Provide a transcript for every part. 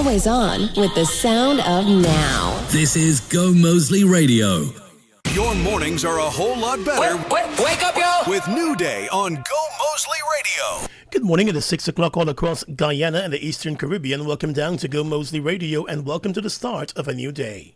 always on with the sound of now. This is Gomoseley Radio. Your mornings are a whole lot better. Wake up, y'all! With New Day on Gomoseley Radio. Good morning. It is 6 o'clock all across Guyana and the Eastern Caribbean. Welcome down to Gomoseley Radio and welcome to the start of a new day.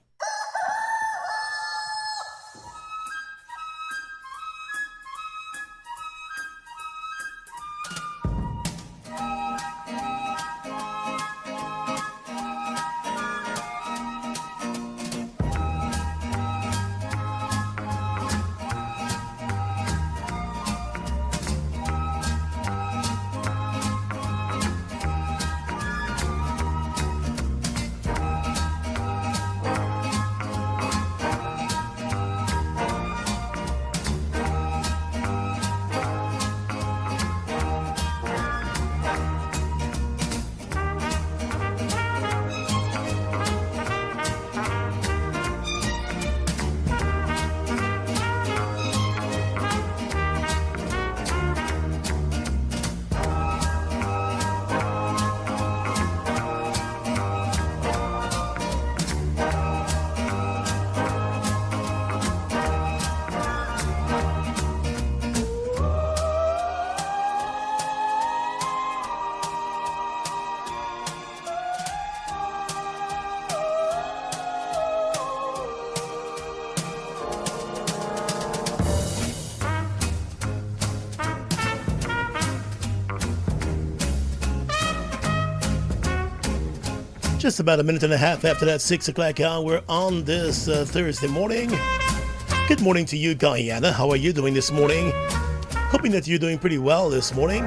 Just about a minute and a half after that 6 o'clock hour on this Thursday morning. Good morning to you, Guyana. How are you doing this morning? Hoping that you're doing pretty well this morning.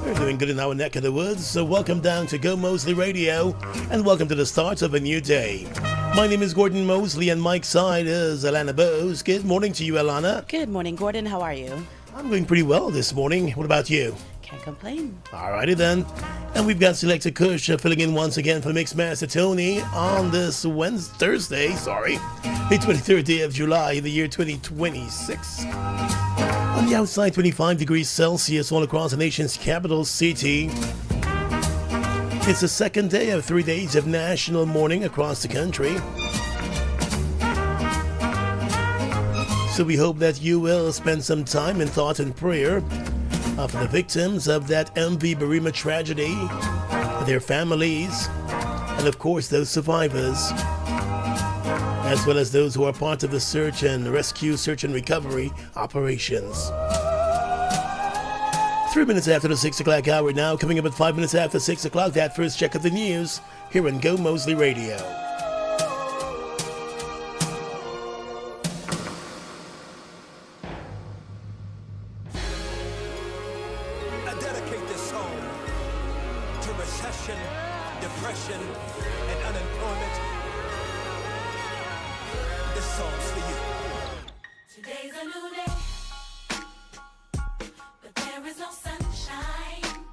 We're doing good in our neck of the woods. So welcome down to Gomoseley Radio and welcome to the start of a new day. My name is Gordon Mosley and Mike's side is Alana Bose. Good morning to you, Alana. Good morning, Gordon. How are you? I'm doing pretty well this morning. What about you? Can't complain. Alrighty then. And we've got Selector Kush filling in once again for Mixmaster Tony on this Thursday, the 23rd day of July, the year 2026. On the outside, 25 degrees Celsius all across the nation's capital city. It's the second day of 3 days of national mourning across the country. So we hope that you will spend some time in thought and prayer for the victims of that MV Barima tragedy, their families, and of course those survivors, as well as those who are part of the search and recovery operations. 3 minutes after the 6 o'clock hour now, coming up at 5 minutes after 6 o'clock, that first check of the news here on Gomoseley Radio. Depression and unemployment. This song's for you. Today's a new day, but there is no sunshine.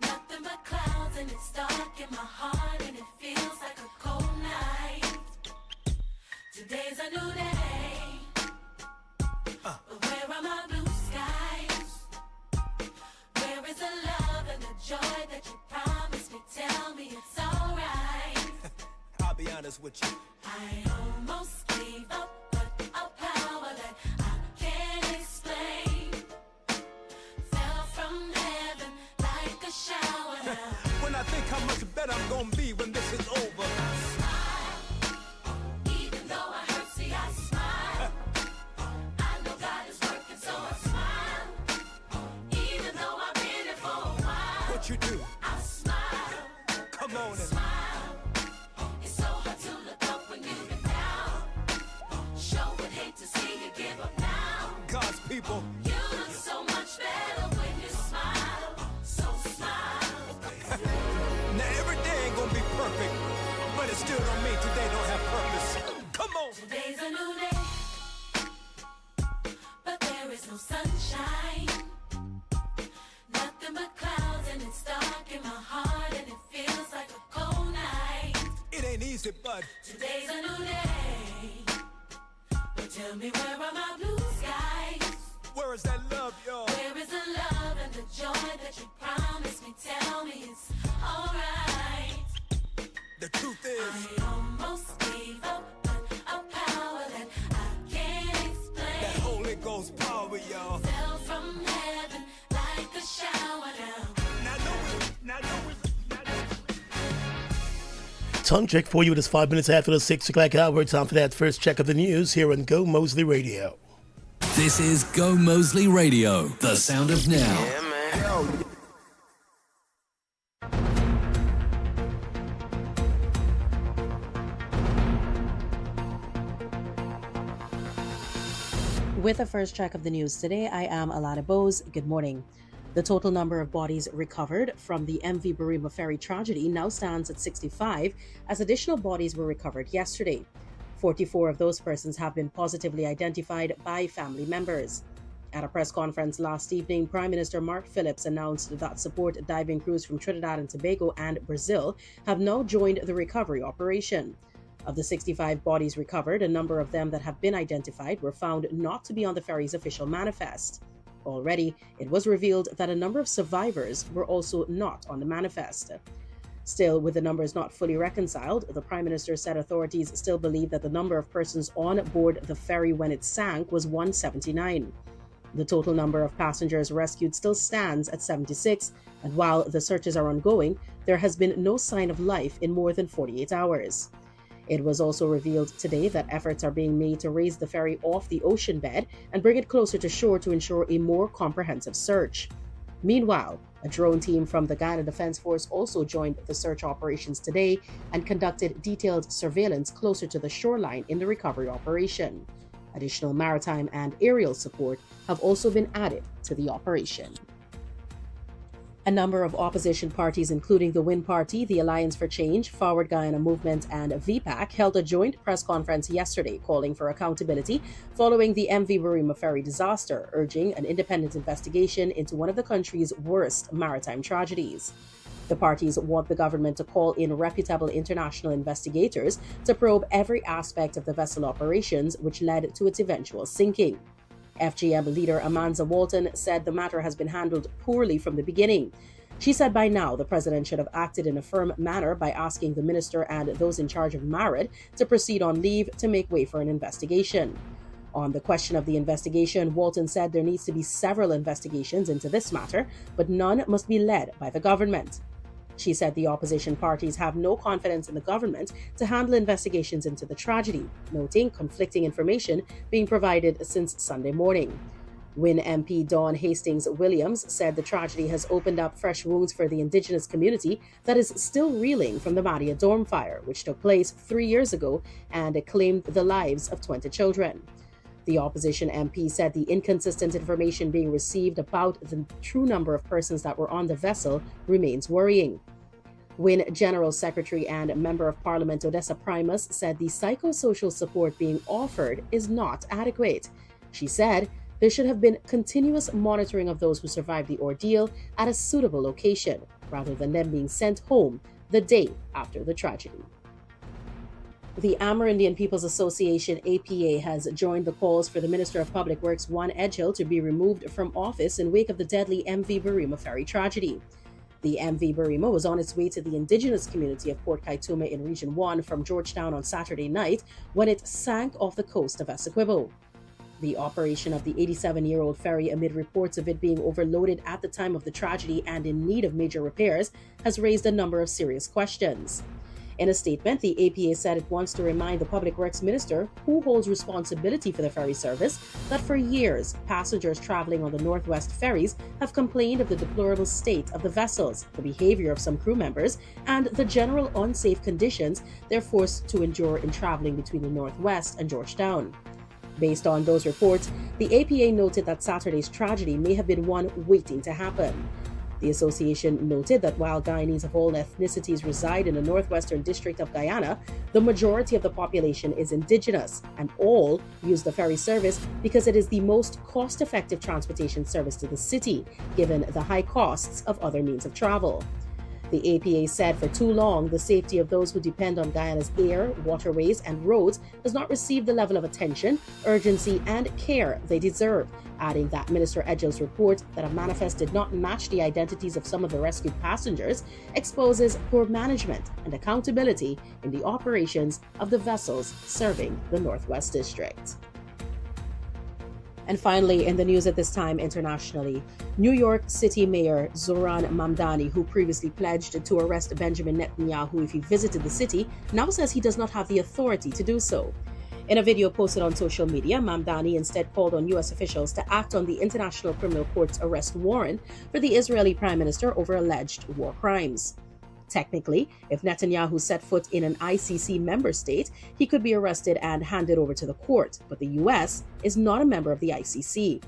Nothing but clouds and it's dark in my heart and it feels like a cold night. Today's a new day, but where are my blue skies? Where is the love and the joy that you promised me? Tell me it's alright. I'll be honest with you. I almost gave up, but a power that I can't explain fell from heaven like a shower now. When I think how much better I'm gonna be when this is over. Smile, even though I hurt, see I smile. I know God is working, so I smile. Even though I've been here for a while. What you do? I smile. Come on and Smile. It's so hard to look up when you've been down. Sure would hate to see you give up now. God's people. You look so much better when you smile. So smile. Now every day ain't gonna be perfect, but it still don't mean today don't have purpose. Come on. Today's a new day, but there is no sunshine. Nothing but clouds and it's dark in my heart and it feels like a cold night. It ain't easy, but Today's a new day, but tell me where are my blue skies? where is that love, y'all? Where is the love and the joy that you promised me? Tell me it's alright. tongue check for you. It is 5 minutes after the 6 o'clock hour. Time for that first check of the news here on Go Moseley Radio. This is Go Moseley Radio, the sound of now. With the first check of the news today, I am Alana Bose. Good morning. The total number of bodies recovered from the MV Barima ferry tragedy now stands at 65, as additional bodies were recovered yesterday. 44 of those persons have been positively identified by family members. At a press conference last evening, Prime Minister Mark Phillips announced that support diving crews from Trinidad and Tobago and Brazil have now joined the recovery operation. Of the 65 bodies recovered, a number of them that have been identified were found not to be on the ferry's official manifest. Already, it was revealed that a number of survivors were also not on the manifest. Still, with the numbers not fully reconciled, the Prime Minister said authorities still believe that the number of persons on board the ferry when it sank was 179. The total number of passengers rescued still stands at 76, and while the searches are ongoing, there has been no sign of life in more than 48 hours. It was also revealed today that efforts are being made to raise the ferry off the ocean bed and bring it closer to shore to ensure a more comprehensive search. Meanwhile, a drone team from the Guyana Defense Force also joined the search operations today and conducted detailed surveillance closer to the shoreline in the recovery operation. Additional maritime and aerial support have also been added to the operation. A number of opposition parties, including the WIN Party, the Alliance for Change, Forward Guyana Movement, and VPAC, held a joint press conference yesterday calling for accountability following the MV Barima ferry disaster, urging an independent investigation into one of the country's worst maritime tragedies. The parties want the government to call in reputable international investigators to probe every aspect of the vessel operations which led to its eventual sinking. FGM leader Amanza Walton said the matter has been handled poorly from the beginning. She said by now the president should have acted in a firm manner by asking the minister and those in charge of MARID to proceed on leave to make way for an investigation. On the question of the investigation, Walton said there needs to be several investigations into this matter, but none must be led by the government. She said the opposition parties have no confidence in the government to handle investigations into the tragedy, noting conflicting information being provided since Sunday morning. WIN MP Dawn Hastings Williams said the tragedy has opened up fresh wounds for the Indigenous community that is still reeling from the Madia Dorm fire, which took place 3 years ago and claimed the lives of 20 children. The opposition MP said the inconsistent information being received about the true number of persons that were on the vessel remains worrying. WIN General Secretary and Member of Parliament Odessa Primus said the psychosocial support being offered is not adequate. She said there should have been continuous monitoring of those who survived the ordeal at a suitable location, rather than them being sent home the day after the tragedy. The Amerindian People's Association, APA, has joined the calls for the Minister of Public Works, Juan Edghill, to be removed from office in wake of the deadly MV Barima ferry tragedy. The MV Barima was on its way to the indigenous community of Port Kaituma in Region 1 from Georgetown on Saturday night when it sank off the coast of Essequibo. The operation of the 87-year-old ferry, amid reports of it being overloaded at the time of the tragedy and in need of major repairs, has raised a number of serious questions. In a statement, the APA said it wants to remind the Public Works Minister, who holds responsibility for the ferry service, that for years, passengers traveling on the Northwest ferries have complained of the deplorable state of the vessels, the behavior of some crew members, and the general unsafe conditions they're forced to endure in traveling between the Northwest and Georgetown. Based on those reports, the APA noted that Saturday's tragedy may have been one waiting to happen. The association noted that while Guyanese of all ethnicities reside in the northwestern district of Guyana, the majority of the population is indigenous, and all use the ferry service because it is the most cost-effective transportation service to the city, given the high costs of other means of travel. The APA said for too long, the safety of those who depend on Guyana's air, waterways, and roads does not receive the level of attention, urgency, and care they deserve, adding that Minister Edghill's report that a manifest did not match the identities of some of the rescued passengers exposes poor management and accountability in the operations of the vessels serving the Northwest District. And finally, in the news at this time internationally, New York City Mayor Zoran Mamdani, who previously pledged to arrest Benjamin Netanyahu if he visited the city, now says he does not have the authority to do so. In a video posted on social media, Mamdani instead called on U.S. officials to act on the International Criminal Court's arrest warrant for the Israeli Prime Minister over alleged war crimes. Technically, if Netanyahu set foot in an ICC member state, he could be arrested and handed over to the court, but the U.S. is not a member of the ICC.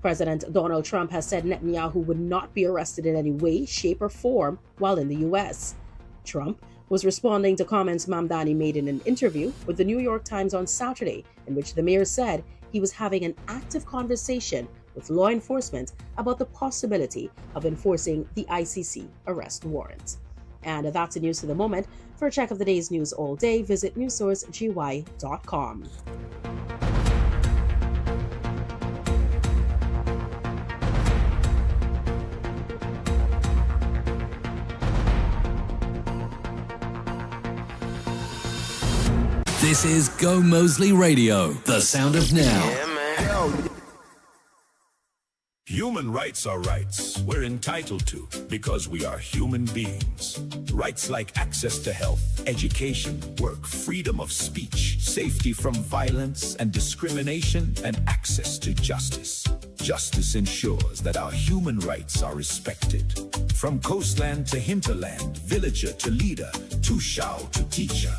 President Donald Trump has said Netanyahu would not be arrested in any way, shape, or form while in the U.S. Trump was responding to comments Mamdani made in an interview with the New York Times on Saturday, in which the mayor said he was having an active conversation with law enforcement about the possibility of enforcing the ICC arrest warrant. And that's the news for the moment. For a check of the day's news all day, visit newssourcegy.com. This is Gomoseley Radio, the sound of now. Human rights are rights we're entitled to because we are human beings. Rights like access to health, education, work, freedom of speech, safety from violence and discrimination, and access to justice. Justice ensures that our human rights are respected. From coastland to hinterland, villager to leader, Tushao to teacher.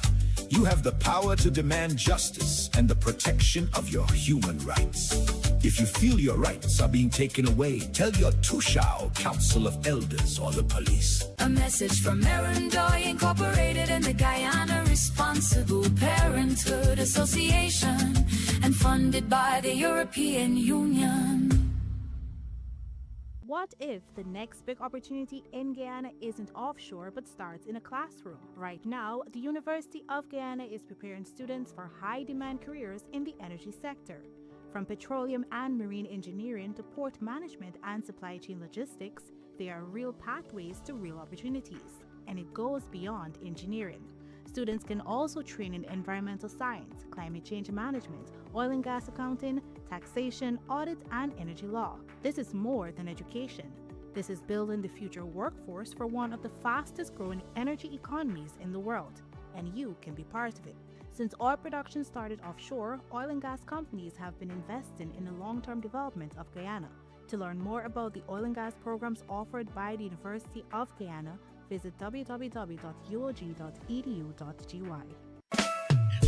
You have the power to demand justice and the protection of your human rights. If you feel your rights are being taken away, tell your Tushao Council of Elders or the police. A message from Erendoy Incorporated and the Guyana Responsible Parenthood Association and funded by the European Union. What if the next big opportunity in Guyana isn't offshore but starts in a classroom? Right now, the University of Guyana is preparing students for high-demand careers in the energy sector. From petroleum and marine engineering to port management and supply chain logistics, there are real pathways to real opportunities, and it goes beyond engineering. Students can also train in environmental science, climate change management, oil and gas accounting, taxation, audit, and energy law. This is more than education. This is building the future workforce for one of the fastest growing energy economies in the world, and you can be part of it. Since oil production started offshore, oil and gas companies have been investing in the long-term development of Guyana. To learn more about the oil and gas programs offered by the University of Guyana, visit www.uog.edu.gy.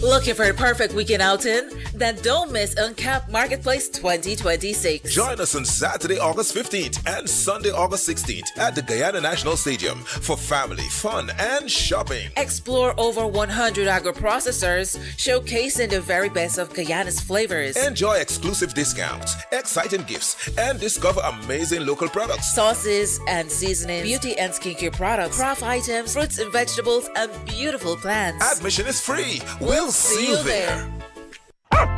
Looking for a perfect weekend outing? Then don't miss Uncapped Marketplace 2026. Join us on Saturday, August 15th and Sunday, August 16th at the Guyana National Stadium for family, fun, and shopping. Explore over 100 agro-processors showcasing the very best of Guyana's flavors. Enjoy exclusive discounts, exciting gifts, and discover amazing local products. Sauces and seasonings, beauty and skincare products, craft items, fruits and vegetables, and beautiful plants. Admission is free. We'll see you there.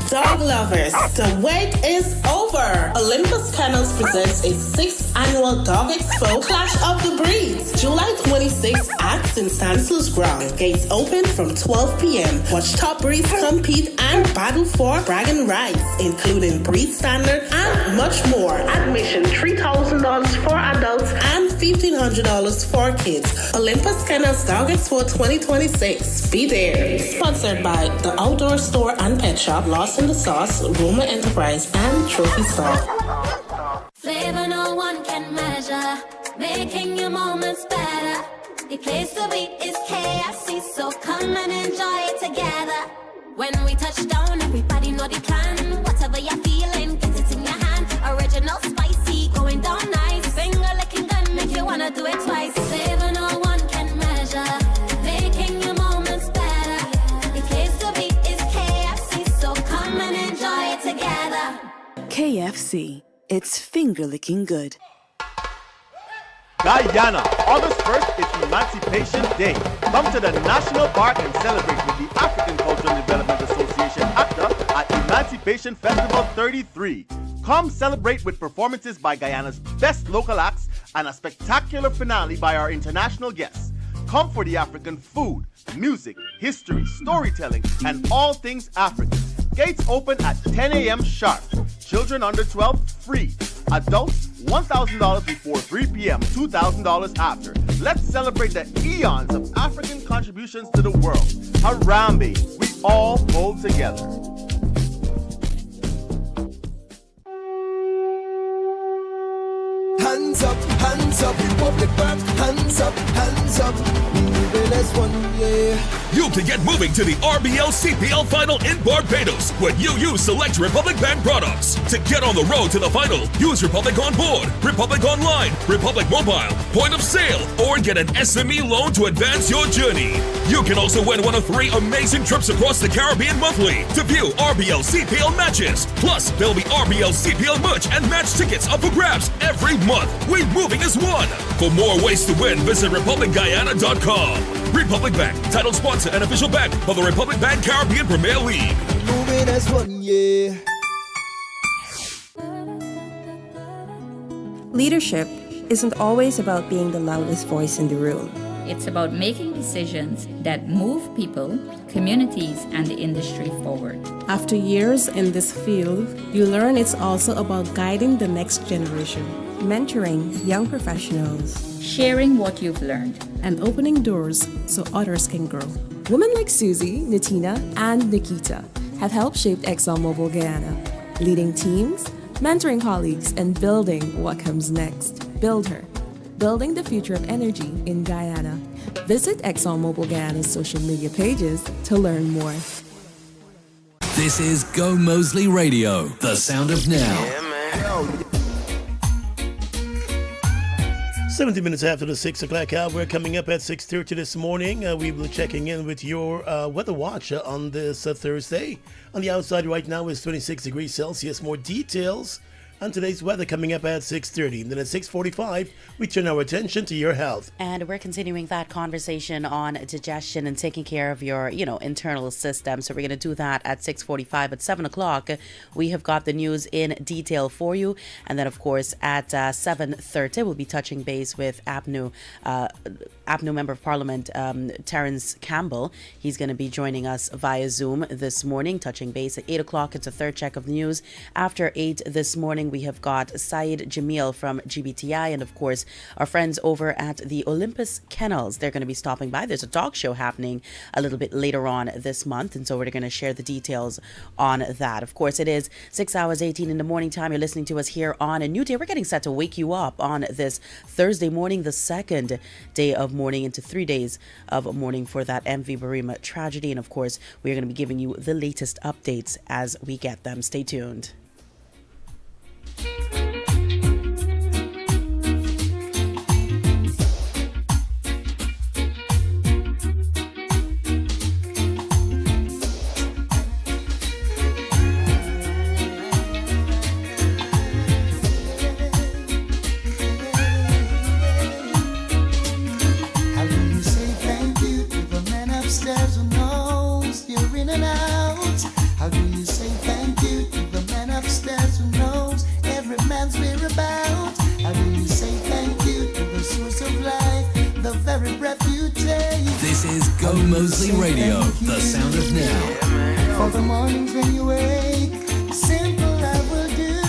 Dog lovers, the wait is over. Olympus Kennels presents a 6th annual Dog Expo Clash of the Breeds, July 26th at St. Stanislaus Ground. Gates open from 12 p.m. Watch top breeds compete and battle for bragging rights, including breed standard and much more. Admission $3,000 for adults and $1,500 for kids. Olympus Kennels Dog Expo 2026. Be there. Sponsored by the Outdoor Store and Pet Shop, Lost in the Sauce, Roma Enterprise, and Trophy Store. Flavor no one can measure, making your moments better. The place to be is KFC, so come and enjoy it together. When we touch down, everybody know the plan. Whatever you're feeling, get it in your hand. Original spicy, going down nice. Finger licking gun, make you wanna do it twice. Flavor no one can measure, making your moments better. The place to be is KFC, so come and enjoy it together. KFC, it's finger-licking good. Guyana, August 1st is Emancipation Day. Come to the National Park and celebrate with the African Cultural Development Association ACTA at Emancipation Festival 33. Come celebrate with performances by Guyana's best local acts and a spectacular finale by our international guests. Come for the African food, music, history, storytelling, and all things African. Gates open at 10 a.m. sharp. Children under 12, free. Adults, $1,000 before 3 p.m., $2,000 after. Let's celebrate the eons of African contributions to the world. Harambe, we all pull together. Hands up, Republic Bank. Hands up, moving as one, yeah. You can get moving to the RBL CPL final in Barbados when you use select Republic Bank products. To get on the road to the final, use Republic On Board, Republic Online, Republic Mobile, Point of Sale, or get an SME loan to advance your journey. You can also win one of 3 amazing trips across the Caribbean monthly to view RBL CPL matches. Plus, there'll be RBL CPL merch and match tickets up for grabs every month. We moving as one. For more ways to win, visit RepublicGuyana.com. Republic Bank, title sponsor and official bank of the Republic Bank Caribbean Premier League. Moving as one, yeah. Leadership isn't always about being the loudest voice in the room. It's about making decisions that move people, communities, and the industry forward. After years in this field, you learn it's also about guiding the next generation, mentoring young professionals, sharing what you've learned, and opening doors so others can grow. Women like Susie, Natina, and Nikita have helped shape ExxonMobil Guyana, leading teams, mentoring colleagues, and building what comes next. Build her. Building the future of energy in Guyana. Visit ExxonMobil Guyana's social media pages to learn more. This is Gomoseley Radio, the sound of now. 70 minutes after the 6 o'clock hour, we're coming up at 6:30 this morning. We will be checking in with your weather watch on this Thursday. On the outside right now is 26 degrees Celsius. More details on today's weather coming up at 6:30. And then at 6:45, we turn our attention to your health. And we're continuing that conversation on digestion and taking care of your, internal system. So we're going to do that at 6:45. At 7 o'clock, we have got the news in detail for you. And then, of course, at 7:30, we'll be touching base with APNU Member of Parliament, Terence Campbell. He's going to be joining us via Zoom this morning, touching base at 8 o'clock. It's a third check of the news. After 8 this morning, we have got Saeed Jamil from GBTI and, of course, our friends over at the Olympus Kennels. They're going to be stopping by. There's a dog show happening a little bit later on this month, and so we're going to share the details on that. Of course, it is 6 hours 18 in the morning time. You're listening to us here on a new day. We're getting set to wake you up on this Thursday morning, the second day of mourning into 3 days of mourning for that MV Barima tragedy. And, of course, we're going to be giving you the latest updates as we get them. Stay tuned. This is Gomoseley Radio, the sound of now. For the mornings when you wake, simple I will do.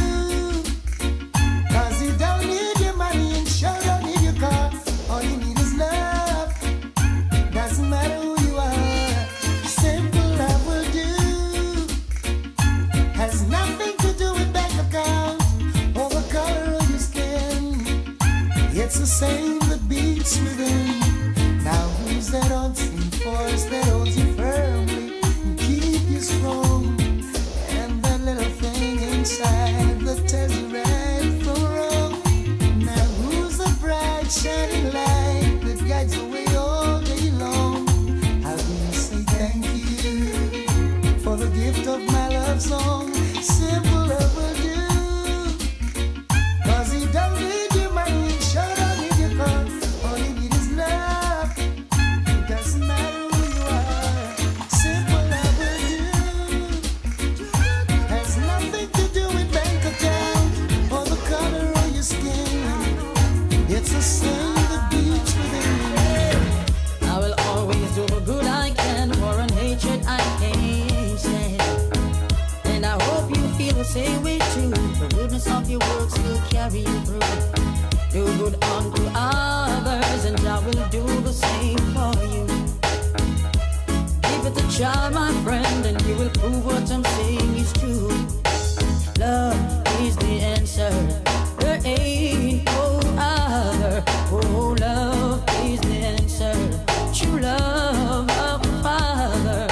Cause you don't need your money and sure don't need your car. All you need is love. Doesn't matter who you are. Simple I will do. Has nothing to do with bank account or the color of your skin. It's the same that beats within. Now who's that unseen force that holds you firmly and keep you strong? And that little thing inside that tells you right from wrong. Now who's the bright shining light that guides the way all day long? How do you say thank you for the gift of my love song? Simple love will do. Cause he don't need your money and sure don't need your car. All you need is love. It's the same that carry you through. Do good unto others, and I will do the same for you. Give it a try, my friend, and you will prove what I'm saying is true. Love is the answer. There ain't no other. Oh, love is the answer. True love of the Father.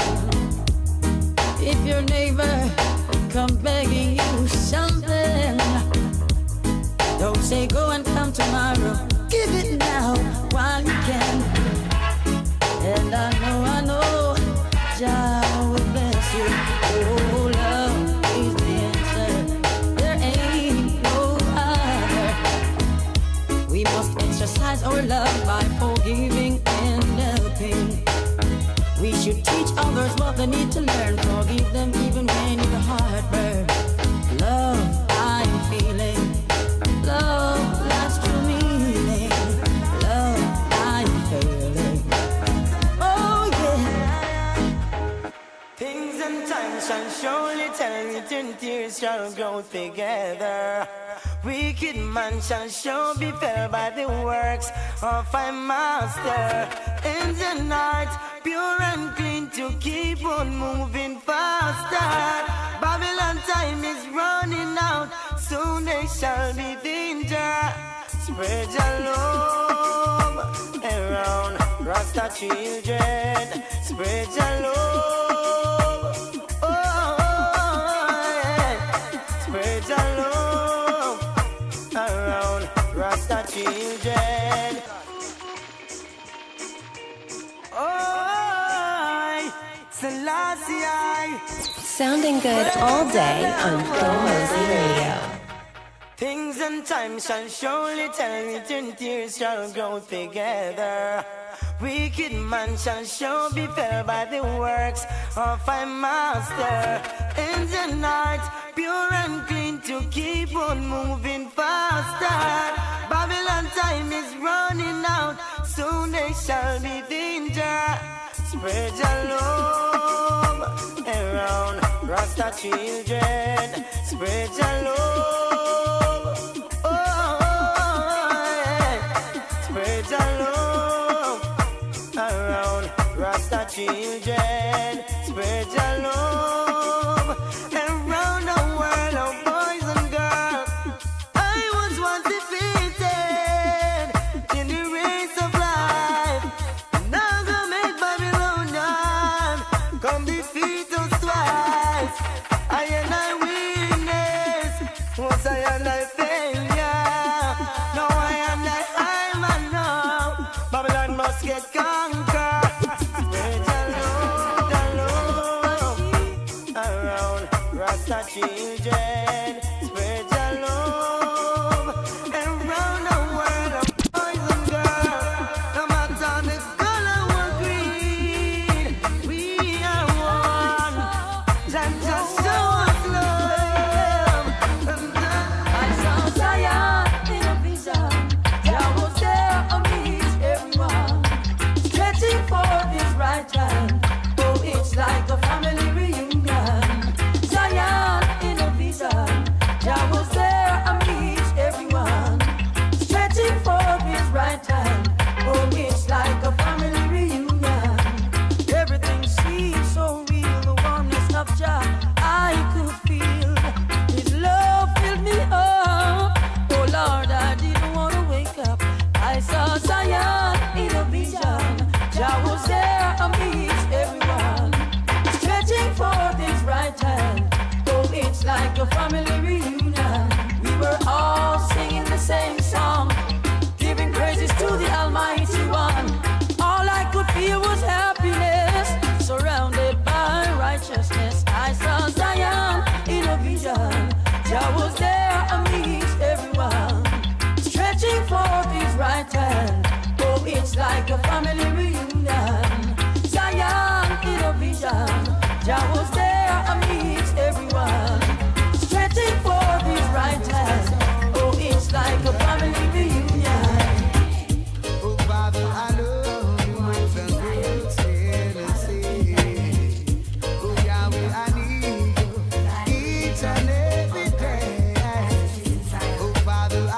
If your neighbor come begging you something, don't say go and come tomorrow. Give it now while you can. And I know, Jah will bless you. Oh, love is the answer. There ain't no other. We must exercise our love by forgiving and helping. We should teach others what they need to learn. Forgive them even when your heart burns. Love, I'm feeling. Love, that's true meaning. Love, I'm feeling. Oh yeah. Things and times shall surely tell me, and tears shall grow together. Wicked man shall sure be fell by the works of my master. In the night, pure and clean to keep on moving faster. Babylon time is running out, soon there shall be danger. Spread your love around Rasta children. Spread your love, oh, yeah. Spread your love around Rasta children. Oh, Selassie. Sounding good all day on Gomoseley Radio. Things and times shall surely tell me, and tears shall grow together. Wicked man shall sure be fell by the works of my master. In the night, pure and clean to keep on moving faster. Babylon time is running out, soon there shall be danger. Spread your love around Rasta children. Spread your love, oh, yeah. Spread your love around Rasta children. Spread your love around the world of boys and girls. I was once defeated in the race of life. Now go make Babylonian come defeat us twice. I and I witness, was I and I failure. Now I am the high man now. Babylon must get conquered. Spread your love around Rasta children. Spread your love around the world of boys and girls. No matter the color or creed, we are one. Just show us love. I saw Zion in a vision. Jah was there amidst everyone, stretching forth his right hand. Oh, it's like a family reunion. Zion in a vision. Jah was there amidst everyone, stretching forth his right hand. Oh, it's like a family reunion. Everything seems so real. The warmness of Jah I could feel. His love filled me up. Oh Lord, I didn't want to wake up. I saw Zion in a vision. Jah was there amidst everyone, stretching forth his right hand. Oh, it's like a family reunion. We were all singing the same song, giving praises to the Almighty One. All I could feel was happiness, surrounded by righteousness. I saw Zion in a vision. Jah was there amidst everyone, stretching forth his right hand. Oh, it's like a family reunion. Zion in a vision. Jah was there amidst everyone, stretching forth his right hand. Oh, it's like a family reunion. Oh, Father, I love you with the great Tennessee. Oh, Yahweh, I need you each and every day. Oh, Father, I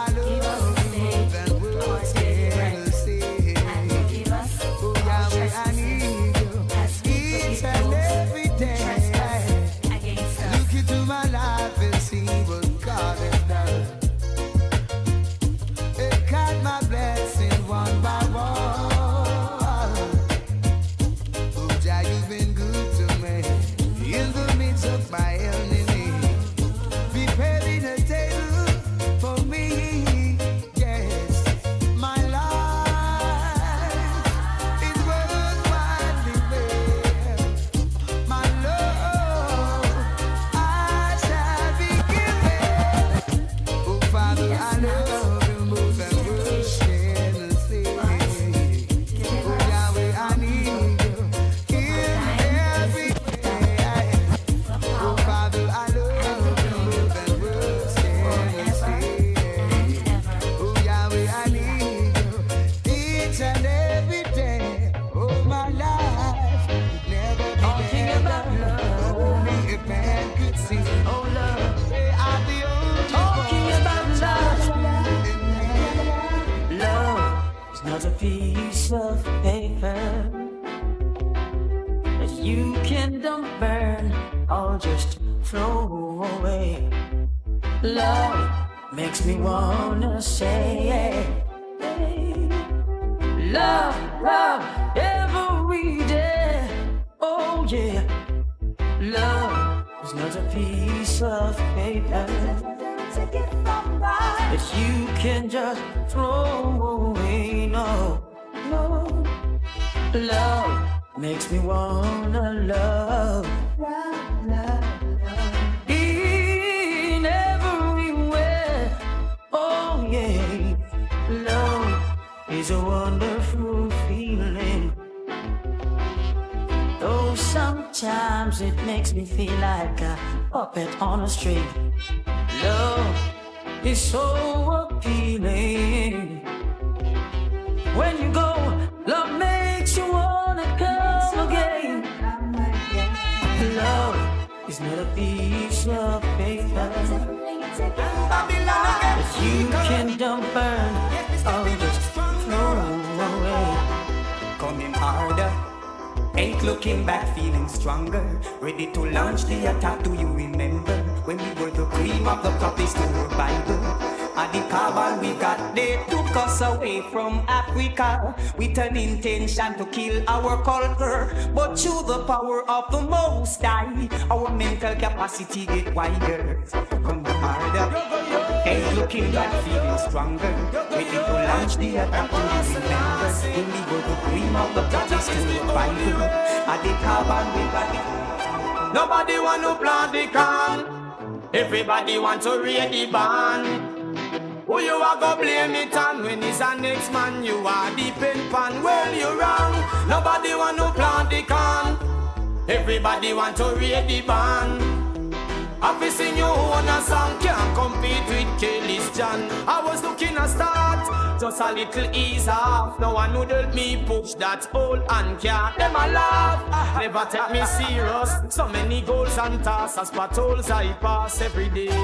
not a piece of paper that you can don't burn or just throw away. Love makes me wanna say, love, love every day. Oh yeah, love is not a piece of paper that you can just throw away. No, no. Love makes me wanna love, love, love, love. In everywhere. Oh yeah, love is a wonderful feeling. Though sometimes it makes me feel like a puppet on a string. Love is so appealing. When you go, love makes you wanna come again. Love is not a piece of paper that you can don't burn or just throw away. Coming harder, ain't looking back, feeling stronger. Ready to launch the attack, do you remember? When we were the cream of the crop, they stole our Bible. And the carbon we got, they took us away from Africa with an intention to kill our culture. But through the power of the Most High, our mental capacity get wider. Come harder, ain't looking back, feeling stronger. Ready to launch the attack, do you remember? When we were the cream of the crop, they stole our Bible. And the carbon we got, nobody want to plant the corn. Everybody want to read the band. Who you are go blame it on when it's a next man you are depend pan? Well, you're wrong. Nobody want to plant the corn. Everybody want to read the band. Happy sing you own a song, can't compete with Kelly's John. I was looking a start, just a little ease off. No one would help me push that old and can't. Them a laugh, never take me serious. So many goals and tasks, patrols I pass every day.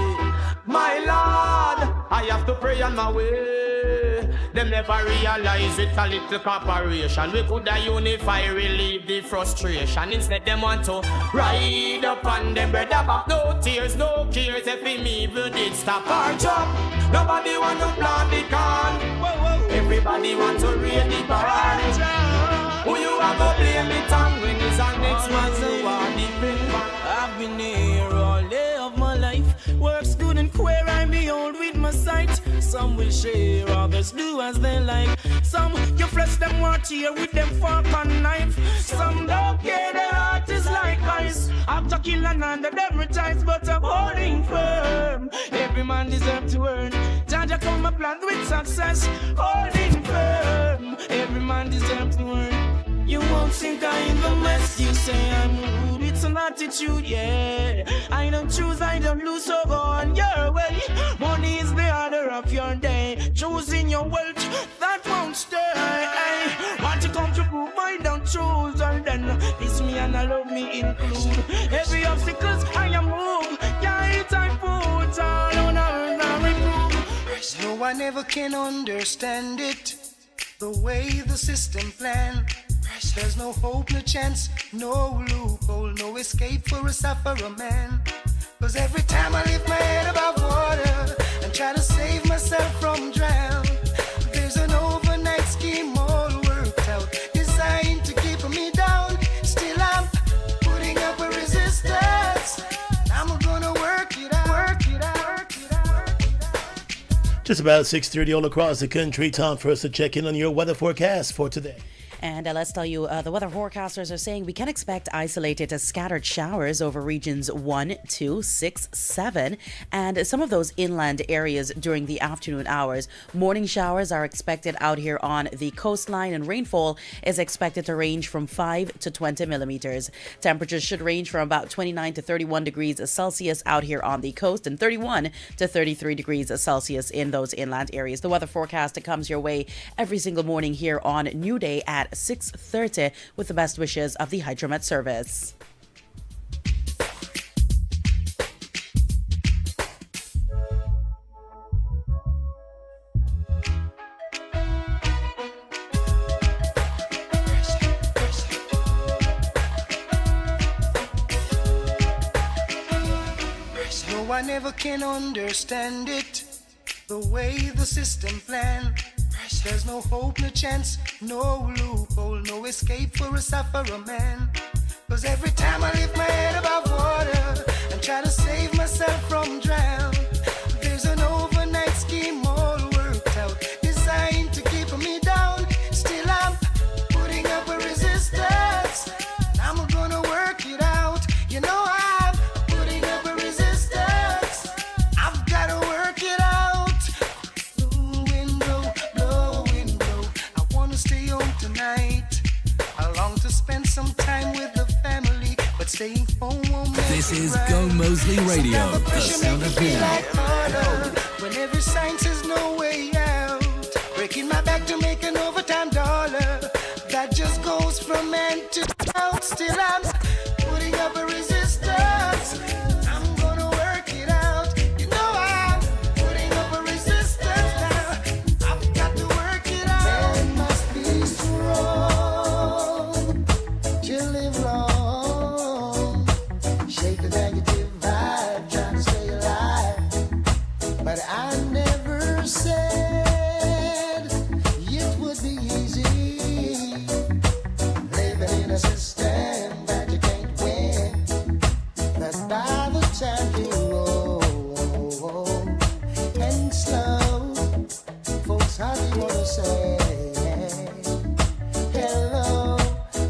My Lord, I have to pray on my way. Them never realize with a little cooperation we could have unify, relieve the frustration. Instead them want to ride up on them bread up. No tears, no cares if him evil did stop our job. Nobody want to plant the corn. Everybody want to read the barn. Who you have to blame it on when it's our next man's who are the big man? I've been here all day of my life. Works good and queer, I behold with my sight. Some will share, others do as they like. Some you flesh them want here with them fork and knife. Some don't care, their heart is like ice. After killing under them rejoice, but I'm holding firm. Every man deserves to earn. Jaja come a plan with success, holding firm. Every man deserves to earn. You won't think I in the mess. You say I'm rude, it's an attitude, yeah. I don't choose, I don't lose, so go on your way. Money is the order of your day. Choosing your wealth, that won't stay. Want to come to prove I don't choose, and then it's me and I love me include. Every obstacles I am move, yeah, it's I put all on earth and reprove. No one ever can understand it, the way the system planned. There's no hope, no chance, no loophole, no escape for a sufferer man. Cause every time I lift my head above water and try to save myself from drown, there's an overnight scheme all worked out, designed to keep me down. Still I'm putting up a resistance. I'm gonna work it out, work it out, work it out, work it out. Just about 6:30 all across the country. Time for us to check in on your weather forecast for today. And let's tell you, the weather forecasters are saying we can expect isolated to scattered showers over regions 1, 2, 6, 7, and some of those inland areas during the afternoon hours. Morning showers are expected out here on the coastline, and rainfall is expected to range from 5 to 20 millimeters. Temperatures should range from about 29 to 31 degrees Celsius out here on the coast, and 31 to 33 degrees Celsius in those inland areas. The weather forecast comes your way every single morning here on New Day at 6:30 with the best wishes of the Hydromet Service. I never can understand it. The way the system planned. There's no hope, no chance, no loophole, no escape for a sufferer man. Cause every time I lift my head above water and try to save myself from drown, there's an overnight scheme all worked out, designed to keep me down. Still I'm putting up a resistance. I'm gonna work it out. You know I'm putting up a resistance. I've gotta work it out. Blow window. I wanna stay home tonight. I long to spend some time with the family, but staying home won't make This it is right. Gomoseley Radio, Sometimes the the pressure sound make of me feel now. like harder. When every sign says no way out, breaking my back to make an overtime dollar. That just goes from end to out. Still I'm putting up a resistance. I'm gonna work it out. You know I'm putting up a resistance now. I've got to work it out. Man must be strong to live long. Shake the negative vibe, trying to stay alive. But I never said it would be easy. Living in a system that you can't win. That by the time you roll and slow, folks hardly wanna say hello.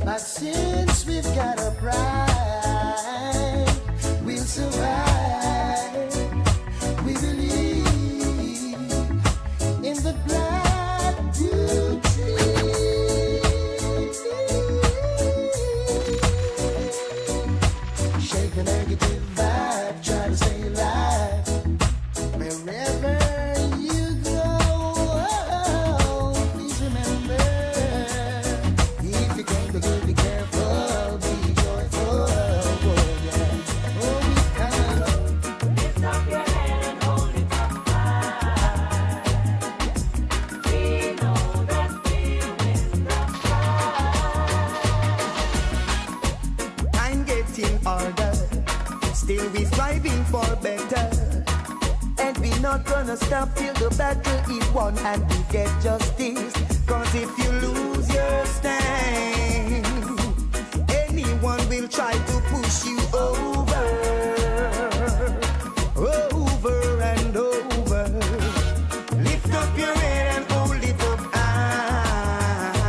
But since we've got a pride, we'll survive. We believe in the black beauty. Shake the negative vibe, try to stay alive. Wherever you go, please remember, if you can't be good, be careful, be joyful. Oh, yeah. Oh, we come. Lift up your head and hold it up high. We know that we win the fight. I'm getting harder. Still we striving for better. And we not gonna stop till the battle is won and we get justice. Cause if you lose your stand, anyone will try to push you over. Over and over. Lift up your head and hold it up high.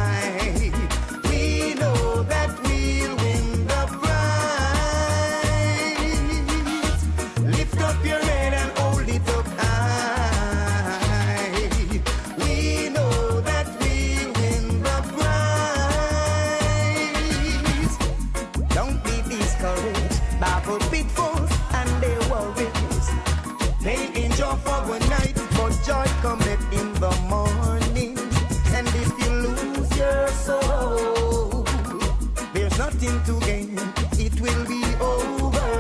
We know that we'll win the prize. Lift up your head and hold it up high. We know that we'll win the prize. Don't be discouraged by the pitfalls and their worries. They endure for one night, but joy cometh in the morning. And if you lose your soul, there's nothing to gain. It will be over.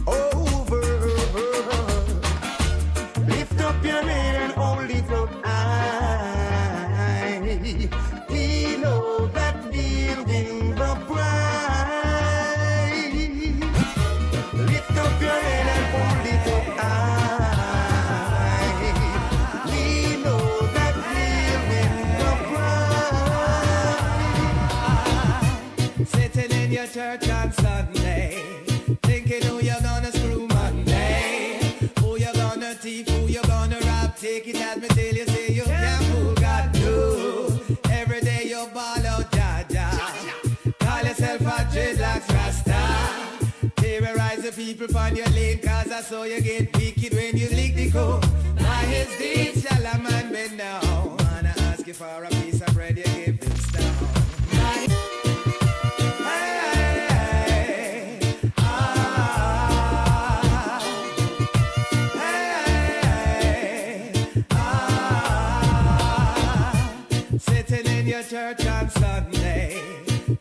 Over. Lift up your head and hold it up high. We know that we'll win the prize. Lift up your head and hold it up high. We know that we'll win the prize. Sitting in your church on Sunday, thinking who you're gonna screw Monday, who you're gonna thief, who you're gonna rob. Take it as me till you say you can't fool God. No, every day you ball out, Jaja. Call yourself a dreadlocks Rasta. Terrorize the people on your lane, cause I saw you get wicked when you lick the code. By his deeds shall a man bend down. Wanna ask you for a piece of bread, you give him stone. Sitting in your church on Sunday,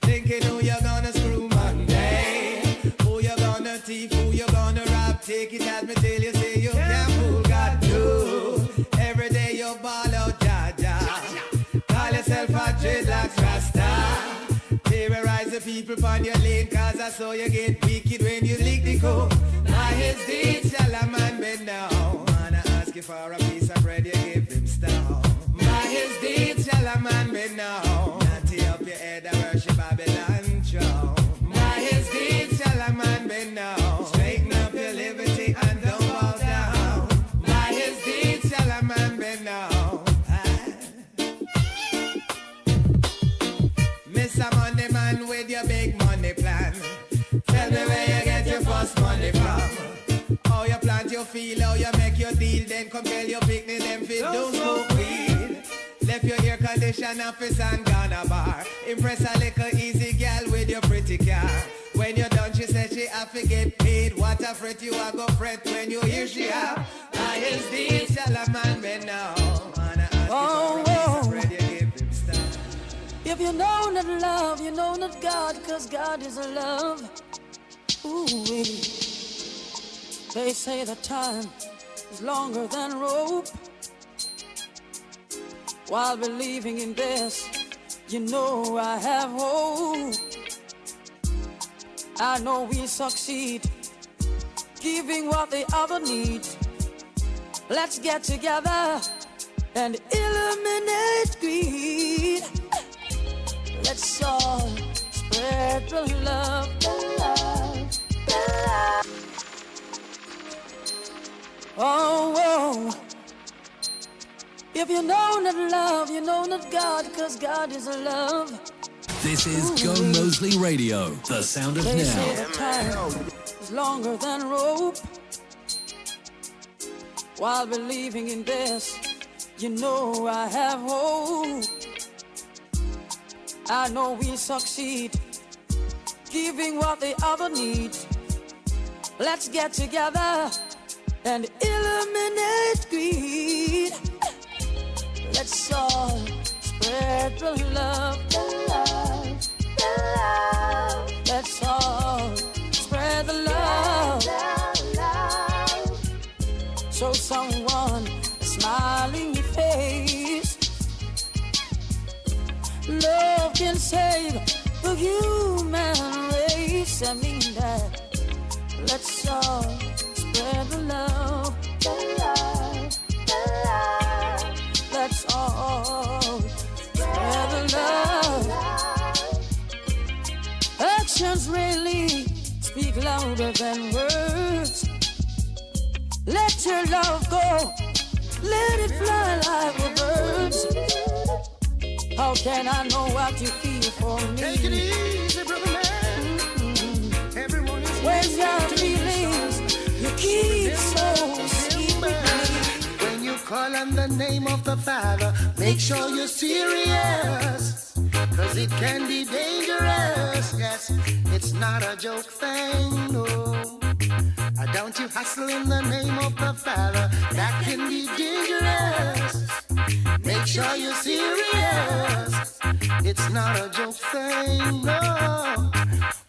thinking who you're gonna screw Monday, who you're gonna thief, who you're gonna rob. Take it as me till you say you can't fool God. No, every day you ball out, Jaja. Call yourself a dreadlocks Rasta. Terrorize the people on your lane, cause I saw you get wicked when you lick the code. his deeds shall a man be known. Wanna ask you for a piece of bread, you give him stone. By his deeds shall a man be known. Natty up your head and worship Babylon throne. By his deeds shall a man be known. Straighten up your liberty and don't bow down. By his deeds shall a man be known. Mr. Money Man with your big money plan. Tell me where you get your first money from. How you plant your field, how you make your deal. Then come tell your picnic them fit don't smoke weed. Left your air condition office and gone a bar. Impress a little easy gal with your pretty car. When you're done, she said she have to get paid. What a fret you a go fret when you hear she have. By his deeds shall a man be known. Wanna ask you for a piece of bread, you give him stuff. If you know not love, you know not God, cause God is a love. Ooh-wee. They say that time is longer than rope. While believing in this, you know I have hope. I know we succeed, giving what the other needs. Let's get together and eliminate greed. Let's all spread the love, the love, the love. Oh, if you know not love, you know not God, cause God is a love. This is Gomoseley Radio, the sound of They say now. that time is longer than rope. While believing in this, you know I have hope. I know we succeed, giving what the other needs. Let's get together and eliminate greed. Let's all spread the love, the love, the love. Let's all spread the love, the love. Show someone a smiling face. Love can save the human race. I mean that. Let's all spread the love, the love, the love. Let's all spread the love. Actions really speak louder than words. Let your love go, let it fly like the birds. How can I know what you feel for me? Take it easy, brother man. Mm-hmm. Everyone is where's your feelings? You keep so secretly. When you call on the name of the Father, make sure you're serious, cause it can be dangerous. Yes, it's not a joke thing, no. Don't you hustle in the name of the Father, that can be dangerous. Make sure you're serious, it's not a joke thing, no.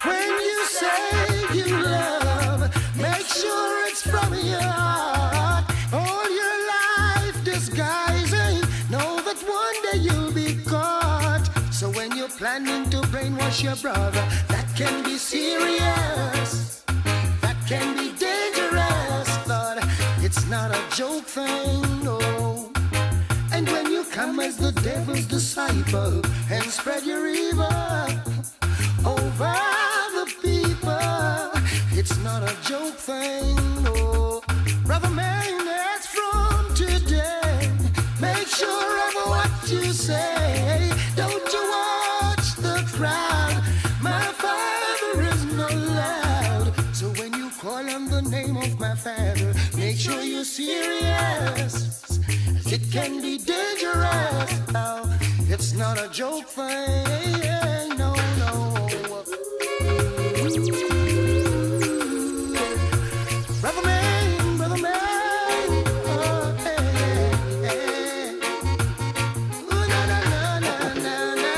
When you say you love, make sure it's from your heart. All your life disguising, know that one day you'll be caught. So when you're planning to brainwash your brother, that can be serious, that can be dangerous, Lord. It's not a joke thing, no. And when you come as the devil's disciple and spread your evil over the people, it's not a joke thing, no. Brother man, that's from today. Make sure of what you say. Don't you watch the crowd. My Father is not loud. So when you call on the name of my Father, make sure you're serious. It can be dangerous. Oh, it's not a joke thing. No, no. Brother man, brother man. Oh, hey, hey. Oh, na, na, na, na, na, na.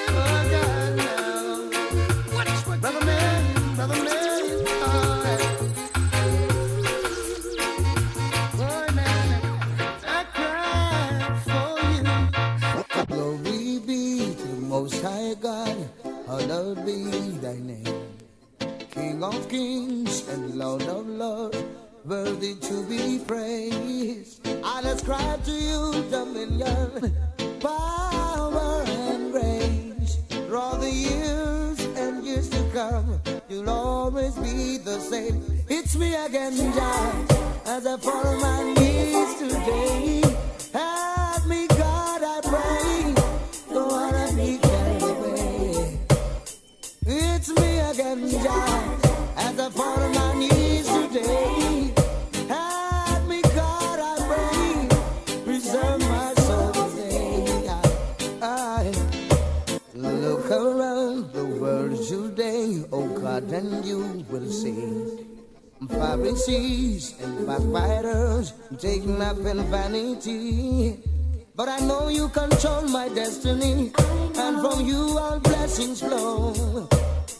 Oh, God, no. What? Brother man, brother man. Oh, hey. Boy, man, I cry for you. Glory be to the Most High God, hallowed be thy name. King King of kings and Lord of lords, worthy to be praised. I ascribe to you dominion, power and grace. For all the years and years to come, you'll always be the same. It's me again, Jah, as I fall on my knees today. Help me, God, I pray. Don't wanna be carried away. It's me again, Jah, as I fall on my knees today. Help me, God, I pray. Preserve my soul today. I look around the world today, oh God, and you will see Pharisees and backbiters taking up in vanity. But I know you control my destiny, and from you all blessings flow.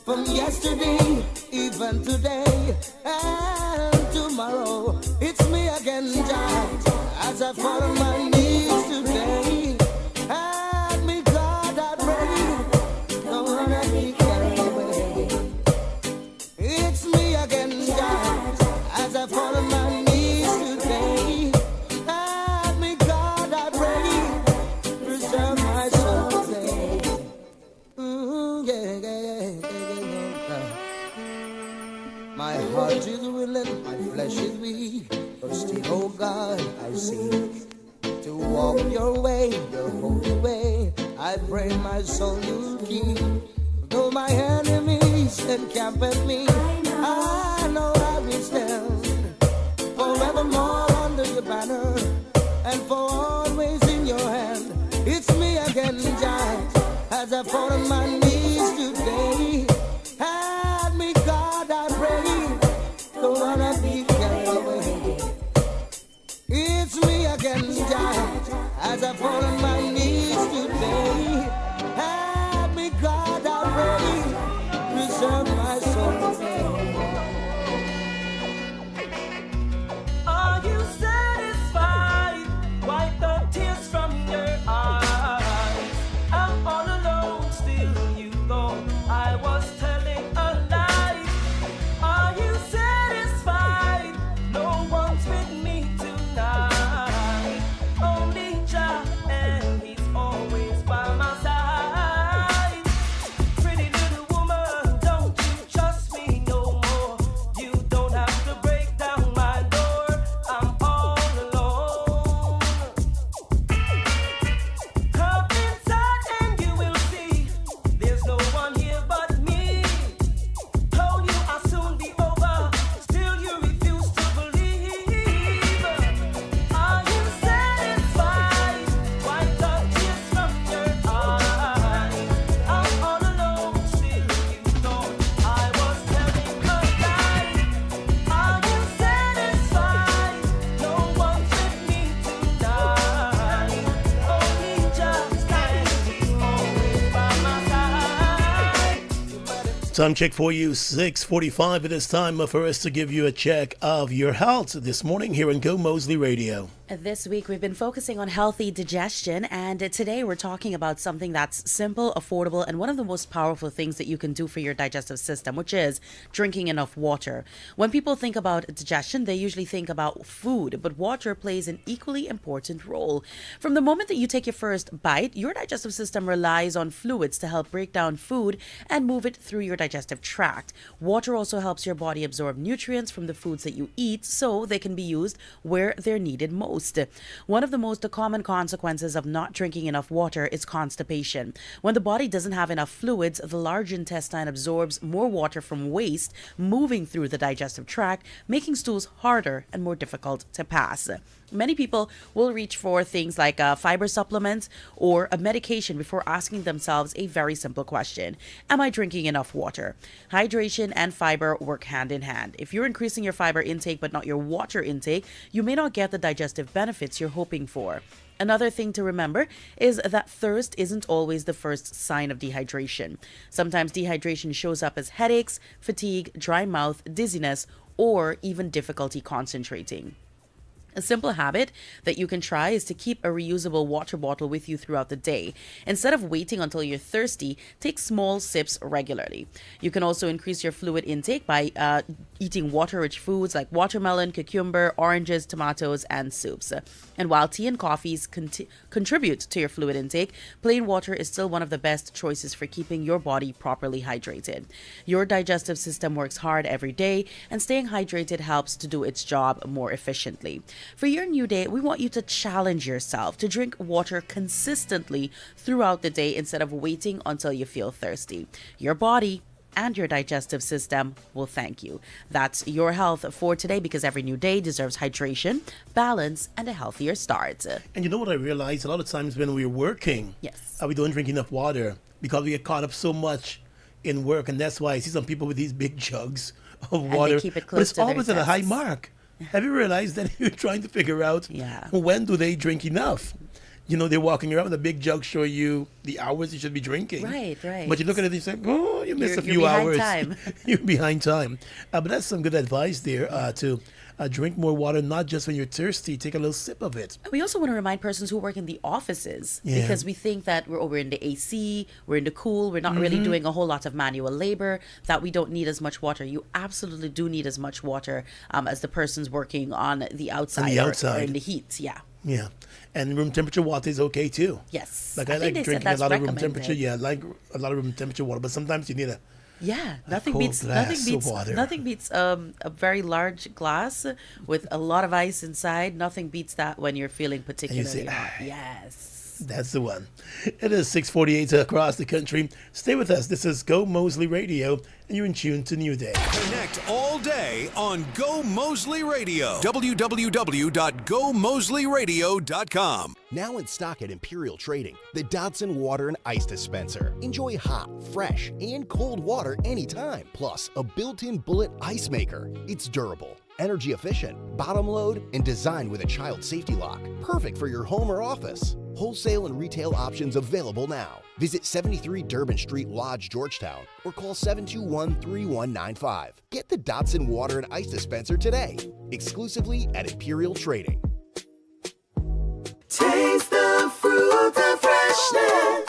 From yesterday, even today, and tomorrow, it's me again, Jah, as I fall on my knees today. Help me, God, I pray. Don't wanna be carried away. It's me again, Jah, as I fall on my knees today. Help me, God, I pray. Preserve my soul today. My heart is willing, my flesh is weak, but still, oh God, I seek to walk your way, your holy way. I pray my soul you'll keep. Though my enemies encamp at me, I know I will stand forevermore under your banner, and for always in your hand. It's me again, Jah, as I fall on my knees today. Help me, God, I pray. Don't wanna be carried away. It's me again, Jah, as I fall on my knees today. Help me, God, I pray. Preserve my soul today. Are you satisfied? Wipe the tears from your eyes. I'm all alone, still you thought I was telling a lie. Are you satisfied? No one's with me tonight. Only Jah, and He's always by my side. Pretty little woman, don't you trust me no more? You don't have to break down my door. I'm all alone. Come inside and you will see there's no one here but me. Told you I'll soon be over, still you refuse to believe. Are you satisfied? Wipe the tears from your eyes. I'm all alone, still you thought I was telling a lie. Are you satisfied? No one's with me tonight. Only just always by my side. Time check for you, 6:45. It is time for us to give you a check of your health this morning here on Gomoseley Radio. This week, we've been focusing on healthy digestion, and today we're talking about something that's simple, affordable, and one of the most powerful things that you can do for your digestive system, which is drinking enough water. When people think about digestion, they usually think about food, but water plays an equally important role. From the moment that you take your first bite, your digestive system relies on fluids to help break down food and move it through your digestive tract. Water also helps your body absorb nutrients from the foods that you eat so they can be used where they're needed most. One of the most common consequences of not drinking enough water is constipation. When the body doesn't have enough fluids, the large intestine absorbs more water from waste moving through the digestive tract, making stools harder and more difficult to pass. Many people will reach for things like fiber supplements or a medication before asking themselves a very simple question: am I drinking enough water? Hydration and fiber work hand in hand. If you're increasing your fiber intake but not your water intake, you may not get the digestive benefits you're hoping for. Another thing to remember is that thirst isn't always the first sign of dehydration. Sometimes dehydration shows up as headaches, fatigue, dry mouth, dizziness, or even difficulty concentrating. A simple habit that you can try is to keep a reusable water bottle with you throughout the day. Instead of waiting until you're thirsty, take small sips regularly. You can also increase your fluid intake by eating water-rich foods like watermelon, cucumber, oranges, tomatoes, and soups. And while tea and coffees contribute to your fluid intake, plain water is still one of the best choices for keeping your body properly hydrated. Your digestive system works hard every day, and staying hydrated helps to do its job more efficiently. For your new day, we want you to challenge yourself to drink water consistently throughout the day instead of waiting until you feel thirsty. Your body and your digestive system will thank you. That's your health for today, because every new day deserves hydration, balance, and a healthier start. And you know what I realized? A lot of times when we're working, we don't drink enough water because we get caught up so much in work. And that's why I see some people with these big jugs of water. They keep it close but it's to always their at a high chests. mark. Have you realized that you're trying to figure out when do they drink enough? You know, they're walking around with a big jug showing you the hours you should be drinking. Right. But you look at it and you say, oh, you missed a few you're behind hours. time. You're behind time. But that's some good advice there to drink more water, not just when you're thirsty. Take a little sip of it. We also want to remind persons who work in the offices, Yeah. because we think that we're in the AC, we're in the cool, we're not really Mhm. doing a whole lot of manual labor, that we don't need as much water. You absolutely do need as much water as the persons working on the outside, or in the heat. Yeah. And room temperature water is okay too. Yes. Like I I think they like said drinking a that's lot of room recommended. temperature. Yeah, I like a lot of room temperature water, but sometimes you need a Nothing cold beats glass of water. nothing beats a very large glass with a lot of ice inside. Nothing beats that when you're feeling particularly say, hot. Yes. That's the one. It is 6:48 across the country. Stay with us. This is Go Moseley Radio, and you're in tune to New Day. Connect all day on Go Moseley Radio. www.gomoseleyradio.com. Now in stock at Imperial Trading, the Dodson Water and Ice Dispenser. Enjoy hot, fresh, and cold water anytime. Plus, a built-in bullet ice maker. It's durable, energy efficient, bottom load, and designed with a child safety lock. Perfect for your home or office. Wholesale and retail options available now. Visit 73 Durban Street Lodge, Georgetown, or call 721-3195. Get the Dodson Water and Ice Dispenser today, exclusively at Imperial Trading. Taste the fruit of freshness.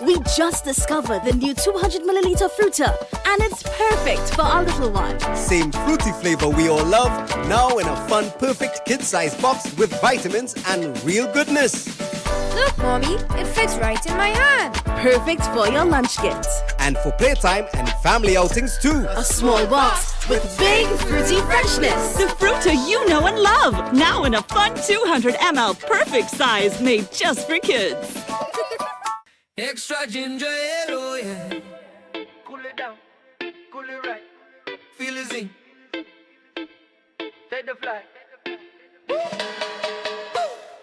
We just discovered the new 200ml Fruiter, and it's perfect for our little one. Same fruity flavor we all love, now in a fun, perfect kid-sized box with vitamins and real goodness. Look, Mommy, it fits right in my hand. Perfect for your lunch kit. And for playtime and family outings too. A small box with big fruity freshness. The Fruiter you know and love, now in a fun 200ml perfect size made just for kids. Extra ginger ale, oh yeah. Cool it down, cool it right. Feel the zing. Take the flight.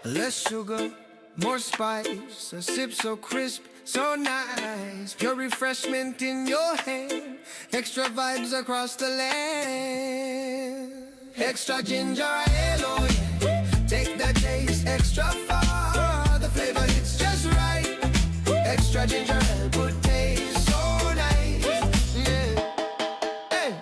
Less sugar, more spice. A sip so crisp, so nice. Pure refreshment in your hand. Extra vibes across the land. Extra ginger ale, oh yeah. Take the taste extra far. The flavor hits just right. Extra ginger ale would taste so nice. Yeah. Hey.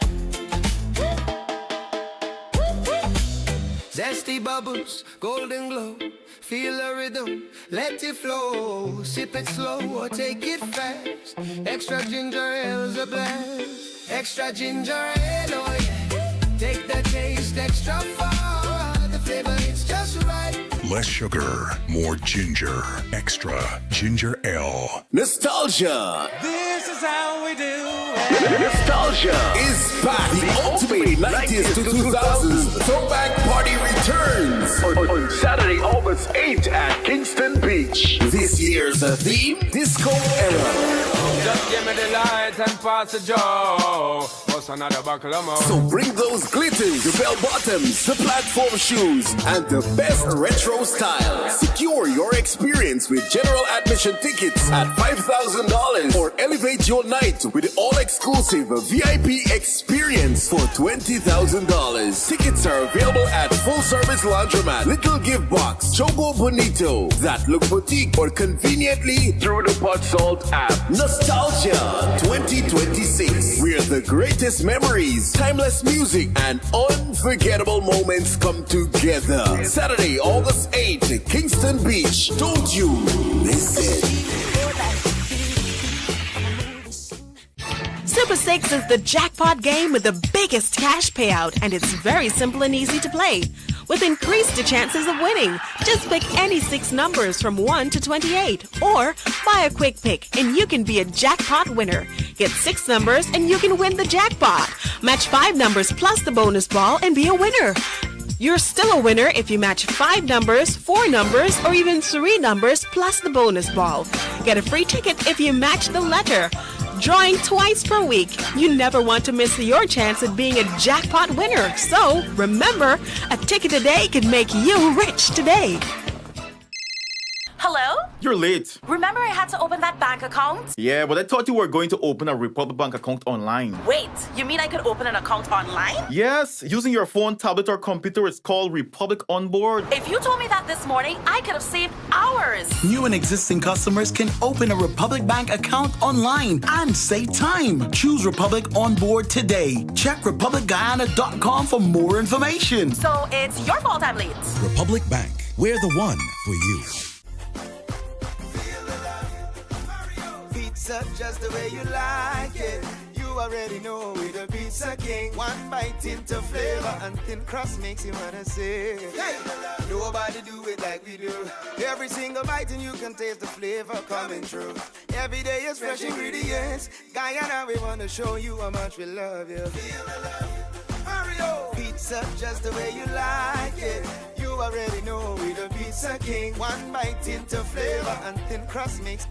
Zesty bubbles, golden glow. Feel the rhythm, let it flow. Sip it slow or take it fast. Extra ginger ale's a blast. Extra ginger ale, oh yeah. Take the taste extra far. The flavor it's just right. Less sugar, more ginger. Extra ginger ale. Nostalgia. This is how we do Nostalgia is back. The ultimate 90s to 2000s throwback party returns on Saturday, August 8th at Kingston Beach. This year's theme, Disco Era. Just give me the light and pass the joe. What's another buckle of more? So bring those glitters, your bell bottoms, the platform shoes, and the best retro style. Secure your experience with general admission tickets at $5,000 or elevate your night with all-exclusive VIP experience for $20,000. Tickets are available at Full Service Laundromat, Little Gift Box, Chogo Bonito, That Look Boutique, or conveniently through the Pot Salt app. Nostalgia Nostalgia 2026, where the greatest memories, timeless music, and unforgettable moments come together. Saturday, August 8th, Kingston Beach. Don't you miss it. Super 6 is the jackpot game with the biggest cash payout, and it's very simple and easy to play. With increased chances of winning, just pick any 6 numbers from 1 to 28, or buy a quick pick and you can be a jackpot winner. Get 6 numbers and you can win the jackpot. Match 5 numbers plus the bonus ball and be a winner. You're still a winner if you match 5 numbers, 4 numbers, or even 3 numbers plus the bonus ball. Get a free ticket if you match the letter. Drawing twice per week. You never want to miss your chance at being a jackpot winner. So, remember, a ticket a day can make you rich today. Hello? You're late. Remember I had to open that bank account? Yeah, but I thought you were going to open a Republic Bank account online. Wait, you mean I could open an account online? Yes, using your phone, tablet, or computer. It's called Republic Onboard. If you told me that this morning, I could have saved hours. New and existing customers can open a Republic Bank account online and save time. Choose Republic Onboard today. Check republicguyana.com for more information. So it's your fault I'm late. Republic Bank. We're the one for you. Pizza just the way you like it. You already know we're the Pizza King. One bite into flavor and thin crust makes you wanna say, hey, nobody do it like we do. Every single bite and you can taste the flavor coming through. Every day is fresh ingredients. Guyana, we wanna show you how much we love you. Feel the love, Mario. Pizza just the way you like it. You already know we're the Pizza King. One bite into flavor and thin crust makes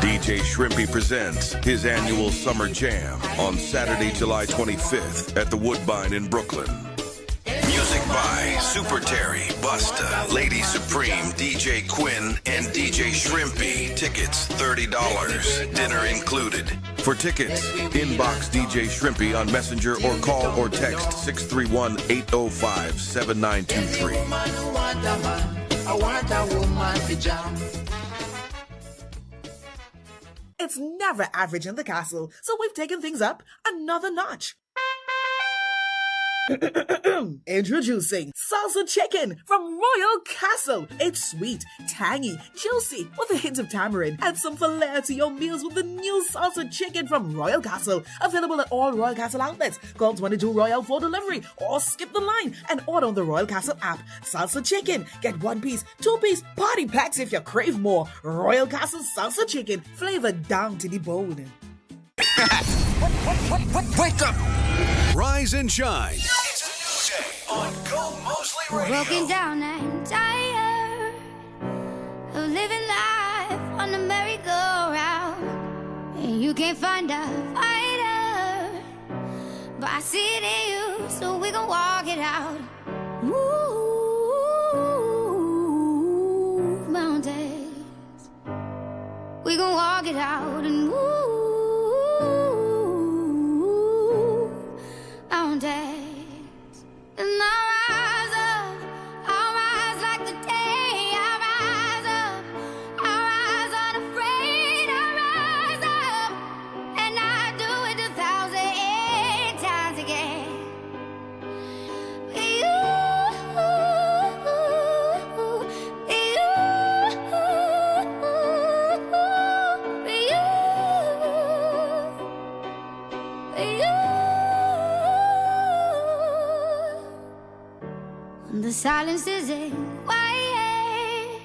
DJ Shrimpy presents his annual Summer Jam on Saturday, July 25th at the Woodbine in Brooklyn. Music by Super Terry, Busta, Lady Supreme, DJ Quinn, and DJ Shrimpy. Tickets $30. Dinner included. For tickets, inbox DJ Shrimpy on Messenger or call or text 631-805-7923. I want a woman to jam. It's never average in the castle, so we've taken things up another notch. Introducing salsa chicken from Royal Castle. It's sweet, tangy, juicy with a hint of tamarind. Add some flair to your meals with the new salsa chicken from Royal Castle. Available at all Royal Castle outlets. Call 22 Royal for delivery or skip the line and order on the Royal Castle app. Salsa chicken. Get 1 piece, 2 piece, party packs if you crave more. Royal Castle salsa chicken, flavored down to the bone. Wake up! Rise and shine. It's a new day on Gomoseley Radio. Broken down and tired of living life on the merry-go-round, and you can't find a fighter, but I see it in you, so we gon' walk it out. Move mountains, we gon' walk it out and move mountains. And I'll rise like the day. I'll rise unafraid. I'll rise up, and I'll do it 1,008 times again. The silence isn't quiet,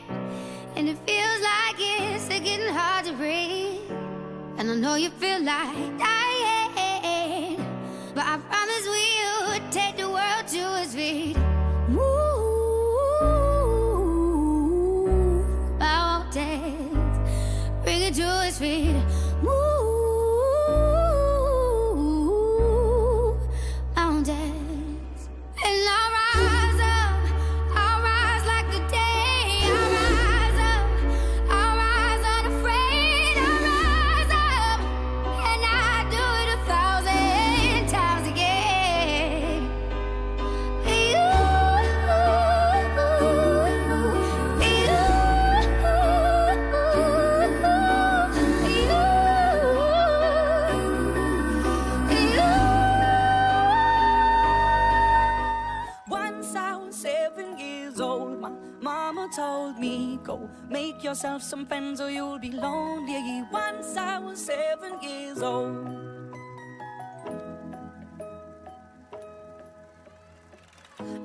and it feels like it's getting hard to breathe. And I know you feel like dying, but I promise we would take the world to its feet. Move mountains, bring it to its feet. Move mountains, and I'll rise up. I'll rise like the day. I'll rise up. I'll rise unafraid. I'll rise up, and I do told me, go make yourself some friends or you'll be lonely. Once I was 7 years old.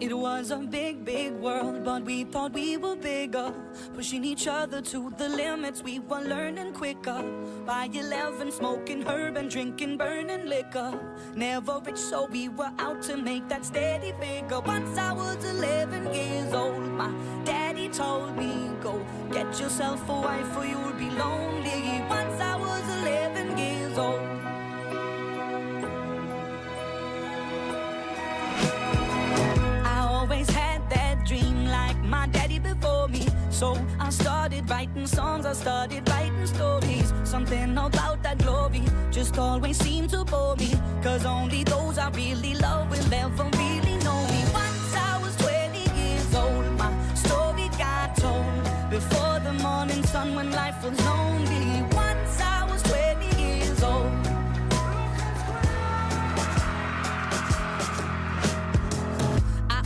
It was a big, big world, but we thought we were bigger. Pushing each other to the limits, we were learning quicker. By 11, smoking herb and drinking burning liquor. Never rich, so we were out to make that steady figure. Once I was 11 years old, my daddy told me, go get yourself a wife or you'll be lonely. Once I was 11 years old. Always had that dream like my daddy before me. So I started writing songs, I started writing stories. Something about that glory just always seemed to bore me. Cause only those I really love will ever really know me. Once I was 20 years old, my story got told. Before the morning sun when life was lonely. Once I was 20 years old.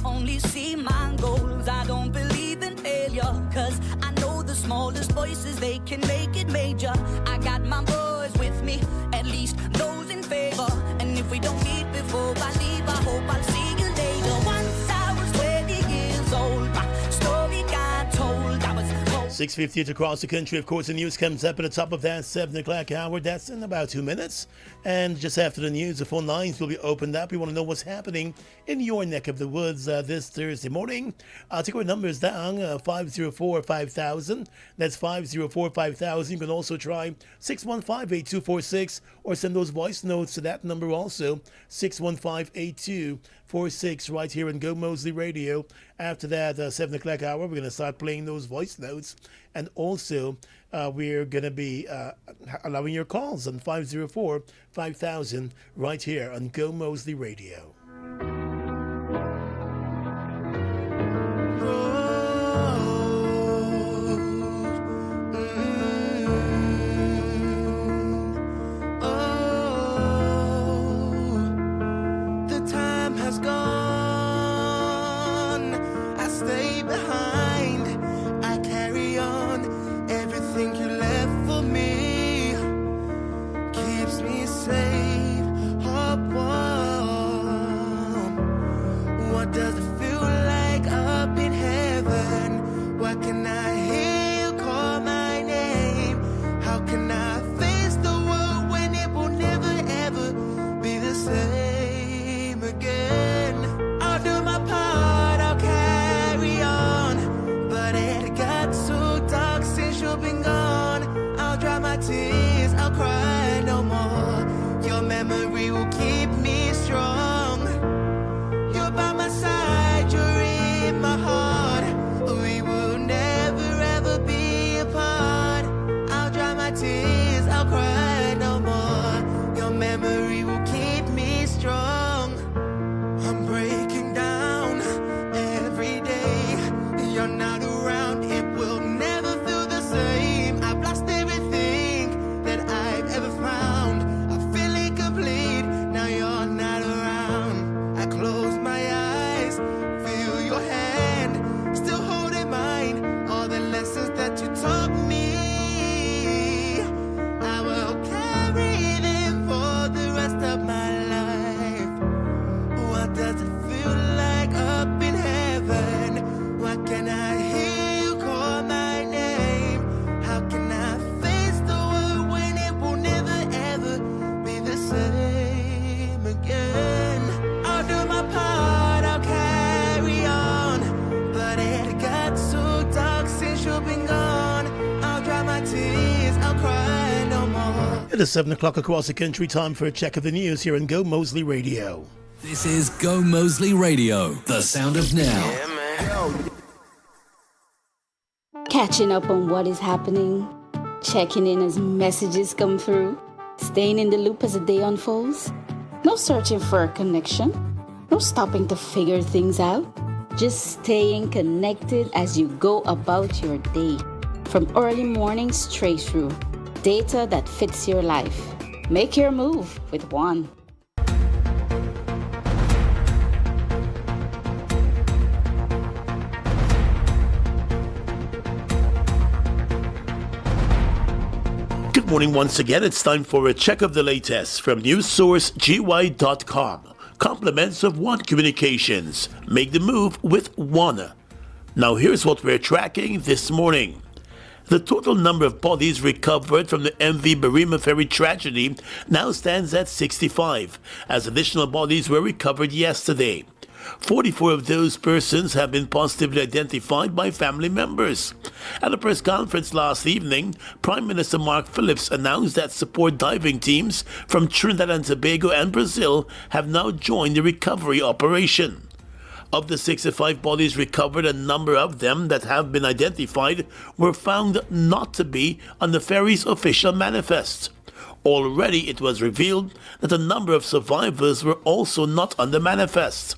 Only see my goals, I don't believe in failure. Cause I know the smallest voices, they can make it major. I got my boys with me, at least those in favor. And if we don't meet before I leave, I hope I'll see you later. Once I was 20 years old, my story got told. I was 6:50 across the country. Of course, the news comes up at the top of that 7 o'clock hour. That's in about 2 minutes. And just after the news, the phone lines will be opened up. We want to know what's happening in your neck of the woods this Thursday morning. Take our numbers down, 504-5000. That's 504-5000. You can also try 615-8246 or send those voice notes to that number also, 615-8246, right here on Gomoseley Radio. After that 7 o'clock hour, we're going to start playing those voice notes. And also, we're going to be allowing your calls on 504-5000 right here on Gomoseley Radio. The time has gone. I stay behind. I carry on. Everything you left for me keeps me safe, heart warm. What does it feel like up in heaven? Why can I hear you call my name? How can I face the world when it will never ever be the same again? I'll do my part, I'll carry on. But it got so dark since you've been gone. I'll dry my tears, I'll cry no more. Your memory will keep me strong. You're by my side, you're in my heart. We will never ever be apart. I'll dry my tears, I'll cry no more. Your memory will keep me strong. I'm breaking down every day. You're not around, it will never feel the same. I've lost everything that I've ever found. I feel incomplete, now you're not around. I close my eyes, feel your hand, still holding mine. All the lessons that you taught me, I will carry them for the rest of my life. What does it feel like up in heaven? Why can I hear you call my name? How can I face the world when it will never ever be the same again? I'll do my part, I'll carry on. But it got so dark since you've been gone. I'll dry my tears, I'll cry no more. It is 7 o'clock across the country. Time for a check of the news here on Gomoseley Radio. This is Gomoseley Radio, the sound of now. Catching up on what is happening, checking in as messages come through, staying in the loop as the day unfolds. No searching for a connection, no stopping to figure things out. Just staying connected as you go about your day. From early morning straight through, data that fits your life. Make your move with one. morning once again. It's time for a check of the latest from newssourcegY.com. Compliments of One Communications. Make the move with One. Now here's what we're tracking this morning. The total number of bodies recovered from the MV Barima ferry tragedy now stands at 65, as additional bodies were recovered yesterday. 44 of those persons have been positively identified by family members. At a press conference last evening, Prime Minister Mark Phillips announced that support diving teams from Trinidad and Tobago and Brazil have now joined the recovery operation. Of the 65 bodies recovered, a number of them that have been identified were found not to be on the ferry's official manifest. Already it was revealed that a number of survivors were also not on the manifest.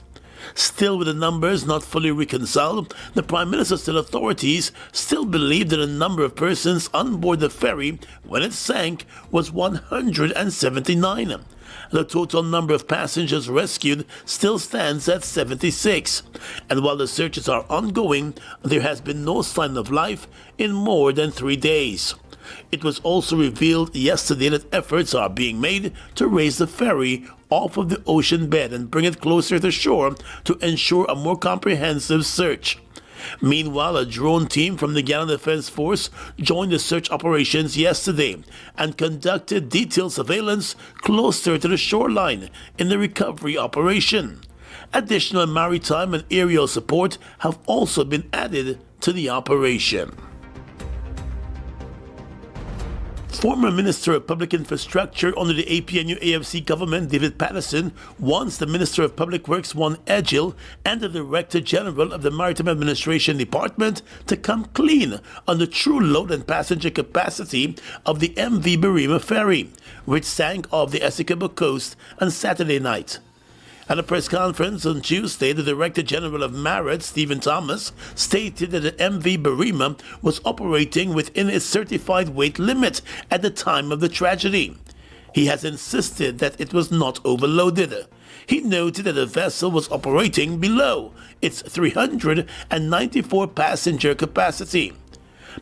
Still, with the numbers not fully reconciled, the Prime Minister said authorities still believe that the number of persons on board the ferry when it sank was 179. The total number of passengers rescued still stands at 76. And while the searches are ongoing, there has been no sign of life in more than 3 days. It was also revealed yesterday that efforts are being made to raise the ferry off of the ocean bed and bring it closer to shore to ensure a more comprehensive search. Meanwhile, a drone team from the Guyana Defense Force joined the search operations yesterday and conducted detailed surveillance closer to the shoreline in the recovery operation. Additional maritime and aerial support have also been added to the operation. Former Minister of Public Infrastructure under the APNU-AFC government, David Patterson, wants the Minister of Public Works, Juan Edgil, and the Director General of the Maritime Administration Department to come clean on the true load and passenger capacity of the MV Barima ferry, which sank off the Essequibo coast on Saturday night. At a press conference on Tuesday, the Director General of MARAD, Stephen Thomas, stated that the MV Barima was operating within its certified weight limit at the time of the tragedy. He has insisted that it was not overloaded. He noted that the vessel was operating below its 394 passenger capacity.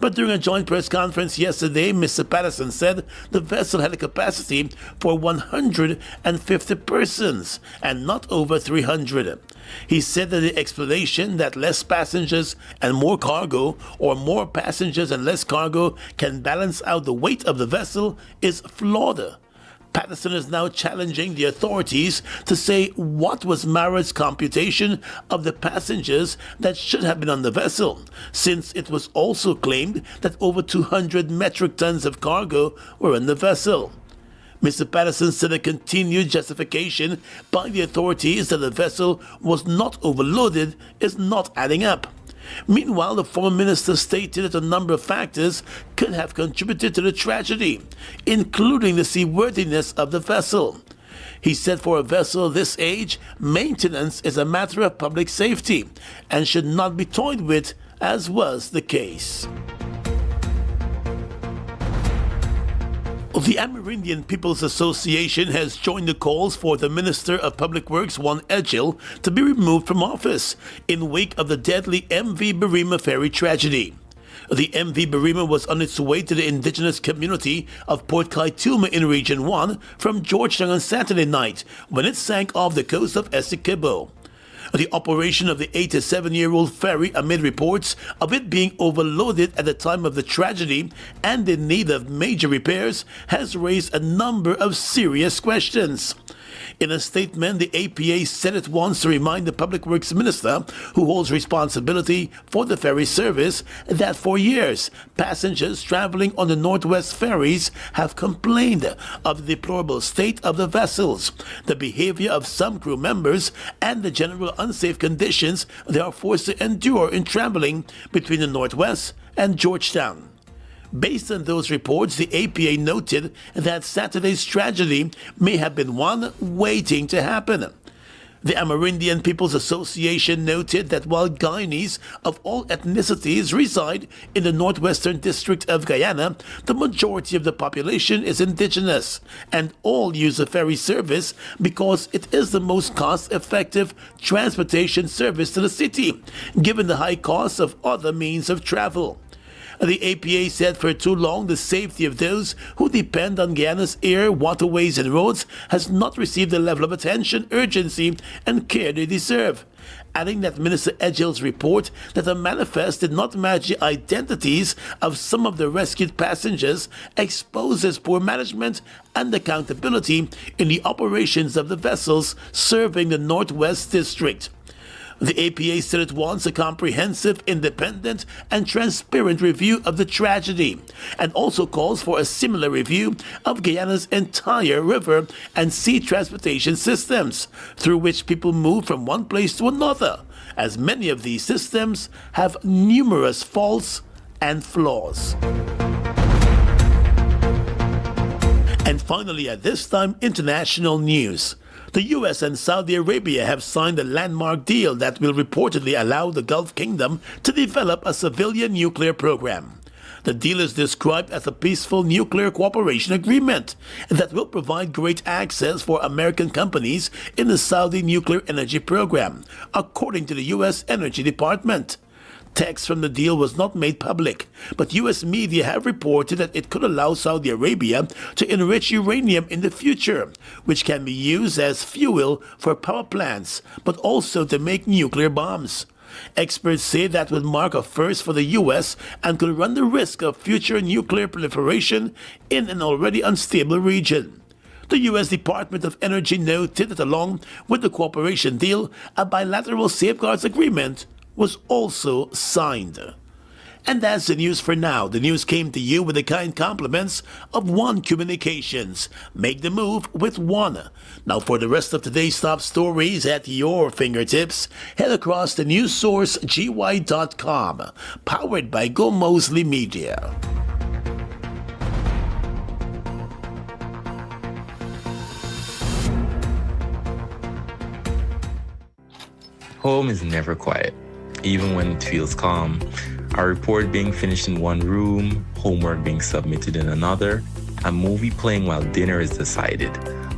But during a joint press conference yesterday, Mr. Patterson said the vessel had a capacity for 150 persons and not over 300. He said that the explanation that less passengers and more cargo, or more passengers and less cargo, can balance out the weight of the vessel is flawed. Patterson is now challenging the authorities to say what was MARAD's computation of the passengers that should have been on the vessel, since it was also claimed that over 200 metric tons of cargo were in the vessel. Mr. Patterson said a continued justification by the authorities that the vessel was not overloaded is not adding up. Meanwhile, the former minister stated that a number of factors could have contributed to the tragedy, including the seaworthiness of the vessel. He said for a vessel this age, maintenance is a matter of public safety and should not be toyed with, as was the case. The Amerindian People's Association has joined the calls for the Minister of Public Works, Juan Edgil, to be removed from office in wake of the deadly MV Barima ferry tragedy. The MV Barima was on its way to the indigenous community of Port Kaituma in Region 1 from Georgetown on Saturday night when it sank off the coast of Essequibo. The operation of the 87-year-old ferry, amid reports of it being overloaded at the time of the tragedy and in need of major repairs, has raised a number of serious questions. In a statement, the APA said it wants to remind the Public Works Minister, who holds responsibility for the ferry service, that for years, passengers traveling on the Northwest ferries have complained of the deplorable state of the vessels, the behavior of some crew members, and the general unsafe conditions they are forced to endure in traveling between the Northwest and Georgetown. Based on those reports, the APA noted that Saturday's tragedy may have been one waiting to happen. The Amerindian People's Association noted that while Guyanese of all ethnicities reside in the northwestern district of Guyana, the majority of the population is indigenous, and all use the ferry service because it is the most cost-effective transportation service to the city, given the high cost of other means of travel. The APA said for too long the safety of those who depend on Guyana's air, waterways and roads has not received the level of attention, urgency and care they deserve. Adding that Minister Edgill's report that the manifest did not match the identities of some of the rescued passengers exposes poor management and accountability in the operations of the vessels serving the Northwest District. The APA said it wants a comprehensive, independent and transparent review of the tragedy and also calls for a similar review of Guyana's entire river and sea transportation systems through which people move from one place to another, as many of these systems have numerous faults and flaws. And finally, at this time, international news. The US and Saudi Arabia have signed a landmark deal that will reportedly allow the Gulf Kingdom to develop a civilian nuclear program. The deal is described as a peaceful nuclear cooperation agreement that will provide great access for American companies in the Saudi nuclear energy program, according to the US Energy Department. Text from the deal was not made public, but U.S. media have reported that it could allow Saudi Arabia to enrich uranium in the future, which can be used as fuel for power plants, but also to make nuclear bombs. Experts say that would mark a first for the U.S. and could run the risk of future nuclear proliferation in an already unstable region. The U.S. Department of Energy noted that along with the cooperation deal, a bilateral safeguards agreement was also signed. And that's the news for now. The news came to you with the kind compliments of One Communications. Make the move with One. Now for the rest of today's top stories at your fingertips, head across to newssourcegi.com, powered by Gomoseley Media. Home is never quiet, even when it feels calm. A report being finished in one room, homework being submitted in another, a movie playing while dinner is decided.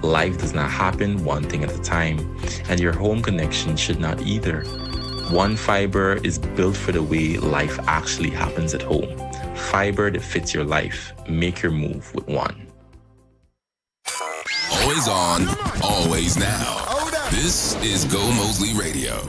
Life does not happen one thing at a time, and your home connection should not either. One Fiber is built for the way life actually happens at home. Fiber that fits your life. Make your move with One. Always on, always now. This is Gomoseley Radio.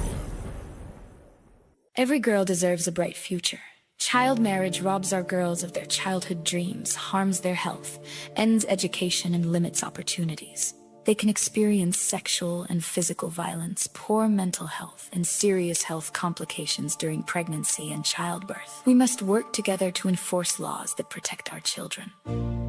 Every girl deserves a bright future. Child marriage robs our girls of their childhood dreams, harms their health, ends education, and limits opportunities. They can experience sexual and physical violence, poor mental health, and serious health complications during pregnancy and childbirth. We must work together to enforce laws that protect our children.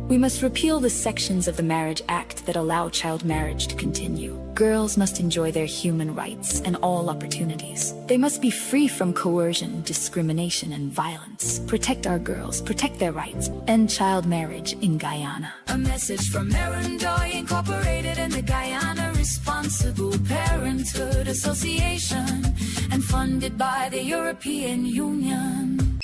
We must repeal the sections of the Marriage Act that allow child marriage to continue. Girls must enjoy their human rights and all opportunities. They must be free from coercion, discrimination, and violence. Protect our girls, protect their rights, end child marriage in Guyana. A message from Erendoy Incorporated and the Guyana Responsible Parenthood Association and funded by the European Union.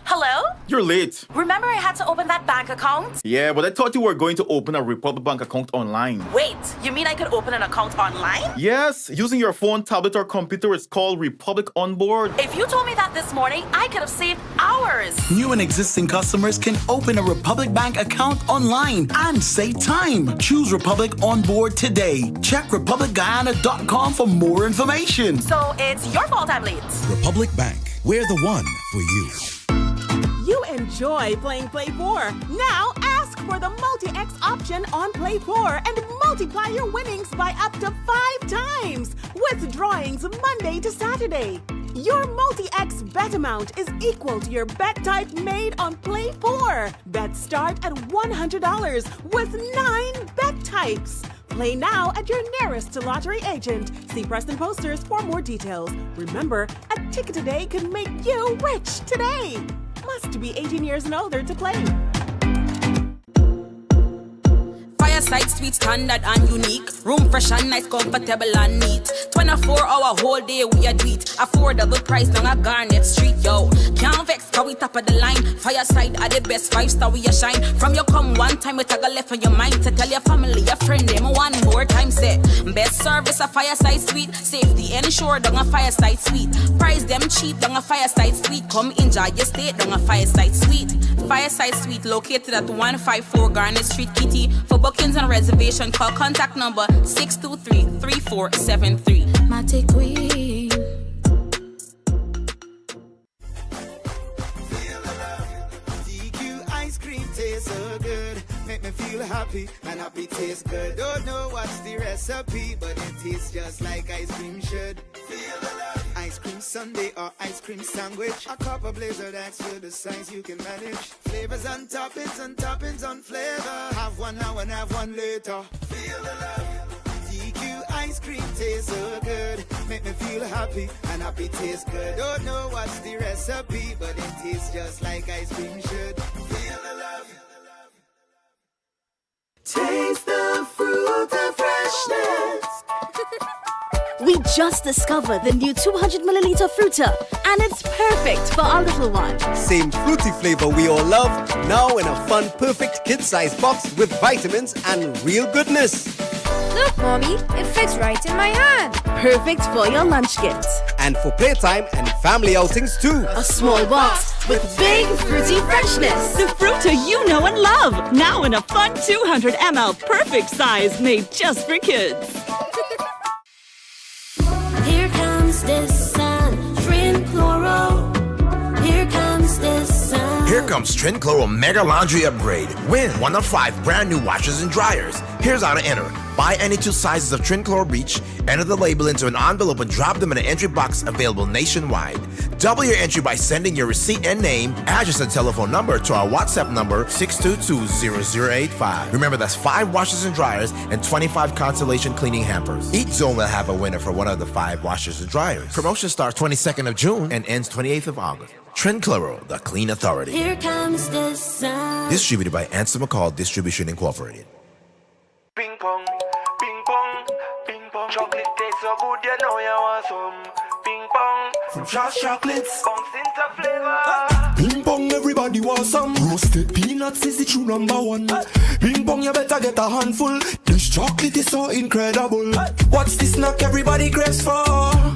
Hello? You're late. Remember I had to open that bank account? Yeah, but I thought you were going to open a Republic Bank account online. Wait, you mean I could open an account online? Yes, using your phone, tablet, or computer. It's called Republic Onboard. If you told me that this morning, I could have saved hours. New and existing customers can open a Republic Bank account online and save time. Choose Republic Onboard today. Check republicguyana.com for more information. So it's your fault I'm late. Republic Bank. We're the one for you. You enjoy playing Play 4. Now ask for the Multi-X option on Play 4 and multiply your winnings by up to 5 times with drawings Monday to Saturday. Your Multi-X bet amount is equal to your bet type made on Play 4. Bets start at $100 with 9 bet types. Play now at your nearest lottery agent. See Preston Posters for more details. Remember, a ticket today could make you rich today. Must be 18 years and older to play. Fireside, sweet, standard and unique. Room fresh and nice, comfortable and neat. 24-hour whole day we a do it. Affordable price down a Garnet Street, yo. Can't vex, cause we top of the line. Fireside are the best, 5-star we a shine. From you come one time, we tag a left on your mind. To tell your family, your friend, them one more time, say. Best service, a Fireside Suite. Safety ensure down a Fireside Suite. Price them cheap down a Fireside Suite. Come enjoy your stay down a Fireside Suite. Fireside Suite located at 154 Garnet Street, Kitty. For bookings and reservation, call contact number 623-3473. Mate Queen. DQ ice cream tastes so good. Make me feel happy, and happy tastes good. Don't know what's the recipe, but it tastes just like ice cream should. Feel the love. Ice cream sundae or ice cream sandwich. A copper blazer, that's for the size you can manage. Flavors and toppings on flavor. Have one now and have one later. Feel the love. DQ ice cream tastes so good. Make me feel happy, and happy tastes good. Don't know what's the recipe, but it tastes just like ice cream should. Feel the love. Taste the fruit of freshness. We just discovered the new 200ml Fruiter, and it's perfect for our little one. Same fruity flavor we all love, now in a fun, perfect kid-sized box with vitamins and real goodness. Look, Mommy, it fits right in my hand. Perfect for your lunch gift. And for playtime and family outings too. A small box with big fruity freshness. The Fruiter you know and love, now in a fun 200ml perfect size made just for kids. Here comes the sun, Trinchloro. Here comes the sun. Here comes Trinchloro Mega Laundry Upgrade. Win 1 of 5 brand new washers and dryers. Here's how to enter. Buy any 2 sizes of Trinchloro Bleach, enter the label into an envelope and drop them in an entry box available nationwide. Double your entry by sending your receipt and name, address, and telephone number to our WhatsApp number 622-0085. Remember, that's 5 washers and dryers and 25 consolation cleaning hampers. Each zone will have a winner for one of the 5 washers and dryers. Promotion starts 22nd of June and ends 28th of August. Trinchloro, the clean authority. Here comes the sun. Distributed by Ansel McCall Distribution Incorporated. Ping pong, ping pong, ping pong. Chocolate tastes so good, you know you want some. Ping pong, from Josh Chocolates, bounce into flavor. Ping pong, everybody wants some. Roasted peanuts is the true number one. Ping pong, you better get a handful. This chocolate is so incredible. What's the snack everybody craves for?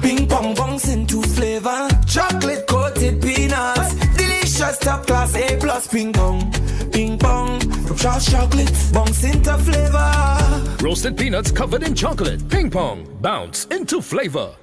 Ping pong, bounce into flavor. Chocolate coated peanuts, delicious top class A+. Ping pong, ping pong, from Josh Chocolates, bounce into flavor. Roasted peanuts covered in chocolate. Ping pong, bounce into flavor.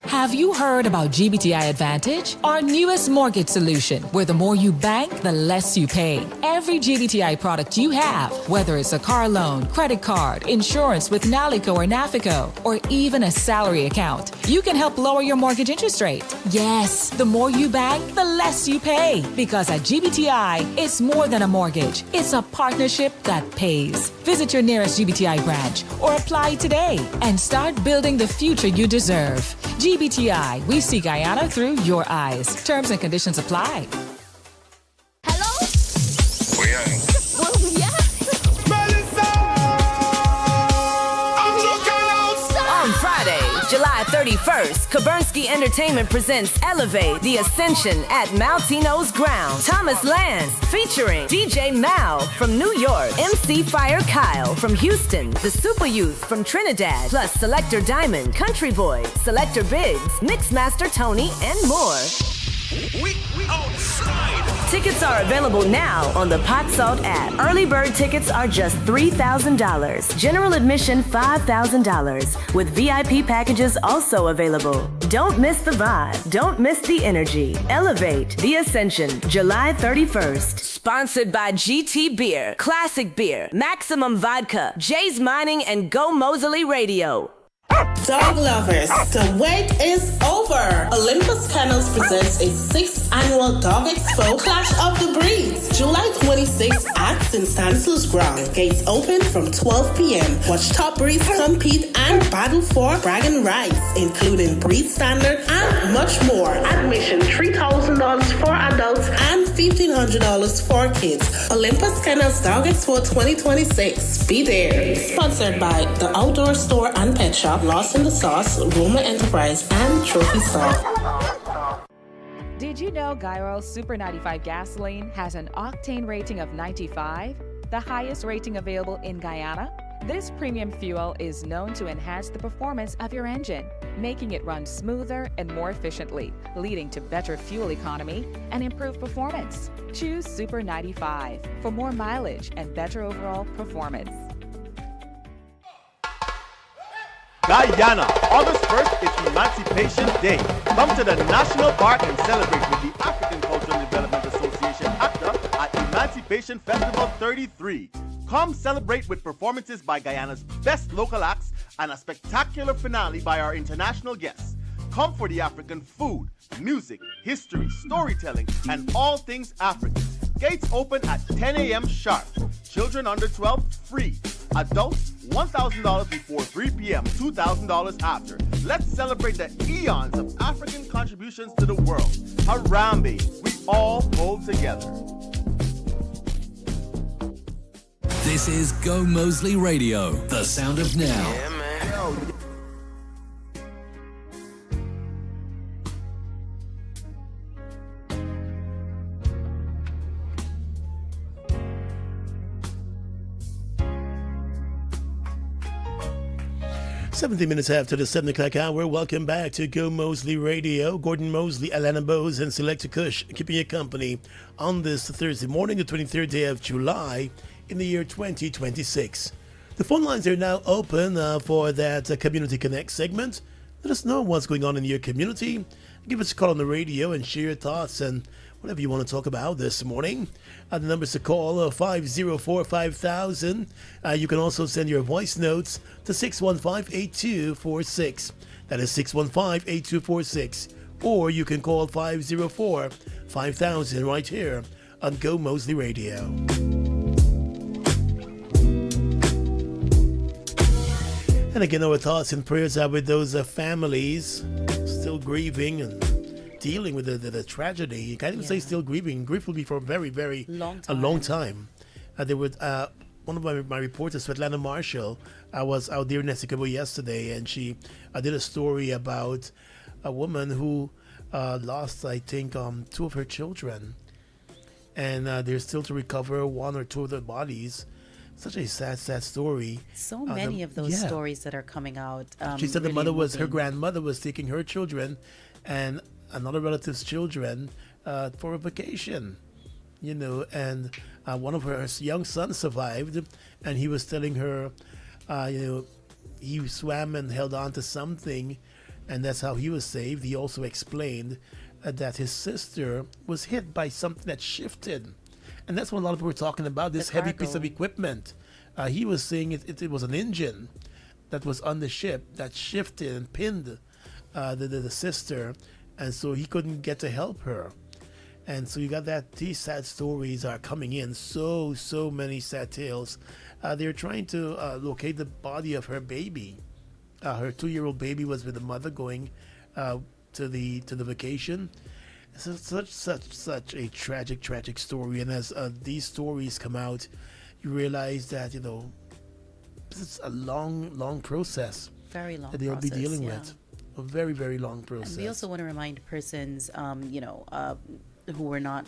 Have you heard about GBTI Advantage? Our newest mortgage solution, where the more you bank, the less you pay. Every GBTI product you have, whether it's a car loan, credit card, insurance with Nalico or Nafico, or even a salary account, you can help lower your mortgage interest rate. Yes, the more you bank, the less you pay. Because at GBTI, it's more than a mortgage. It's a partnership that pays. Visit your nearest GBTI branch or apply today and start building the future you deserve. GBTI, we see Guyana through your eyes. Terms and conditions apply. On Friday, July 31st, Kaburnsky Entertainment presents Elevate the Ascension at Maltino's Ground. Thomas Lance featuring DJ Mal from New York, MC Fire Kyle from Houston, the Super Youth from Trinidad, plus Selector Diamond, Country Boy, Selector Biggs, Mixmaster Tony, and more. We outside. Tickets are available now on the Pot Salt app. Early bird tickets are just $3,000. General admission $5,000. With VIP packages also available. Don't miss the vibe. Don't miss the energy. Elevate the Ascension, July 31st. Sponsored by GT Beer, Classic Beer, Maximum Vodka, Jay's Mining, and Gomoseley Radio. Dog lovers, the wait is over. Olympus Kennels presents a 6th annual Dog Expo Clash of the Breeds. July 26th at St. Stanislaus Ground. Gates open from 12 p.m. Watch top breeds compete and battle for bragging rights, including breed standard and much more. Admission $3,000 for adults and $1,500 for kids. Olympus Kennels Dog Expo 2026. Be there. Sponsored by The Outdoor Store and Pet Shop, Lost in the Sauce, Roma Enterprise, and Trophy Store. Did you know Gyro Super 95 gasoline has an octane rating of 95, the highest rating available in Guyana? This premium fuel is known to enhance the performance of your engine, making it run smoother and more efficiently, leading to better fuel economy and improved performance. Choose Super 95 for more mileage and better overall performance. Guyana, August 1st is Emancipation Day. Come to the National Park and celebrate with the African Cultural Development Association ACTA at Emancipation Festival 33. Come celebrate with performances by Guyana's best local acts and a spectacular finale by our international guests. Come for the African food, music, history, storytelling, and all things African. Gates open at 10 a.m. sharp. Children under 12 free. Adults $1,000 before 3 p.m., $2,000 after. Let's celebrate the eons of African contributions to the world. Harambe, we all pull together. This is Gomoseley Radio, the sound of now. Yeah, man. 17 minutes after the 7 o'clock hour, welcome back to Gomoseley Radio. Gordon Mosley, Alana Bose, and Selecta Kush keeping you company on this Thursday morning, the 23rd day of July in the year 2026. The phone lines are now open for that Community Connect segment. Let us know what's going on in your community. Give us a call on the radio and share your thoughts and whatever you want to talk about this morning. The numbers to call 504-5000. You can also send your voice notes to 615-8246. That is 615-8246. Or you can call 504-5000 right here on Gomoseley Radio. And again, our thoughts and prayers are with those families still grieving and dealing with the tragedy. You can't even say still grieving. Grief will be for a very, very long time. There was one of my reporters, Svetlana Marshall, was out there in Essequibo yesterday, and she did a story about a woman who lost, I think, 2 of her children. And they're still to recover 1 or 2 of their bodies. Such a sad story. So many of those stories that are coming out. She said really her grandmother was taking her children and another relative's children for a vacation, and one of her young sons survived, and he was telling her, he swam and held on to something, and that's how he was saved. He also explained that his sister was hit by something that shifted. And that's what a lot of people were talking about, this heavy piece of equipment. He was saying it was an engine that was on the ship that shifted and pinned the sister, and so he couldn't get to help her. And so you got that. These sad stories are coming in. So many sad tales. They're trying to locate the body of her baby. Her 2-year-old baby was with the mother going to the vacation. It's such a tragic story. And as these stories come out, you realize that this is a long process. Very long that they'll process, be dealing with. A very, very long process. And we also want to remind persons, who were not,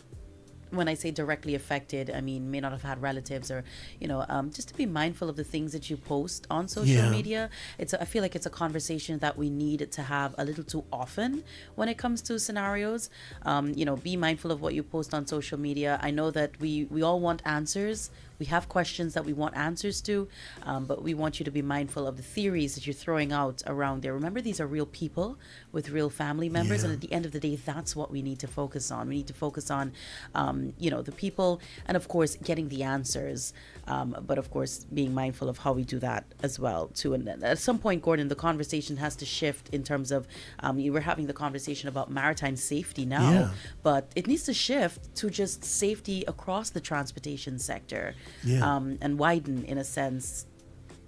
when I say directly affected, I mean may not have had relatives or, just to be mindful of the things that you post on social media. I feel like it's a conversation that we need to have a little too often when it comes to scenarios. Be mindful of what you post on social media. I know that we all want answers. We have questions that we want answers to, but we want you to be mindful of the theories that you're throwing out around there. Remember, these are real people with real family members, and at the end of the day, that's what we need to focus on. We need to focus on, the people, and of course, getting the answers, but of course, being mindful of how we do that as well, too. And at some point, Gordon, the conversation has to shift in terms of, you were having the conversation about maritime safety now, but it needs to shift to just safety across the transportation sector. And widen, in a sense,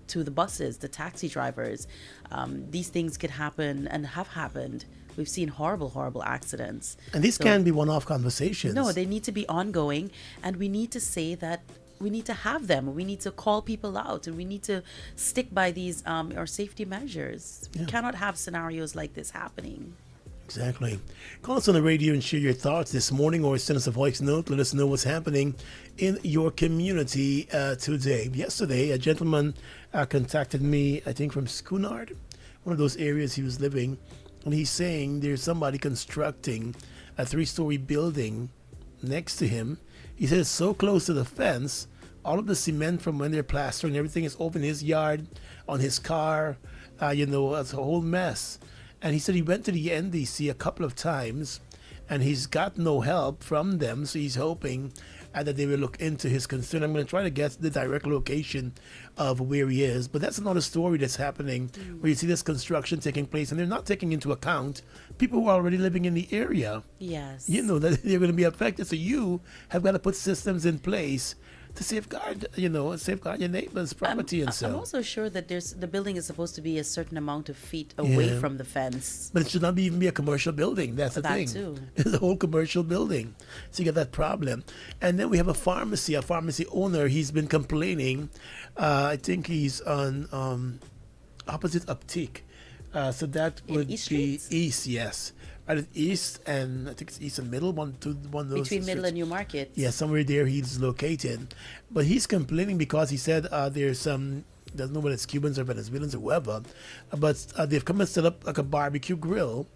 to the buses, the taxi drivers. These things could happen and have happened We've seen horrible accidents. And these can't be one-off conversations. No, they need to be ongoing, and we need to say that we need to have them. We need to call people out, and we need to stick by these our safety measures. We cannot have scenarios like this happening. Exactly. Call us on the radio and share your thoughts this morning, or send us a voice note. Let us know what's happening in your community today. Yesterday, a gentleman contacted me, I think from Schoonard, one of those areas he was living, and he's saying there's somebody constructing a 3-story building next to him. He said it's so close to the fence, all of the cement from when they're plastering, everything is over in his yard, on his car, it's a whole mess. And he said he went to the NDC a couple of times, and he's got no help from them, so he's hoping that they will look into his concern. I'm going to try to get the direct location of where he is, but that's another story that's happening where you see this construction taking place, and they're not taking into account people who are already living in the area. Yes. That they're going to be affected, so you have got to put systems in place to safeguard your neighbor's property and so. I'm also sure that the building is supposed to be a certain amount of feet away from the fence. But it should not even be a commercial building. That's the thing. Too. It's a whole commercial building. So you get that problem. And then we have a pharmacy owner. He's been complaining. I think he's on opposite Uptick. So that would be east, yes. Right at east, and I think it's east and middle, one of those. Between Middle and New Market. Yeah, somewhere there he's located. But he's complaining because he said there's some, doesn't know whether it's Cubans or Venezuelans or whoever, but they've come and set up like a barbecue grill,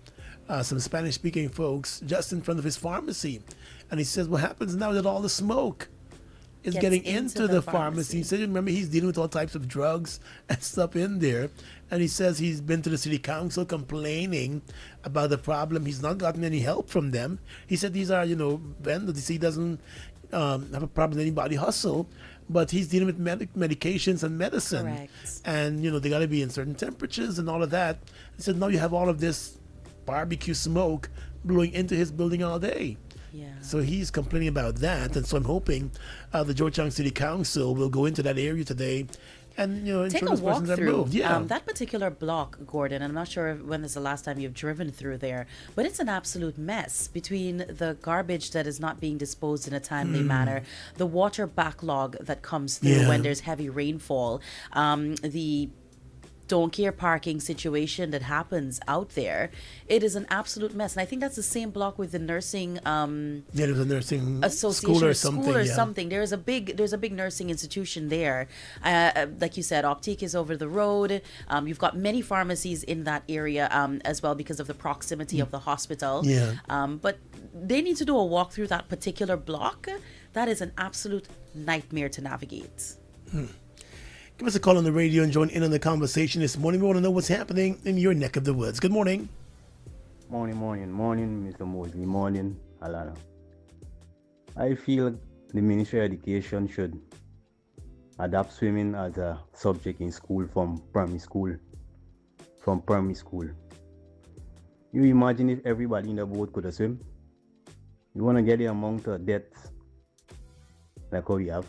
some Spanish-speaking folks, just in front of his pharmacy. And he says, what happens now that all the smoke is getting into the pharmacy? He said, remember, he's dealing with all types of drugs and stuff in there. And he says he's been to the city council complaining about the problem. He's not gotten any help from them. He said these are, vendors. He doesn't have a problem with anybody hustle, but he's dealing with medications and medicine. Correct. And, they got to be in certain temperatures and all of that. He said, now you have all of this barbecue smoke blowing into his building all day. Yeah. So he's complaining about that, and so I'm hoping the Georgetown City Council will go into that area today and take ensure a those walk persons are through moved. Yeah. that particular block, Gordon. I'm not sure when is the last time you've driven through there, but it's an absolute mess between the garbage that is not being disposed in a timely manner, the water backlog that comes through when there's heavy rainfall, the don't care parking situation that happens out there. It is an absolute mess, and I think that's the same block with the nursing there's a nursing association school or something. There's a big nursing institution there. Like you said, Optique is over the road. You've got many pharmacies in that area as well because of the proximity of the hospital. But they need to do a walk through that particular block. That is an absolute nightmare to navigate. Give us a call on the radio and join in on the conversation this morning. We want to know what's happening in your neck of the woods. Good morning. Morning, Mr. Mosley. Morning, Alana. I feel the Ministry of Education should adapt swimming as a subject in school from primary school. You imagine if everybody in the boat could swim? You want to get the amount of deaths like how we have?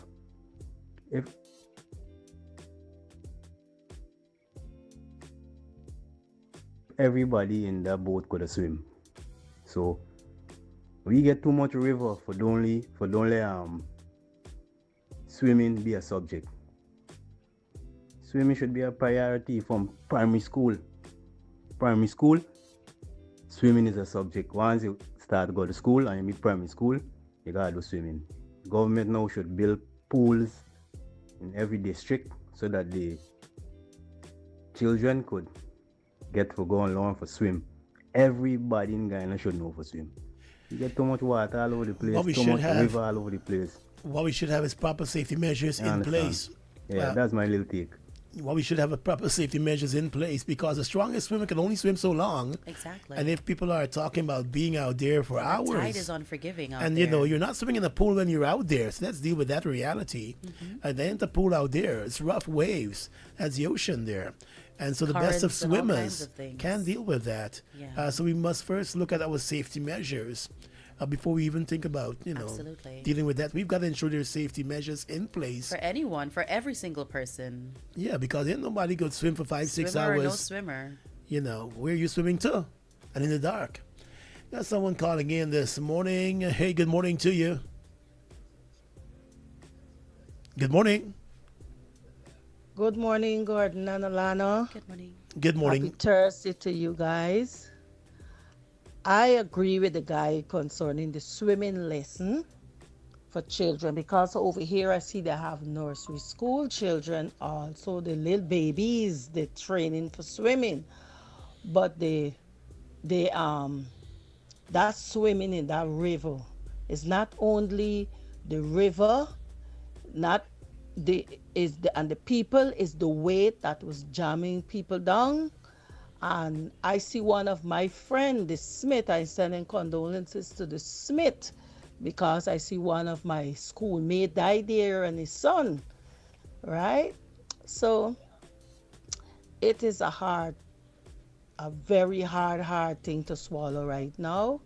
If everybody in that boat could swim. So we get too much river for only swimming be a subject. Swimming should be a priority from primary school. Swimming is a subject. Once you start to go to school and you meet primary school, you gotta do swimming. Government now should build pools in every district so that the children could get for go and learn for swim. Everybody in Guyana should know for swim. You get too much water all over the place, too much river all over the place. What we should have is proper safety measures in place. Yeah, that's my little take. What we should have a proper safety measures in place, because the strongest swimmer can only swim so long. Exactly. And if people are talking about being out there for hours, the tide is unforgiving out and there. you're not swimming in the pool when you're out there, so let's deal with that reality. And then the pool out there, it's rough waves, that's the ocean there. And so the best of swimmers can deal with that. Yeah. So we must first look at our safety measures before we even think about, dealing with that. We've got to ensure there's safety measures in place. For anyone, for every single person. Yeah, because ain't nobody could swim for 5-6 Swimmer hours. or no swimmer. Where are you swimming to? and in the dark. Got someone calling in this morning. Hey, good morning to you. Good morning. Good morning, Gordon and Alana. Good morning. Good morning. Happy Thursday to you guys. I agree with the guy concerning the swimming lesson for children, because over here I see they have nursery school children, also the little babies, the training for swimming. But that swimming in that river is not only the river, not and the people, is the weight that was jamming people down. And I see one of my friend, the Smith, I sending condolences to the Smith, because I see one of my schoolmate died there and his son, right? So it is a very hard thing to swallow right now.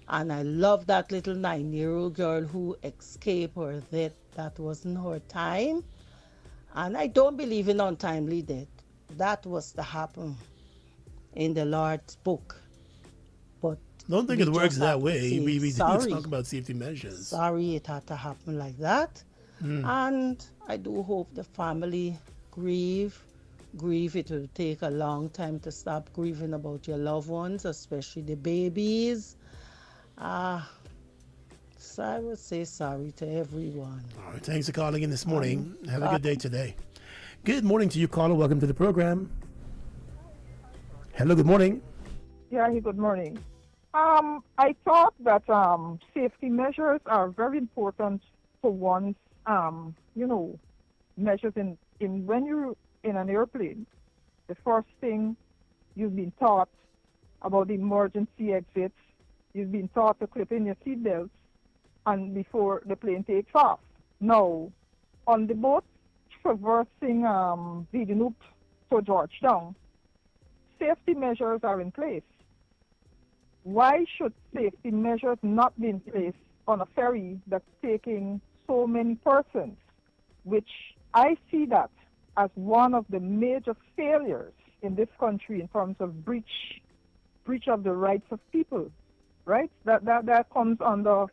And I love that little 9-year-old girl who escaped her death. That wasn't her time. And I don't believe in untimely death. That was to happen in the Lord's book. But don't think we it works just that have to way. say We sorry. talk about safety measures. Sorry it had to happen like that. And I do hope the family grieve. It will take a long time to stop grieving about your loved ones, especially the babies. So I would say sorry to everyone. All right, thanks for calling in this morning. Have a good day today. Good morning to you, caller. Welcome to the program. Hello, good morning. Yeah, good morning. I thought that safety measures are very important for one's, measures in when you're in an airplane. The first thing you've been taught about the emergency exits, you've been taught to clip in your seatbelts and before the plane takes off. Now, on the boat traversing Vidinup to Georgetown, safety measures are in place. Why should safety measures not be in place on a ferry that's taking so many persons? Which I see that as one of the major failures in this country in terms of breach of the rights of people, right? That comes under,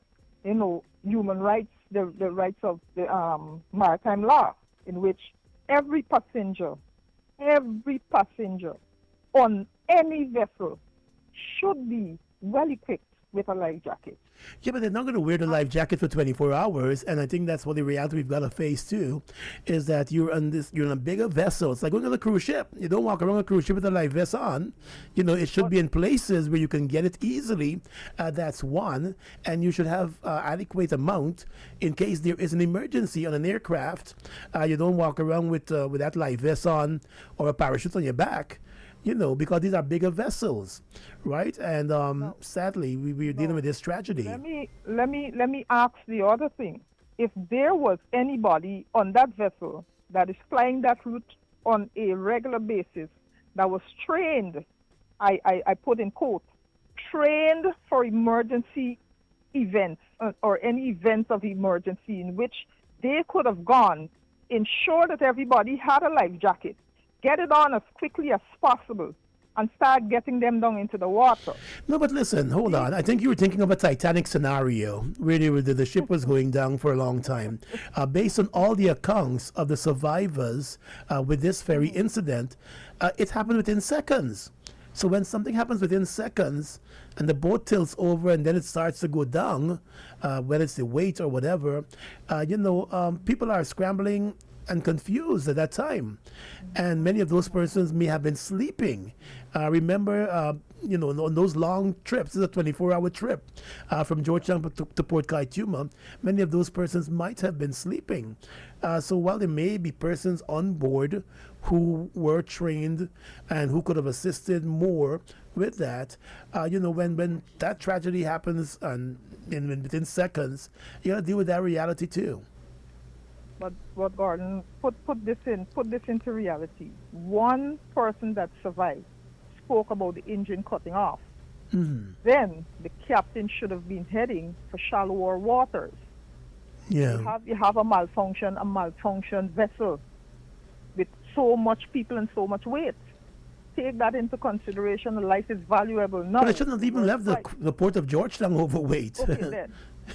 human rights, the rights of the maritime law, in which every passenger on any vessel should be well equipped with a life jacket. Yeah, but they're not going to wear the life jacket for 24 hours, and I think that's what the reality we've got to face too, is that you're on a bigger vessel. It's like going on a cruise ship. You don't walk around a cruise ship with a life vest on. It should be in places where you can get it easily. That's one, and you should have adequate amount in case there is an emergency on an aircraft. You don't walk around with that life vest on or a parachute on your back. Because these are bigger vessels, right? And sadly, we're dealing with this tragedy. Let me ask the other thing. If there was anybody on that vessel that is flying that route on a regular basis that was trained, I put in quotes, trained for emergency events or any events of emergency in which they could have gone, ensure that everybody had a life jacket, get it on as quickly as possible, and start getting them down into the water. No, but listen, hold on. I think you were thinking of a Titanic scenario where the ship was going down for a long time. Based on all the accounts of the survivors with this ferry incident, it happened within seconds. So when something happens within seconds and the boat tilts over and then it starts to go down, whether it's the weight or whatever, people are scrambling and confused at that time, and many of those persons may have been sleeping. Remember, on those long trips, this is a 24-hour trip from Georgetown to Port Kaituma, many of those persons might have been sleeping. So while there may be persons on board who were trained and who could have assisted more with that, when that tragedy happens and within seconds, you got to deal with that reality too. But Gordon, put this into reality. One person that survived spoke about the engine cutting off. Mm-hmm. Then the captain should have been heading for shallower waters. Yeah. You have a malfunction vessel with so much people and so much weight. take that into consideration. Life is valuable. No, But I shouldn't have even left the port of Georgetown overweight. Okay, then.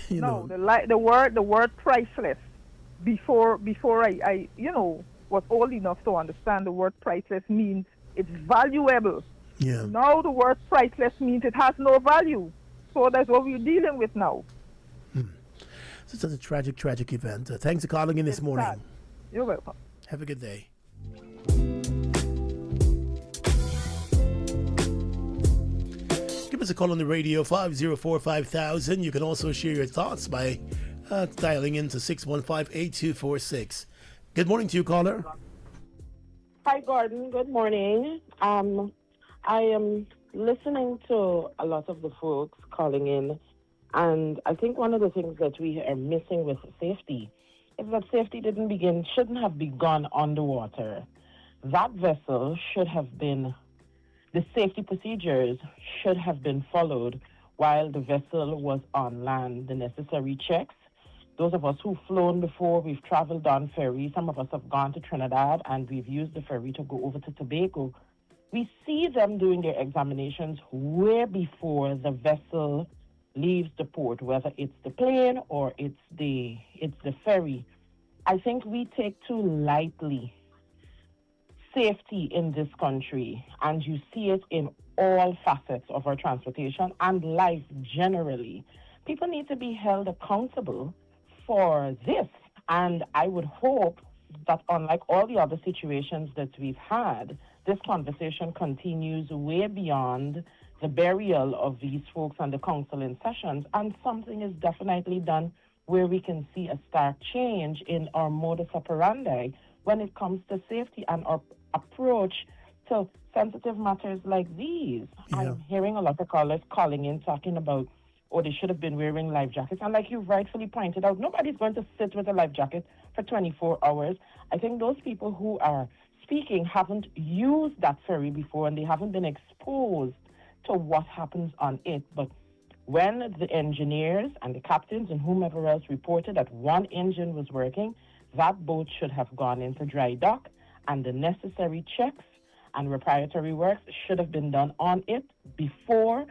You No, know. the word priceless. Before I was old enough to understand the word priceless means it's valuable. Yeah. Now the word priceless means it has no value. So that's what we're dealing with now. So it's a tragic, tragic event. Thanks for calling in this morning. Sad. You're welcome. Have a good day. Give us a call on the radio, 504-5000. You can also share your thoughts by dialing into 615-8246. Good morning to you, caller. Hi, Gordon. Good morning. I am listening to a lot of the folks calling in, and I think one of the things that we are missing with safety is that safety shouldn't have begun underwater. That vessel should have been, the safety procedures should have been followed while the vessel was on land. The necessary checks. Those of us who've flown before, we've traveled on ferry. Some of us have gone to Trinidad and we've used the ferry to go over to Tobago. We see them doing their examinations way before the vessel leaves the port, whether it's the plane or it's the ferry. I think we take too lightly safety in this country, and you see it in all facets of our transportation and life generally. People need to be held accountable for this, and I would hope that unlike all the other situations that we've had, this conversation continues way beyond the burial of these folks and the counseling sessions, and something is definitely done where we can see a stark change in our modus operandi when it comes to safety and our approach to sensitive matters like these. Yeah. I'm hearing a lot of callers calling in talking about, oh, they should have been wearing life jackets. And like you rightfully pointed out, nobody's going to sit with a life jacket for 24 hours. I think those people who are speaking haven't used that ferry before and they haven't been exposed to what happens on it. But when the engineers and the captains and whomever else reported that one engine was working, that boat should have gone into dry dock, and the necessary checks and reparatory works should have been done on it before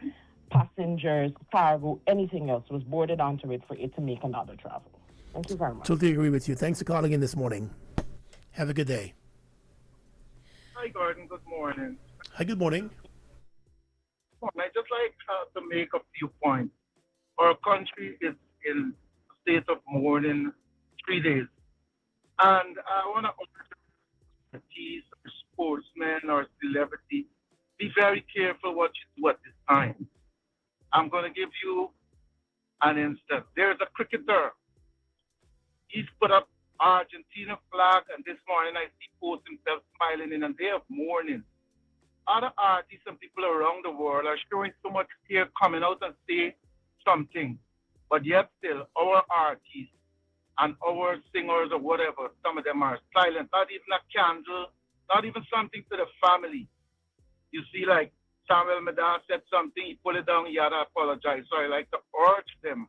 passengers, cargo, anything else was boarded onto it for it to make another travel. Thank you very much. Totally agree with you. Thanks for calling in this morning. Have a good day. Hi, Gordon. Good morning. Hi, good morning. I just like to make a few points. Our country is in a state of mourning 3 days. And I want to urge artists or sportsmen or celebrities, be very careful what you do at this time. I'm going to give you an instance. There's a cricketer. He's put up Argentina flag, and this morning I see post himself smiling in a day of mourning. Other artists and people around the world are showing so much care, coming out and say something. But yet still, our artists and our singers or whatever, some of them are silent. Not even a candle, not even something to the family. You see, like Samuel Medar said something, he pulled it down, he had to apologize. So I like to urge them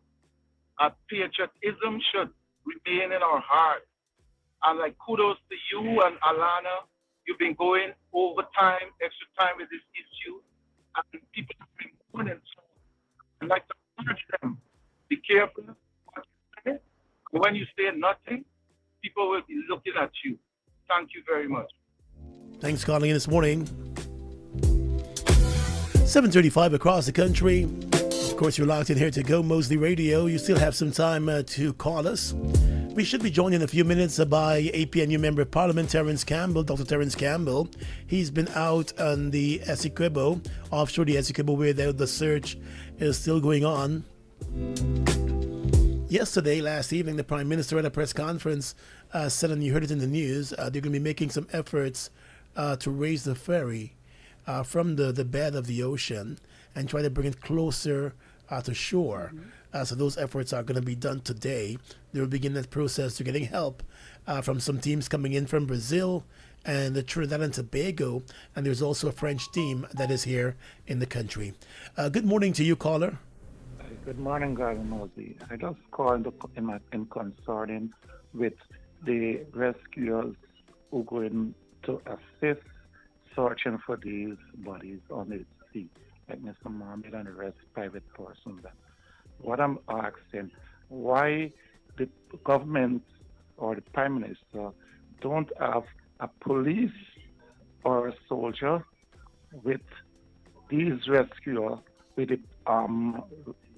that patriotism should remain in our heart. And like kudos to you and Alana. You've been going overtime, extra time with this issue, and people have been mourning. So I'd like to urge them, be careful what you say. When you say nothing, people will be looking at you. Thank you very much. Thanks for calling in this morning. 7:35 across the country. Of course, you're locked in here to Gomoseley Radio. You still have some time to call us. We should be joined in a few minutes by APNU Member of Parliament Terence Campbell, Dr. Terence Campbell. He's been out on the Essequibo, offshore the Essequibo, where the search is still going on. Yesterday, last evening, the Prime Minister at a press conference said, and you heard it in the news, they're going to be making some efforts to raise the ferry from the bed of the ocean and try to bring it closer to shore. So those efforts are going to be done today. They will begin that process. They're getting help from some teams coming in from Brazil and the Trinidad and Tobago, and there's also a French team that is here in the country. Good morning to you, caller. Good morning, Gordon Moseley. I just called in concerning with the rescuers who going to assist searching for these bodies on the sea, like Mr. Mohammed and the rest private persons. What I'm asking, why the government or the Prime Minister don't have a police or a soldier with these rescuers with the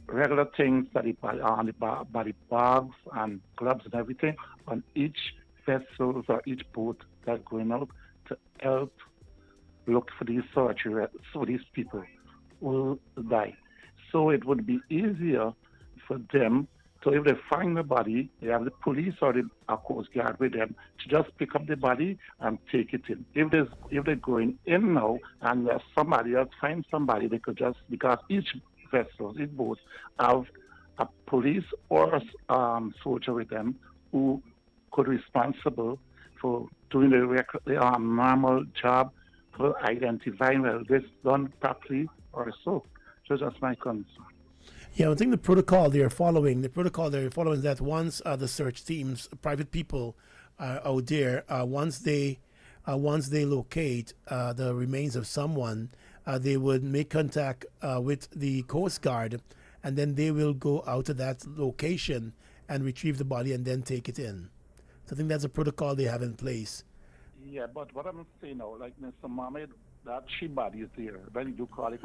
regular things that on the body bags and gloves and everything on each vessels or each boat that's going out to help look for these surgery so these people will die. So it would be easier for them to, if they find the body, they have the police or the Coast Guard with them to just pick up the body and take it in. If they're going in now and there's somebody else find somebody, they could just, because each vessel, each boat have a police or a soldier with them who could be responsible for doing the normal job for identifying whether this done properly or so. So that's my concern. Yeah, I think the protocol they're following is that once the search teams, private people are out there, once they locate the remains of someone, they would make contact with the Coast Guard, and then they will go out to that location and retrieve the body and then take it in. So I think that's a protocol they have in place. Yeah, but what I'm saying now, like Mr. Mohammed, that she body is there. When you do call it,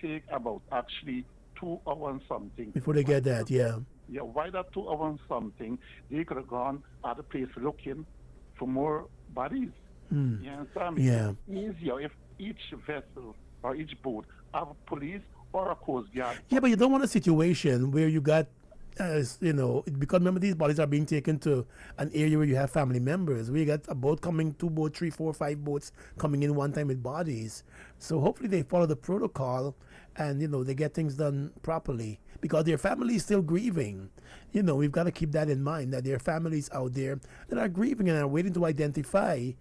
take about actually 2 hours and something. Before they get that, yeah. Yeah, why that 2 hours and something? They could have gone other place looking for more bodies. Mm. You understand me? Yeah. Easier if each vessel or each boat have a police or a Coast Guard. Yeah, but you don't want a situation where you got, because remember these bodies are being taken to an area where you have family members. We got a boat coming, 2 boats, 3, 4, 5 boats coming in one time with bodies. So hopefully they follow the protocol and, they get things done properly because their family is still grieving. We've got to keep that in mind, that there are families out there that are grieving and are waiting to identify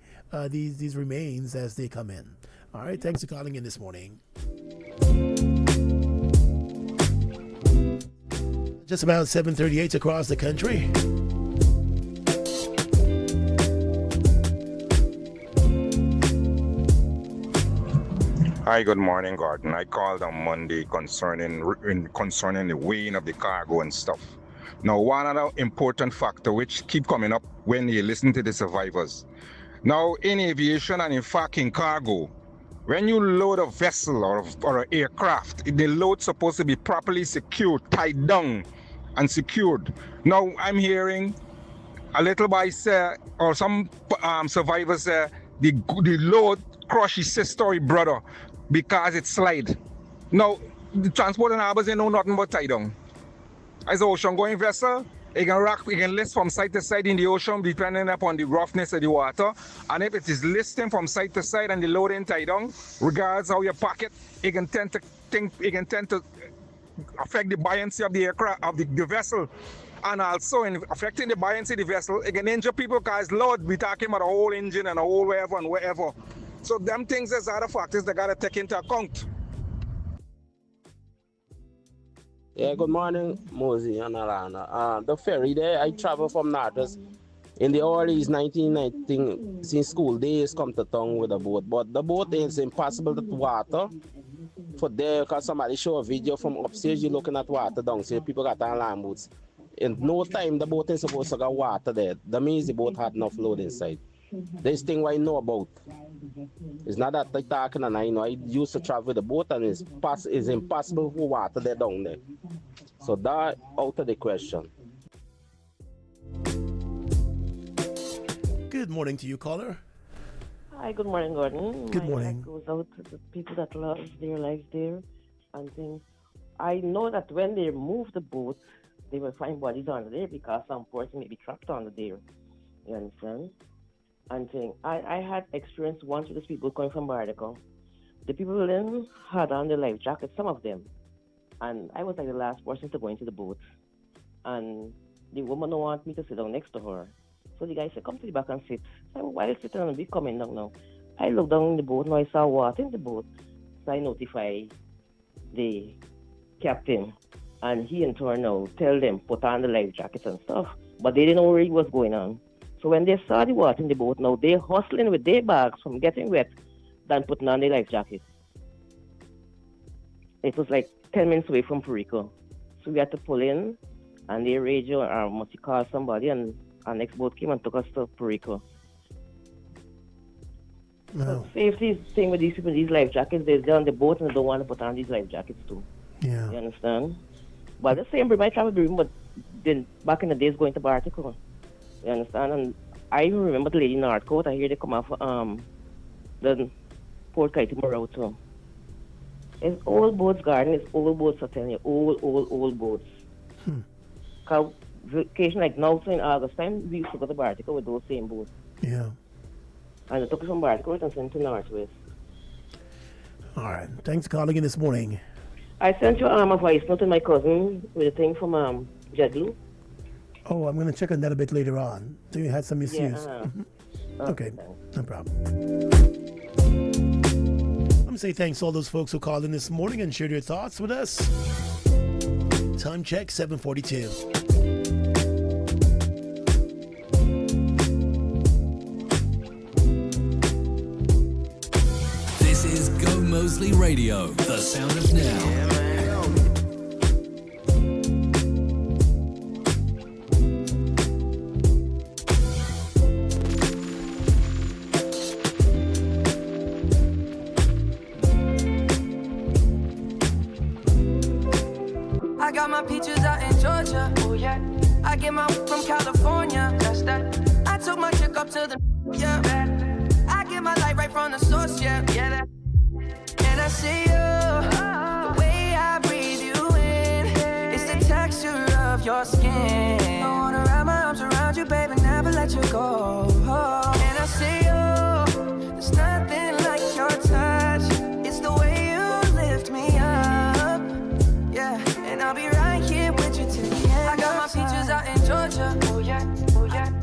these remains as they come in. All right, thanks for calling in this morning. Just about 7:38 across the country. Hi, good morning, Gordon. I called on Monday concerning the weighing of the cargo and stuff. Now, one other important factor which keep coming up when you listen to the survivors. Now, in aviation and in fact in cargo, when you load a vessel or an aircraft, the load supposed to be properly secured, tied down and secured. Now, I'm hearing a little boy say, or some survivors say, the load crush his sister or his brother because it slide. Now, the transport and harbors, they know nothing but tie down. As an ocean-going vessel, it can list from side to side in the ocean depending upon the roughness of the water. And if it is listing from side to side and the loading tie down, regardless how you pack it, it can tend to affect the buoyancy of the aircraft, of the vessel. And also in affecting the buoyancy of the vessel, it can injure people because load, we're talking about a whole engine and a whole wherever and wherever. So them things is other factors they gotta take into account. Yeah, good morning, Mosey and Alana. The ferry there, I travel from Natas in the early 1990, since school days, come to town with a boat. But the boat is impossible to water for there because somebody show a video from upstairs, you're looking at water downstairs, people got on land boats. In no time, the boat is supposed to get water there. That means the boat had enough load inside. This thing I know about. It's not that I talking and I know. I used to travel with the boat and it's impossible for water there down there. So that out of the question. Good morning to you, caller. Hi, good morning, Gordon. Good morning. My heart goes out to the people that lost their lives there and things. I know that when they move the boat, they will find bodies under there because some person may be trapped under there. You understand? And thing. I had experience once with these people coming from Bardico. The people then had on their life jackets, some of them. And I was like the last person to go into the boat. And the woman don't want me to sit down next to her. So the guy said, come to the back and sit. So while sitting and be coming down now, I looked down in the boat and I saw water in the boat. So I notified the captain. And he in turn now tell them, put on the life jackets and stuff. But they didn't know where it was going on. So when they saw the water in the boat now, they hustling with their bags from getting wet. than putting on the life jacket. It was like 10 minutes away from Perico. So we had to pull in, and the radio, or must you call somebody, and our next boat came and took us to Perico. Wow. Safety is the thing with these people, these life jackets, they're on the boat and they don't want to put on these life jackets too. Yeah. You understand? But the same with my travel room, but then back in the days going to Bartico. You understand? And I even remember the lady in Northcote, I hear they come off the Port Kaituma Road too. It's old boats, Garden, it's old boats, I'm telling you, old boats. Because vacation like now, so in August time, we used to go to Bartico with those same boats. Yeah. And I took it from Bartico and sent it to Northwest. All right. Thanks for calling in this morning. I sent you a voice note to my cousin with a thing from Jedlu. Oh, I'm going to check on that a bit later on. So you had some issues. Yeah, Okay, no problem. I'm going to say thanks to all those folks who called in this morning and shared your thoughts with us. Time check, 7:42. This is Gomoseley Radio, the sound of now. I got my peaches out in Georgia. Oh yeah. I get my from California. That's that. I took my chick up to the yeah. I get my light right from the source. Yeah. Yeah. That. And I see you. The way I breathe you in. It's the texture of your skin. I wanna wrap my arms around you, baby, never let you go. And I see you. There's nothing like your touch. It's the way you lift me up. Yeah. And I'll be right here with you till the end. I got my peaches out in Georgia. Oh yeah, oh yeah.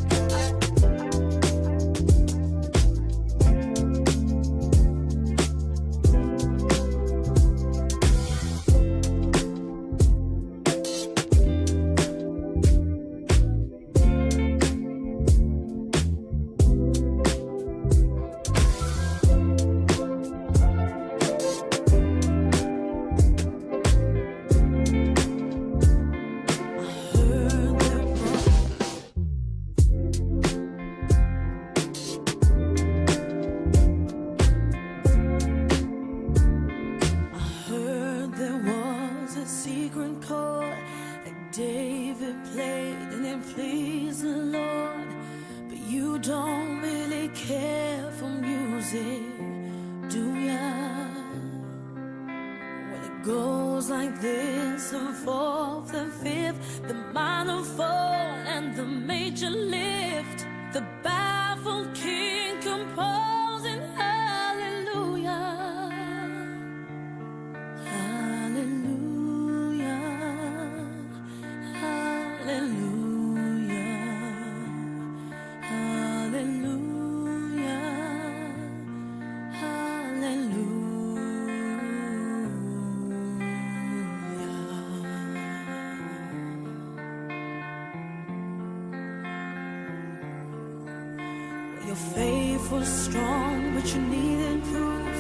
Your faith was strong, but you needed proof.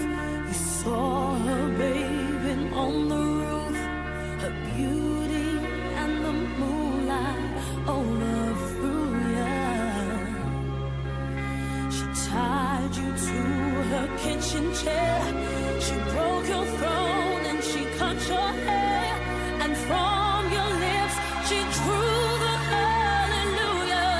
You saw her bathing on the roof, her beauty and the moonlight overthrew ya. She tied you to her kitchen chair. She broke your throne and she cut your hair. And from your lips she drew the hallelujah.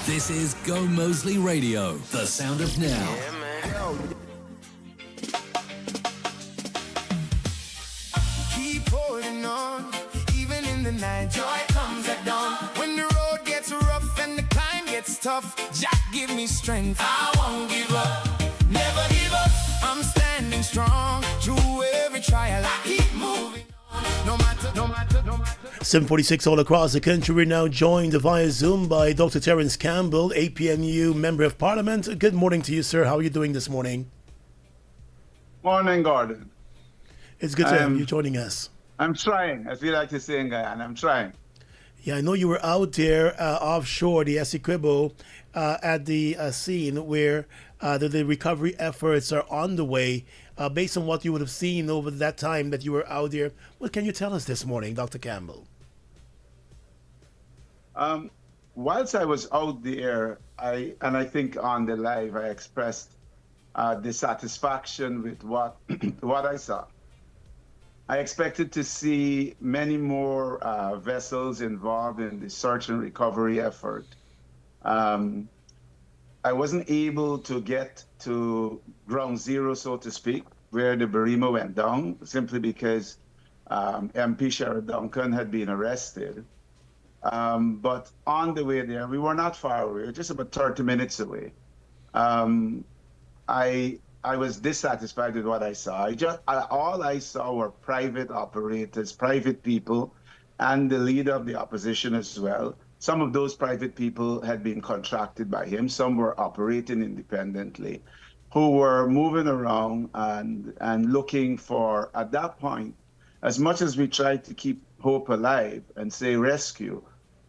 This is Go Moseley Radio, the sound of now. Keep holding on, even in the night. Joy comes at dawn. When the road gets rough and the climb gets tough, Jack, give me strength. I won't give up, never give up. I'm standing strong through every trial. I keep moving on, no matter, no matter, no matter. 746 all across the country. We're now joined via Zoom by Dr. Terence Campbell, APNU Member of Parliament. Good morning to you, sir. How are you doing this morning? Morning, Gordon. It's good to have you joining us. I'm trying. I feel like to say in Guyana, I'm trying. Yeah, I know you were out there offshore, the Essequibo, at the scene where the recovery efforts are on the way. Based on what you would have seen over that time that you were out there, what can you tell us this morning, Dr. Campbell? Whilst I was out there, I think on the live, I expressed dissatisfaction with what I saw. I expected to see many more vessels involved in the search and recovery effort. I wasn't able to get to ground zero, so to speak, where the Barima went down, simply because MP Sherrod Duncan had been arrested. But on the way there, we were not far away, we were just about 30 minutes away. I was dissatisfied with what I saw. All I saw were private operators, private people, and the leader of the opposition as well. Some of those private people had been contracted by him. Some were operating independently, who were moving around and looking for, at that point, as much as we tried to keep hope alive and say rescue,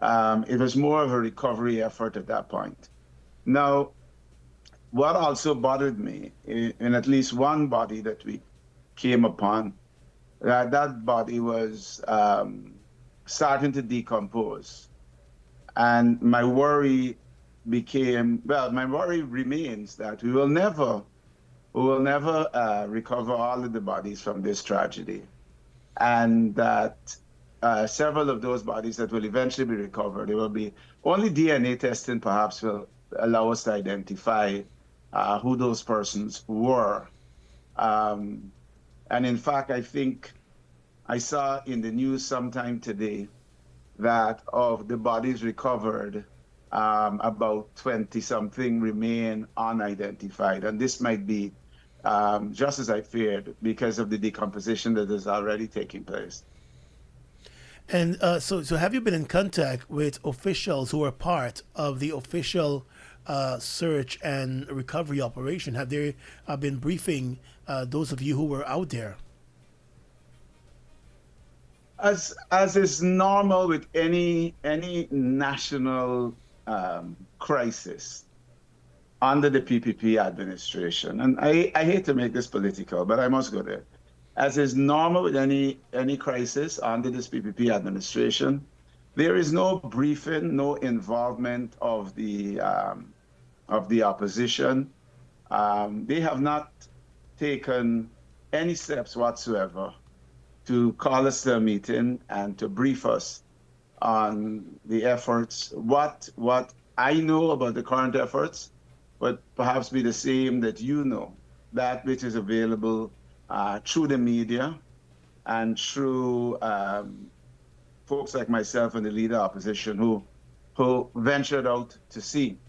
it was more of a recovery effort at that point. Now, what also bothered me in at least one body that we came upon, that body was starting to decompose. And my worry remains that we will never recover all of the bodies from this tragedy. And that several of those bodies that will eventually be recovered, there will be only DNA testing perhaps will allow us to identify who those persons were. And in fact, I think I saw in the news sometime today that of the bodies recovered, about 20-something remain unidentified. And this might be, just as I feared, because of the decomposition that is already taking place. And so have you been in contact with officials who are part of the official search and recovery operation? Have they been briefing those of you who were out there? As is normal with any national crisis under the PPP administration, and I hate to make this political, but I must go there. As is normal with any crisis under this PPP administration, there is no briefing, no involvement of the opposition. They have not taken any steps whatsoever to call us to a meeting and to brief us on the efforts. What I know about the current efforts would perhaps be the same that you know, that which is available through the media and through folks like myself and the leader opposition who ventured out to sea.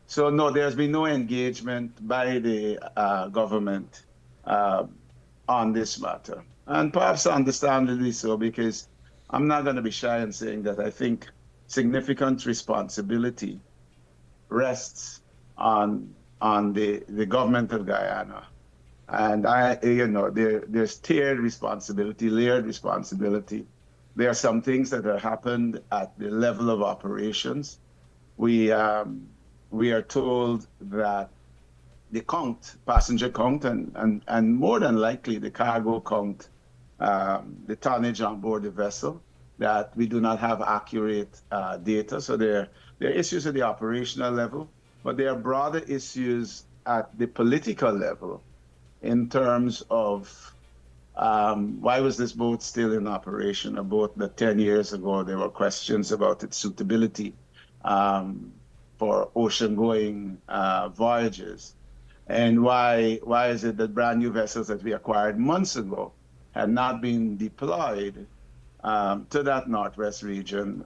So no, there's been no engagement by the government on this matter. And perhaps understandably so, because I'm not going to be shy in saying that I think significant responsibility rests on the government of Guyana. And there's tiered responsibility, layered responsibility. There are some things that have happened at the level of operations. We are told that the count, passenger count, and more than likely the cargo count, the tonnage on board the vessel, that we do not have accurate data. So there are issues at the operational level, but there are broader issues at the political level in terms of why was this boat still in operation? A boat that 10 years ago, there were questions about its suitability. for ocean-going voyages. And why is it that brand new vessels that we acquired months ago had not been deployed to that Northwest region,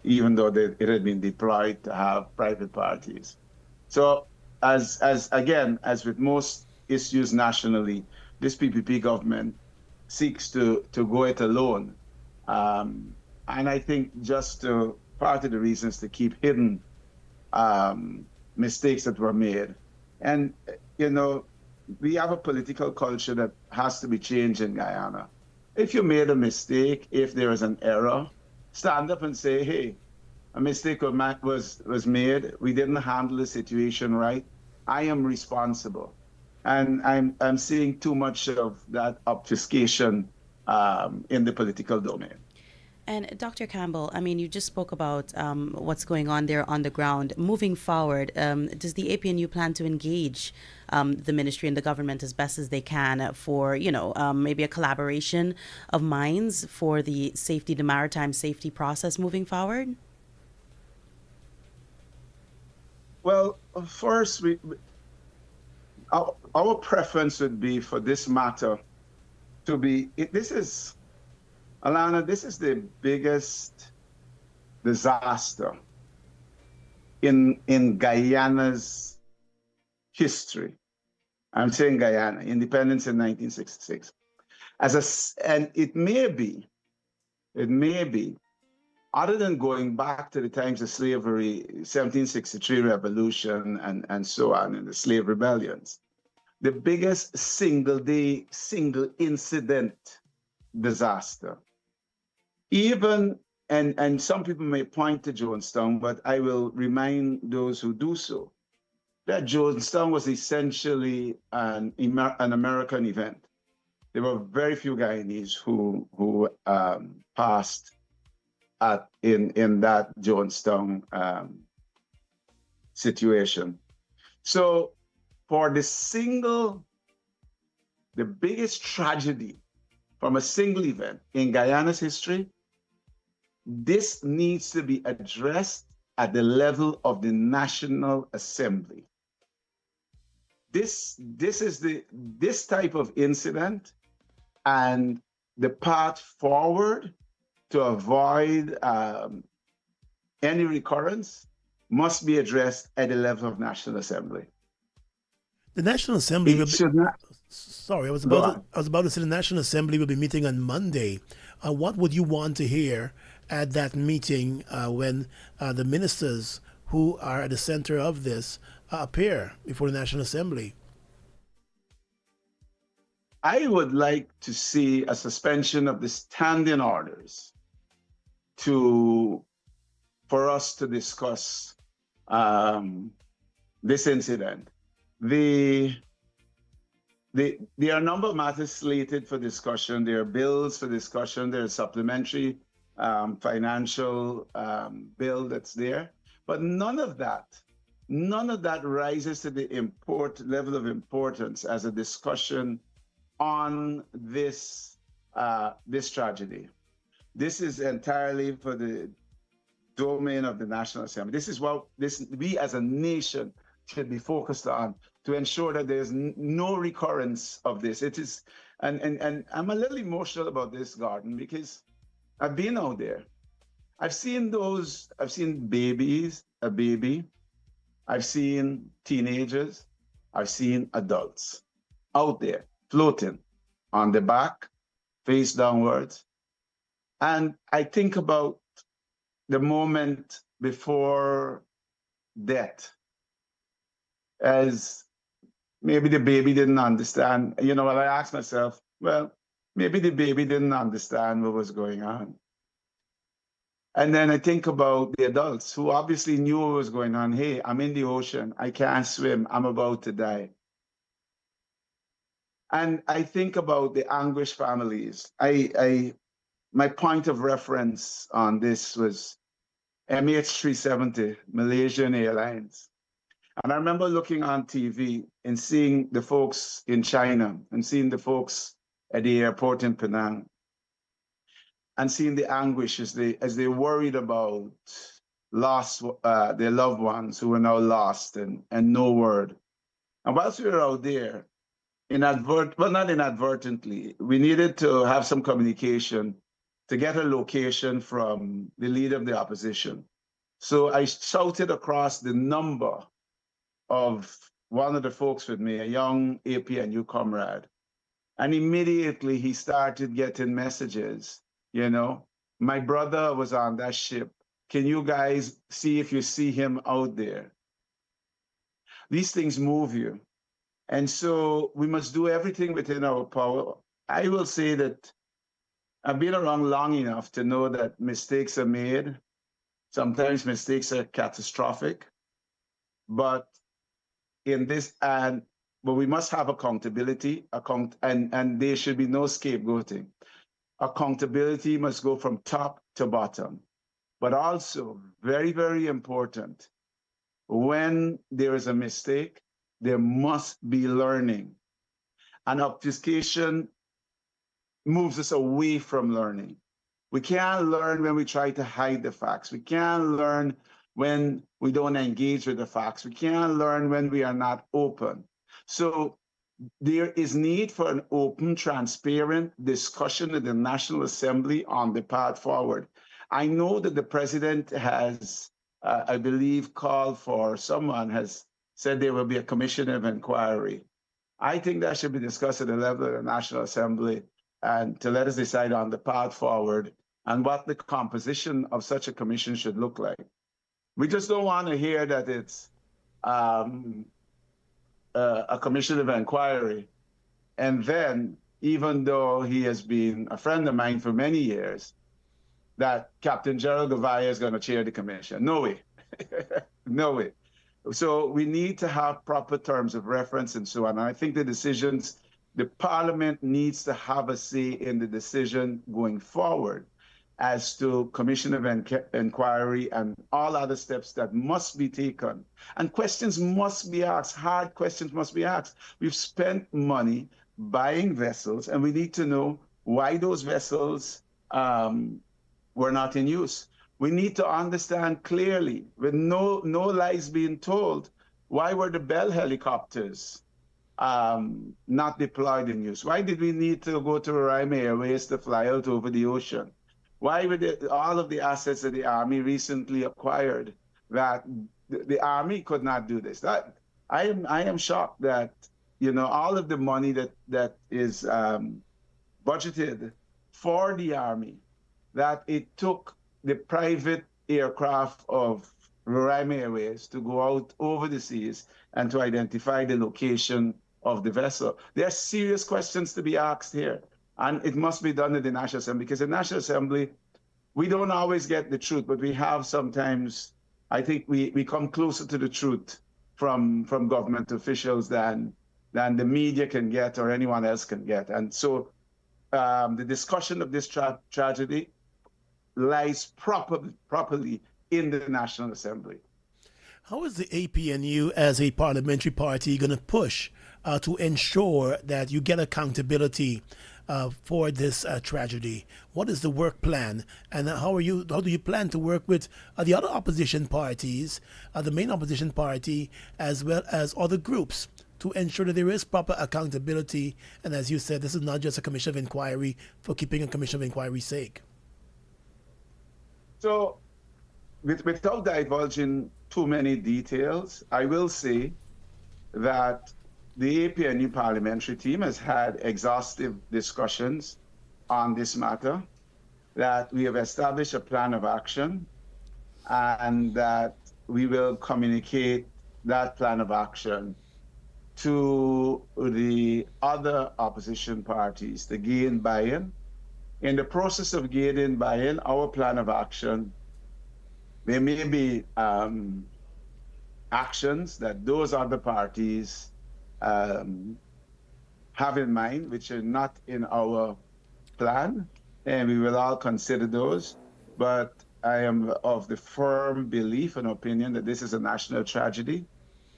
even though it had been deployed to have private parties? So as again, as with most issues nationally, this PPP government seeks to go it alone. And I think part of the reasons to keep hidden mistakes that were made. And, we have a political culture that has to be changed in Guyana. If you made a mistake, if there is an error, stand up and say, hey, a mistake was made. We didn't handle the situation right. I am responsible. And I'm seeing too much of that obfuscation in the political domain. And Dr. Campbell, I mean, you just spoke about what's going on there on the ground. Moving forward, does the APNU plan to engage the ministry and the government as best as they can for, maybe a collaboration of minds for the maritime safety process moving forward? Well, first, our preference would be for this matter to be, Alana, this is the biggest disaster in Guyana's history. I'm saying Guyana, independence in 1966. And it may be, other than going back to the times of slavery, 1763 revolution and so on, and the slave rebellions, the biggest single incident disaster. Even, and some people may point to Jonestown, but I will remind those who do so, that Jonestown was essentially an American event. There were very few Guyanese who passed in that Jonestown situation. So for the biggest tragedy from a single event in Guyana's history, this needs to be addressed at the level of the National Assembly. This type of incident and the path forward to avoid any recurrence must be addressed at the level of National Assembly. The National Assembly will be, not. Sorry, I was about to say the National Assembly will be meeting on Monday. What would you want to hear at that meeting when the ministers who are at the center of this appear before the National Assembly? I would like to see a suspension of the standing orders for us to discuss this incident. There are a number of matters slated for discussion. There are bills for discussion. There's a supplementary financial bill that's there. But none of that rises to the level of importance as a discussion on this tragedy. This is entirely for the domain of the National Assembly. This is what we as a nation should be focused on, to ensure that there's no recurrence of this. It is, and I'm a little emotional about this, Gordon, because I've been out there. I've seen babies, a baby. I've seen teenagers. I've seen adults out there floating on the back, face downwards. And I think about the moment before death, as maybe the baby didn't understand. Well, I asked myself, well, maybe the baby didn't understand what was going on. And then I think about the adults who obviously knew what was going on. Hey, I'm in the ocean. I can't swim. I'm about to die. And I think about the anguished families. My point of reference on this was MH370, Malaysian Airlines. And I remember looking on TV and seeing the folks in China and seeing the folks at the airport in Penang and seeing the anguish as they worried about lost their loved ones who were now lost and no word. And whilst we were out there, not inadvertently, we needed to have some communication to get a location from the leader of the opposition. So I shouted across the number of one of the folks with me, a young APNU comrade. And immediately he started getting messages, my brother was on that ship. Can you guys see if you see him out there? These things move you. And so we must do everything within our power. I will say that I've been around long enough to know that mistakes are made. Sometimes mistakes are catastrophic. But we must have accountability, and there should be no scapegoating. Accountability must go from top to bottom. But also, very, very important, when there is a mistake, there must be learning. And obfuscation moves us away from learning. We can't learn when we try to hide the facts. We can't learn when we don't engage with the facts. We can't learn when we are not open. So there is need for an open, transparent discussion at the National Assembly on the path forward. I know that the president has, I believe, called for, someone has said there will be a commission of inquiry. I think that should be discussed at the level of the National Assembly and to let us decide on the path forward and what the composition of such a commission should look like. We just don't want to hear that it's a commission of inquiry. And then, even though he has been a friend of mine for many years, that Captain Gerald Gavaya is going to chair the commission. No way. No way. So we need to have proper terms of reference and so on. And I think the Parliament needs to have a say in the decision going forward as to commission of inquiry and all other steps that must be taken. And questions must be asked, hard questions must be asked. We've spent money buying vessels, and we need to know why those vessels were not in use. We need to understand clearly, with no lies being told, why were the Bell helicopters not deployed in use? Why did we need to go to Roraima Airways to fly out over the ocean? Why were all of the assets that the Army recently acquired, that the Army could not do this? That I am shocked that all of the money that is budgeted for the Army, that it took the private aircraft of Roraima Airways to go out over the seas and to identify the location of the vessel. There are serious questions to be asked here, and it must be done in the National Assembly, because the National Assembly, we don't always get the truth, but we have sometimes, I think we come closer to the truth from government officials than the media can get or anyone else can get. And so the discussion of this tragedy lies properly in the National Assembly. How is the APNU as a parliamentary party going to push to ensure that you get accountability for this tragedy? What is the work plan, and how do you plan to work with the other opposition parties, the main opposition party, as well as other groups, to ensure that there is proper accountability? And as you said, this is not just a commission of inquiry for keeping a commission of inquiry's sake. So, without divulging too many details, I will say that the APNU parliamentary team has had exhaustive discussions on this matter, that we have established a plan of action, and that we will communicate that plan of action to the other opposition parties to gain buy-in. In the process of gaining buy-in, our plan of action, there may be actions that those other parties have in mind, which are not in our plan, and we will all consider those. But I am of the firm belief and opinion that this is a national tragedy,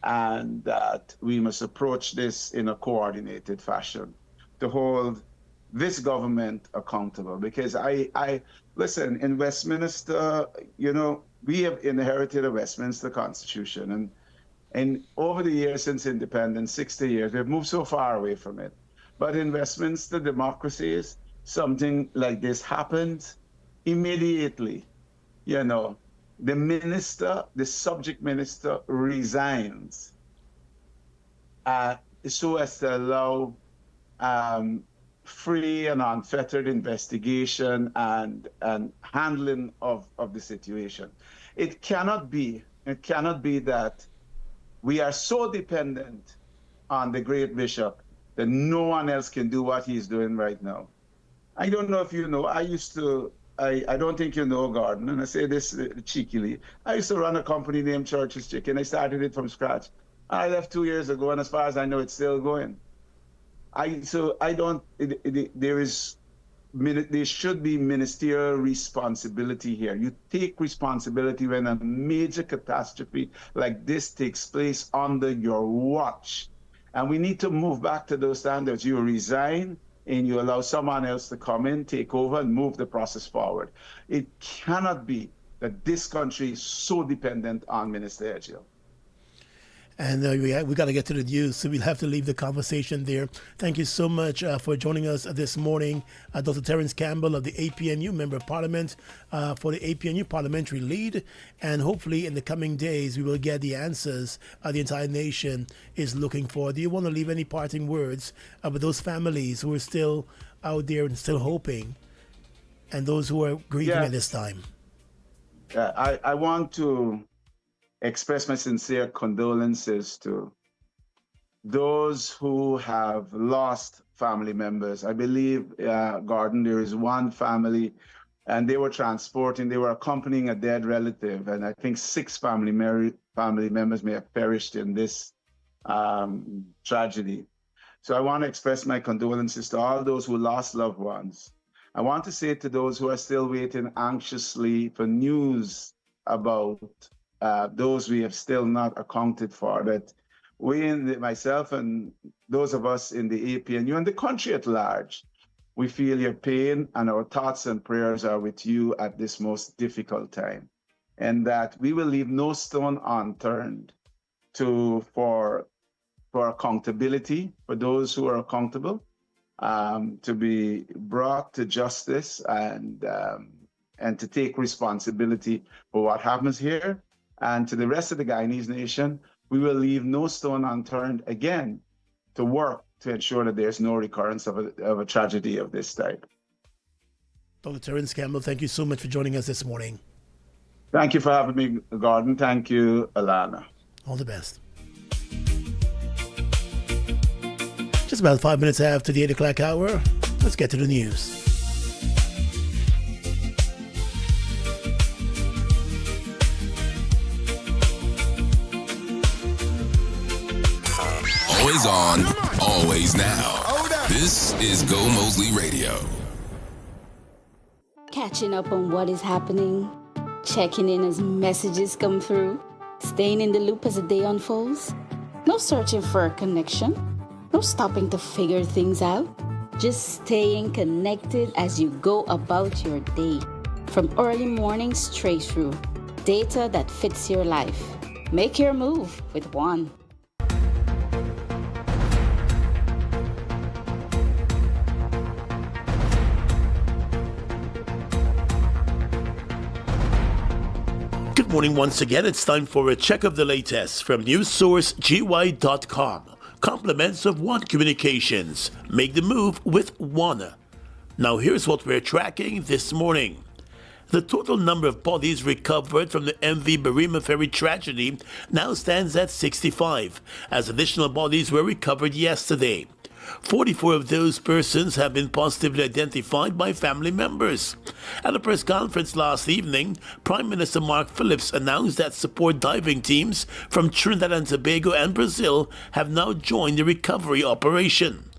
and that we must approach this in a coordinated fashion to hold this government accountable. Because I listen, in Westminster, we have inherited a Westminster Constitution, and over the years since independence, 60 years, we've moved so far away from it. But in Westminster democracies, something like this happens immediately. You know, the minister, the subject minister resigns so as to allow free and unfettered investigation and handling of the situation. It cannot be that we are so dependent on the great bishop that no one else can do what he's doing right now. I don't know if you know, I don't think you know, Gordon, and I say this cheekily. I used to run a company named Church's Chicken. I started it from scratch. I left 2 years ago, and as far as I know, it's still going. There should be ministerial responsibility here. You take responsibility when a major catastrophe like this takes place under your watch. And we need to move back to those standards. You resign and you allow someone else to come in, take over, and move the process forward. It cannot be that this country is so dependent on Minister Edghill. And we got to get to the news, so we'll have to leave the conversation there. Thank you so much for joining us this morning, Dr. Terence Campbell of the APNU, Member of Parliament for the APNU Parliamentary Lead. And hopefully in the coming days, we will get the answers the entire nation is looking for. Do you want to leave any parting words with those families who are still out there and still hoping, and those who are grieving at this time? I want to express my sincere condolences to those who have lost family members. I believe, Gordon, there is one family, and they were accompanying a dead relative, and I think 6 family members may have perished in this tragedy. So I want to express my condolences to all those who lost loved ones. I want to say to those who are still waiting anxiously for news about those we have still not accounted for, that myself and those of us in the APNU and the country at large, we feel your pain, and our thoughts and prayers are with you at this most difficult time. And that we will leave no stone unturned for accountability, for those who are accountable, to be brought to justice and to take responsibility for what happens here. And to the rest of the Guyanese nation, we will leave no stone unturned again to work to ensure that there's no recurrence of a tragedy of this type. Dr. Terence Campbell, thank you so much for joining us this morning. Thank you for having me, Gordon. Thank you, Alana. All the best. Just about 5 minutes after the 8 o'clock hour, let's get to the news. Always on, always now. This is Gomoseley Radio. Catching up on what is happening, checking in as messages come through, staying in the loop as the day unfolds. No searching for a connection, no stopping to figure things out. Just staying connected as you go about your day. From early morning straight through. Data that fits your life. Make your move with one. Good morning once again. It's time for a check of the latest from newssourcegi.com. Compliments of One Communications. Make the move with One. Now here's what we're tracking this morning. The total number of bodies recovered from the MV Barima Ferry tragedy now stands at 65, as additional bodies were recovered yesterday. 44 of those persons have been positively identified by family members. At a press conference last evening, Prime Minister Mark Phillips announced that support diving teams from Trinidad and Tobago and Brazil have now joined the recovery operation.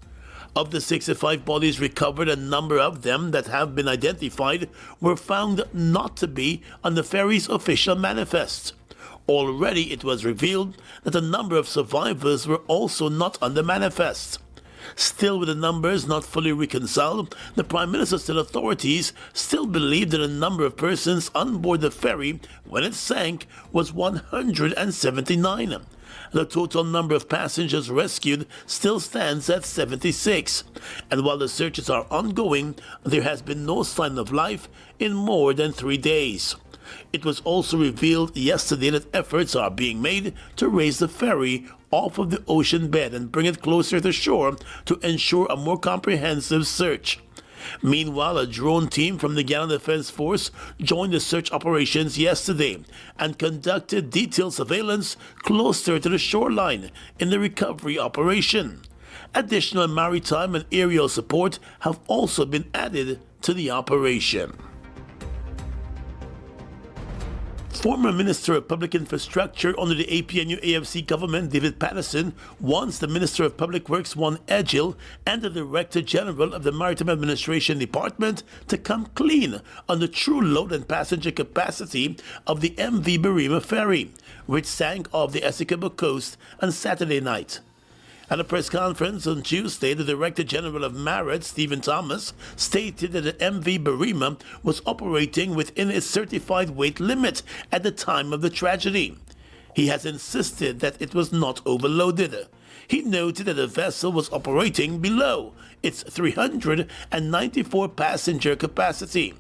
Of the 65 bodies recovered, a number of them that have been identified were found not to be on the ferry's official manifest. Already it was revealed that a number of survivors were also not on the manifest. Still, with the numbers not fully reconciled, the Prime Minister said authorities still believe that the number of persons on board the ferry when it sank was 179. The total number of passengers rescued still stands at 76. And while the searches are ongoing, there has been no sign of life in more than 3 days. It was also revealed yesterday that efforts are being made to raise the ferry off of the ocean bed and bring it closer to shore to ensure a more comprehensive search. Meanwhile, a drone team from the Guyana Defense Force joined the search operations yesterday and conducted detailed surveillance closer to the shoreline in the recovery operation. Additional maritime and aerial support have also been added to the operation. Former Minister of Public Infrastructure under the APNU-AFC government, David Patterson, wants the Minister of Public Works, Juan Edgil, and the Director General of the Maritime Administration Department to come clean on the true load and passenger capacity of the MV Berrima ferry, which sank off the Essequibo coast on Saturday night. At a press conference on Tuesday, the Director General of MARAD, Stephen Thomas, stated that the MV Berrima was operating within its certified weight limit at the time of the tragedy. He has insisted that it was not overloaded. He noted that the vessel was operating below its 394 passenger capacity.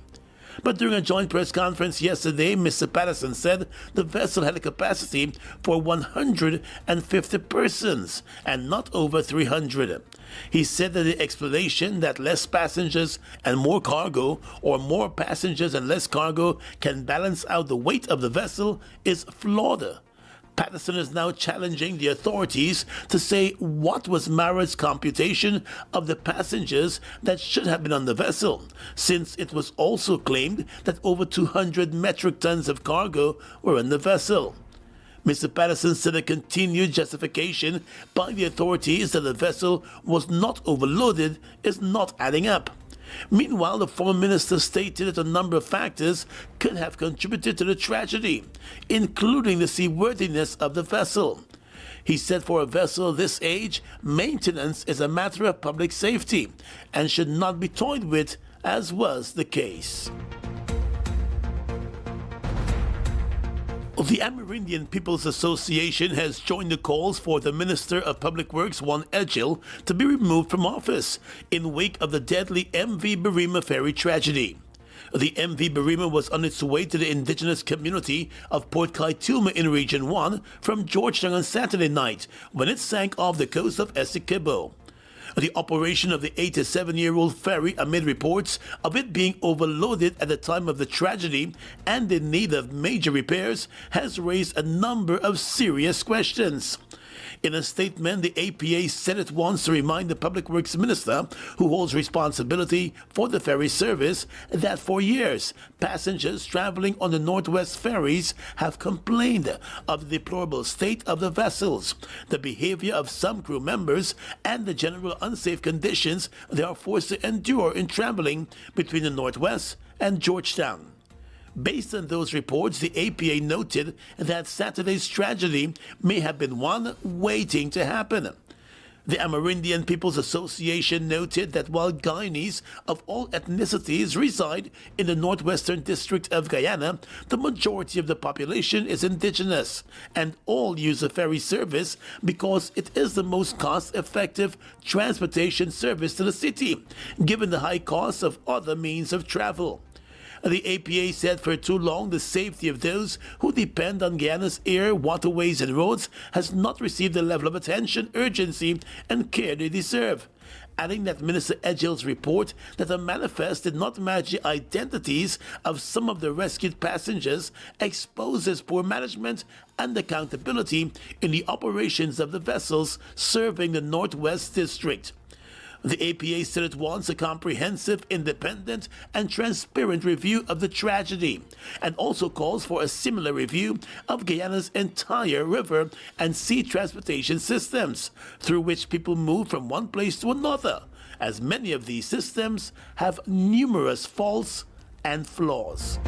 But during a joint press conference yesterday, Mr. Patterson said the vessel had a capacity for 150 persons and not over 300. He said that the explanation that less passengers and more cargo, or more passengers and less cargo, can balance out the weight of the vessel is flawed. Patterson is now challenging the authorities to say what was MARAD's computation of the passengers that should have been on the vessel, since it was also claimed that over 200 metric tons of cargo were in the vessel. Mr. Patterson said a continued justification by the authorities that the vessel was not overloaded is not adding up. Meanwhile, the former minister stated that a number of factors could have contributed to the tragedy, including the seaworthiness of the vessel. He said for a vessel this age, maintenance is a matter of public safety and should not be toyed with, as was the case. The Amerindian People's Association has joined the calls for the Minister of Public Works, Juan Edgil, to be removed from office in wake of the deadly MV Berrima ferry tragedy. The MV Berrima was on its way to the indigenous community of Port Kaituma in Region 1 from Georgetown on Saturday night when it sank off the coast of Essequibo. The operation of the 87-year-old ferry, amid reports of it being overloaded at the time of the tragedy and in need of major repairs, has raised a number of serious questions. In a statement, the APA said it wants to remind the Public Works Minister, who holds responsibility for the ferry service, that for years, passengers traveling on the Northwest ferries have complained of the deplorable state of the vessels, the behavior of some crew members, and the general unsafe conditions they are forced to endure in traveling between the Northwest and Georgetown. Based on those reports, the APA noted that Saturday's tragedy may have been one waiting to happen. The Amerindian People's Association noted that while Guyanese of all ethnicities reside in the northwestern district of Guyana, the majority of the population is indigenous, and all use the ferry service because it is the most cost-effective transportation service to the city, given the high cost of other means of travel. The APA said for too long the safety of those who depend on Guyana's air, waterways and roads has not received the level of attention, urgency and care they deserve, adding that Minister Edgil's report that the manifest did not match the identities of some of the rescued passengers exposes poor management and accountability in the operations of the vessels serving the Northwest District. The APA said it wants a comprehensive, independent, and transparent review of the tragedy, and also calls for a similar review of Guyana's entire river and sea transportation systems, through which people move from one place to another, as many of these systems have numerous faults and flaws.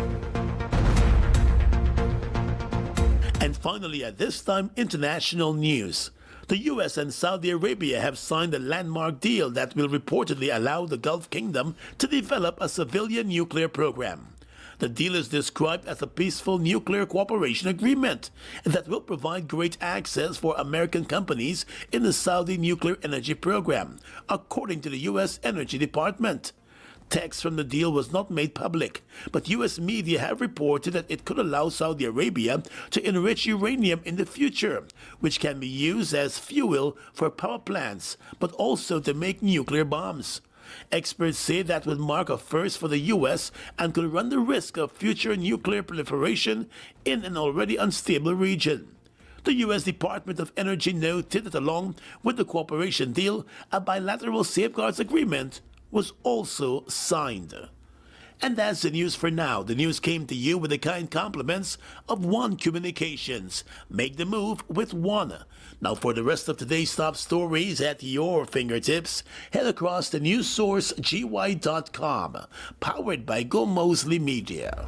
And finally, at this time, international news. The U.S. and Saudi Arabia have signed a landmark deal that will reportedly allow the Gulf Kingdom to develop a civilian nuclear program. The deal is described as a peaceful nuclear cooperation agreement that will provide great access for American companies in the Saudi nuclear energy program, according to the U.S. Energy Department. Text from the deal was not made public, but U.S. media have reported that it could allow Saudi Arabia to enrich uranium in the future, which can be used as fuel for power plants, but also to make nuclear bombs. Experts say that would mark a first for the U.S. and could run the risk of future nuclear proliferation in an already unstable region. The U.S. Department of Energy noted that along with the cooperation deal, a bilateral safeguards agreement was also signed. And that's the news for now. The news came to you with the kind compliments of One Communications. Make the move with One. Now for the rest of today's top stories at your fingertips, head across to newssourcegy.com, powered by Gomoseley Media.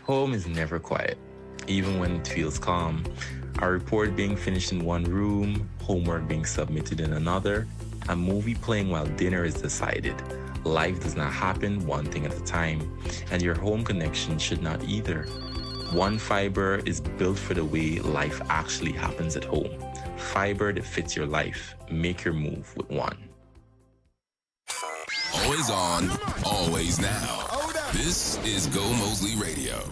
Home is never quiet, even when it feels calm. A report being finished in one room, homework being submitted in another, a movie playing while dinner is decided. Life does not happen one thing at a time, and your home connection should not either. One Fiber is built for the way life actually happens at home. Fiber that fits your life. Make your move with One. Always on, always now. This is Gomoseley Radio.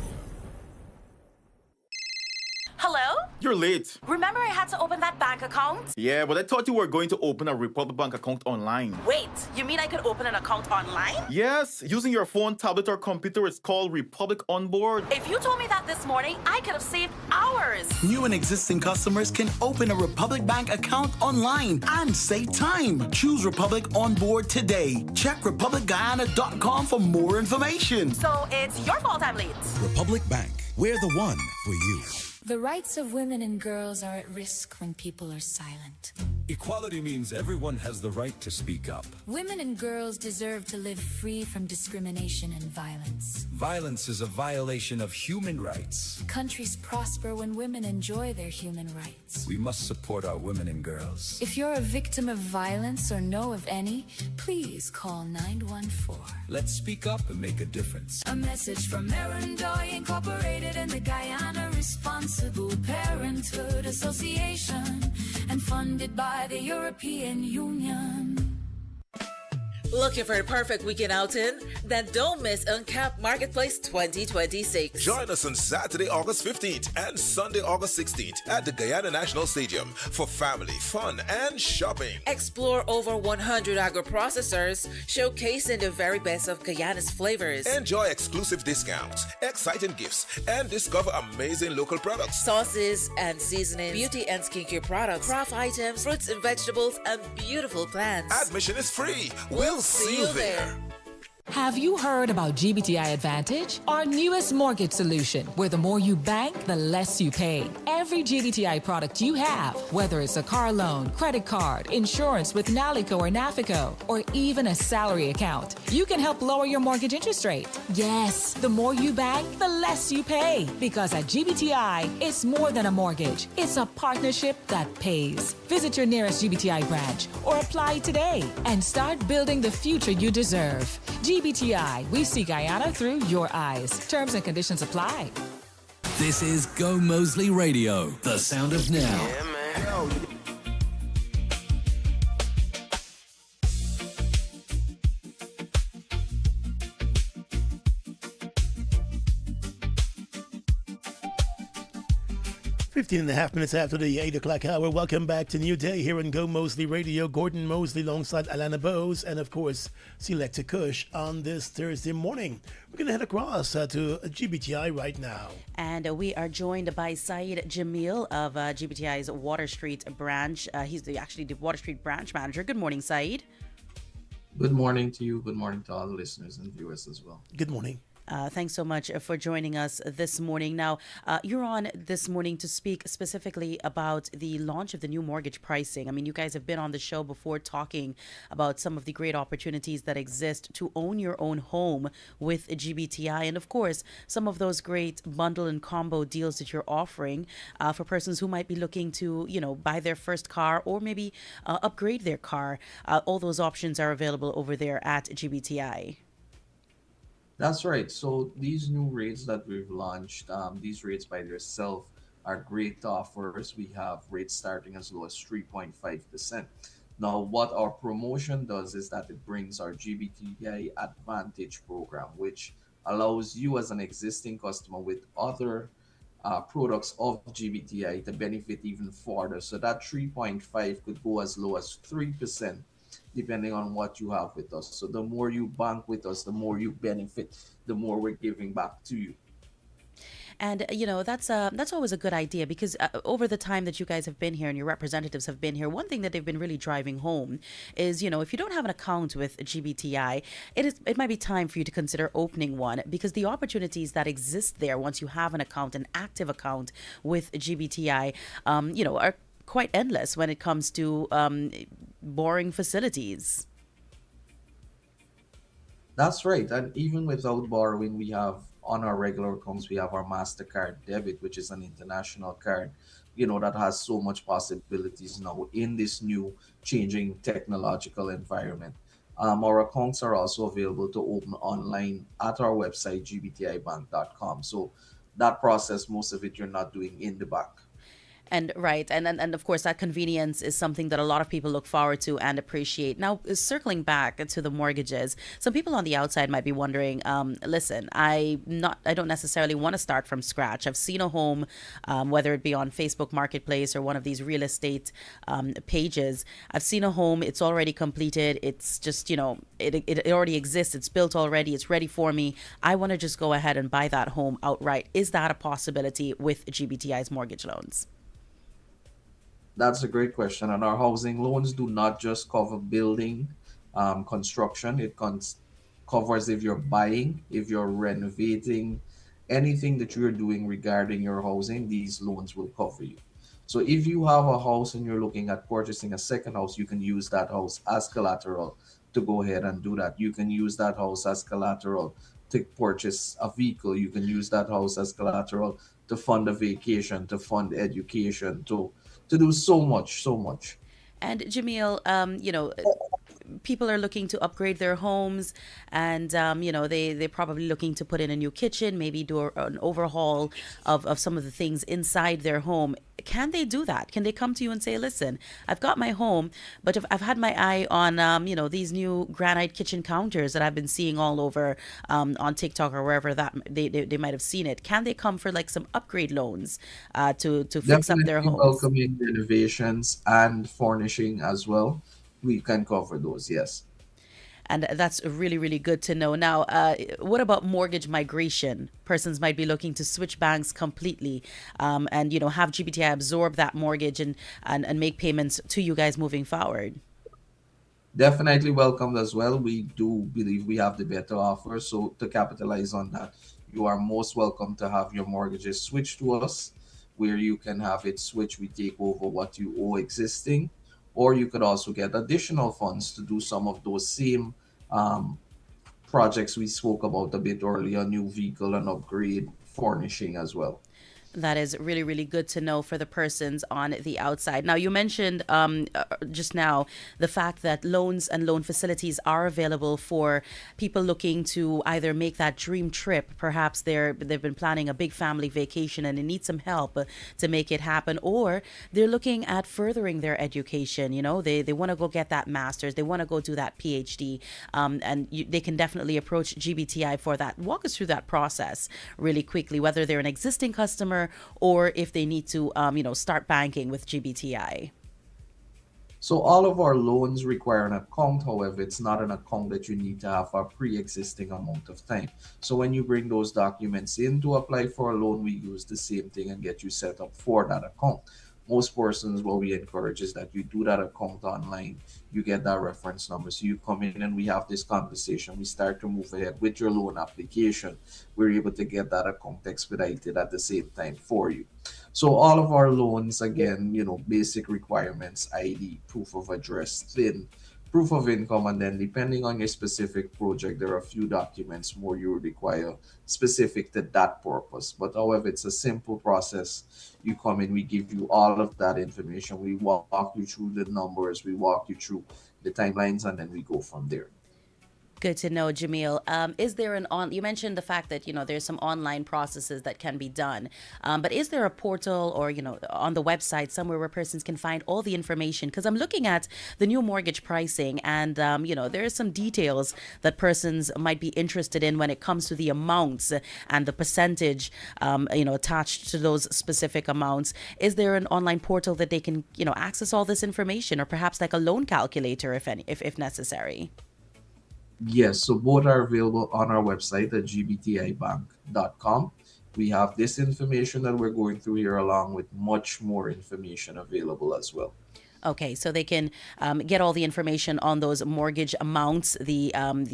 Hello? You're late. Remember I had to open that bank account? Yeah, but I thought you were going to open a Republic Bank account online. Wait, you mean I could open an account online? Yes, using your phone, tablet, or computer. It's called Republic Onboard. If you told me that this morning, I could have saved hours. New and existing customers can open a Republic Bank account online and save time. Choose Republic Onboard today. Check republicguyana.com for more information. So it's your fault I'm late. Republic Bank, we're the one for you. The rights of women and girls are at risk when people are silent. Equality means everyone has the right to speak up. Women and girls deserve to live free from discrimination and violence. Violence is a violation of human rights. Countries prosper when women enjoy their human rights. We must support our women and girls. If you're a victim of violence or know of any, please call 914. Let's speak up and make a difference. A message from Erendoy Incorporated and the Guyana Responsible Parenthood Association and funded by the European Union. Looking for the perfect weekend outing? Then don't miss Uncapped Marketplace 2026. Join us on Saturday, August 15th and Sunday, August 16th at the Guyana National Stadium for family, fun, and shopping. Explore over 100 agro-processors, showcasing the very best of Guyana's flavors. Enjoy exclusive discounts, exciting gifts, and discover amazing local products. Sauces and seasonings, beauty and skincare products, craft items, fruits and vegetables, and beautiful plants. Admission is free. We'll see you there. Have you heard about GBTI Advantage? Our newest mortgage solution, where the more you bank, the less you pay. Every GBTI product you have, whether it's a car loan, credit card, insurance with Nalico or Nafico, or even a salary account, you can help lower your mortgage interest rate. Yes, the more you bank, the less you pay. Because at GBTI, it's more than a mortgage. It's a partnership that pays. Visit your nearest GBTI branch or apply today and start building the future you deserve. GBTI, we see Guyana through your eyes. Terms and conditions apply. This is Gomoseley Radio, the sound of now. Yeah, man. Yo, 15 and a half minutes after the 8 o'clock hour. Welcome back to New Day here on Gomoseley Radio. Gordon Mosley alongside Alana Bose and, of course, Selecta Kush on this Thursday morning. We're going to head across to GBTI right now. And we are joined by Saeed Jamil of GBTI's Water Street branch. He's actually the Water Street branch manager. Good morning, Saeed. Good morning to you. Good morning to all the listeners and viewers as well. Good morning. Thanks so much for joining us this morning. Now, you're on this morning to speak specifically about the launch of the new mortgage pricing. I mean, you guys have been on the show before talking about some of the great opportunities that exist to own your own home with GBTI. And of course, some of those great bundle and combo deals that you're offering for persons who might be looking to, buy their first car or maybe upgrade their car. All those options are available over there at GBTI. That's right. So these new rates that we've launched, these rates by themselves are great offers. We have rates starting as low as 3.5%. Now, what our promotion does is that it brings our GBTI Advantage program, which allows you as an existing customer with other products of GBTI to benefit even further. So that 3.5 could go as low as 3% depending on what you have with us. So the more you bank with us, the more you benefit, the more we're giving back to you. And that's always a good idea because over the time that you guys have been here and your representatives have been here, one thing that they've been really driving home is if you don't have an account with GBTI, it might be time for you to consider opening one because the opportunities that exist there once you have an account, an active account with GBTI, are quite endless when it comes to borrowing facilities. That's right. And even without borrowing, we have on our regular accounts, we have our MasterCard debit, which is an international card, that has so much possibilities now in this new changing technological environment. Our accounts are also available to open online at our website, gbtibank.com. So that process, most of it you're not doing in the bank. And right. And of course, that convenience is something that a lot of people look forward to and appreciate. Now, circling back to the mortgages, some people on the outside might be wondering, listen, I don't necessarily want to start from scratch. I've seen a home, whether it be on Facebook Marketplace or one of these real estate pages. I've seen a home. It's already completed. It's just, it already exists. It's built already. It's ready for me. I want to just go ahead and buy that home outright. Is that a possibility with GBTI's mortgage loans? That's a great question. And our housing loans do not just cover building, construction. It covers if you're buying, if you're renovating, anything that you're doing regarding your housing, these loans will cover you. So if you have a house and you're looking at purchasing a second house, you can use that house as collateral to go ahead and do that. You can use that house as collateral to purchase a vehicle. You can use that house as collateral to fund a vacation, to fund education, to do so much. And Jamil, people are looking to upgrade their homes and, they're probably looking to put in a new kitchen, maybe do an overhaul of some of the things inside their home. Can they do that? Can they come to you and say, listen, I've got my home, but if I've had my eye on, these new granite kitchen counters that I've been seeing all over on TikTok or wherever that they might have seen it. Can they come for like some upgrade loans to fix up their homes? Welcoming renovations and furnishing as well. We can cover those, yes. And that's really, really good to know. Now, what about mortgage migration? Persons might be looking to switch banks completely and, have GBTI absorb that mortgage and make payments to you guys moving forward. Definitely welcomed as well. We do believe we have the better offer. So to capitalize on that, you are most welcome to have your mortgages switched to us, where you can have it switched. We take over what you owe existing. Or you could also get additional funds to do some of those same projects we spoke about a bit earlier, new vehicle and upgrade, furnishing as well. That is really, really good to know for the persons on the outside. Now, you mentioned just now the fact that loans and loan facilities are available for people looking to either make that dream trip. Perhaps they've been planning a big family vacation and they need some help to make it happen, or they're looking at furthering their education. They want to go get that master's, they want to go do that PhD, and they can definitely approach GBTI for that. Walk us through that process really quickly, whether they're an existing customer or if they need to, start banking with GBTI. So all of our loans require an account. However, it's not an account that you need to have a pre-existing amount of time. So when you bring those documents in to apply for a loan, we use the same thing and get you set up for that account. most persons, what we encourage is that you do that account online, you get that reference number. So you come in and we have this conversation. We start to move ahead with your loan application. We're able to get that account expedited at the same time for you. So all of our loans, again, basic requirements: ID, proof of address, thin, proof of income, and then depending on your specific project, there are a few documents more you would require specific to that purpose. But however, it's a simple process. You come in, we give you all of that information. We walk you through the numbers, we walk you through the timelines, and then we go from there. Good to know, Jamil. Is there you mentioned the fact that, there's some online processes that can be done. But is there a portal or, on the website somewhere where persons can find all the information? Because I'm looking at the new mortgage pricing and, there are some details that persons might be interested in when it comes to the amounts and the percentage, attached to those specific amounts. Is there an online portal that they can, access all this information, or perhaps like a loan calculator if necessary? Yes, so both are available on our website at gbtibank.com. We have this information that we're going through here, along with much more information available as well. Okay, so they can get all the information on those mortgage amounts, the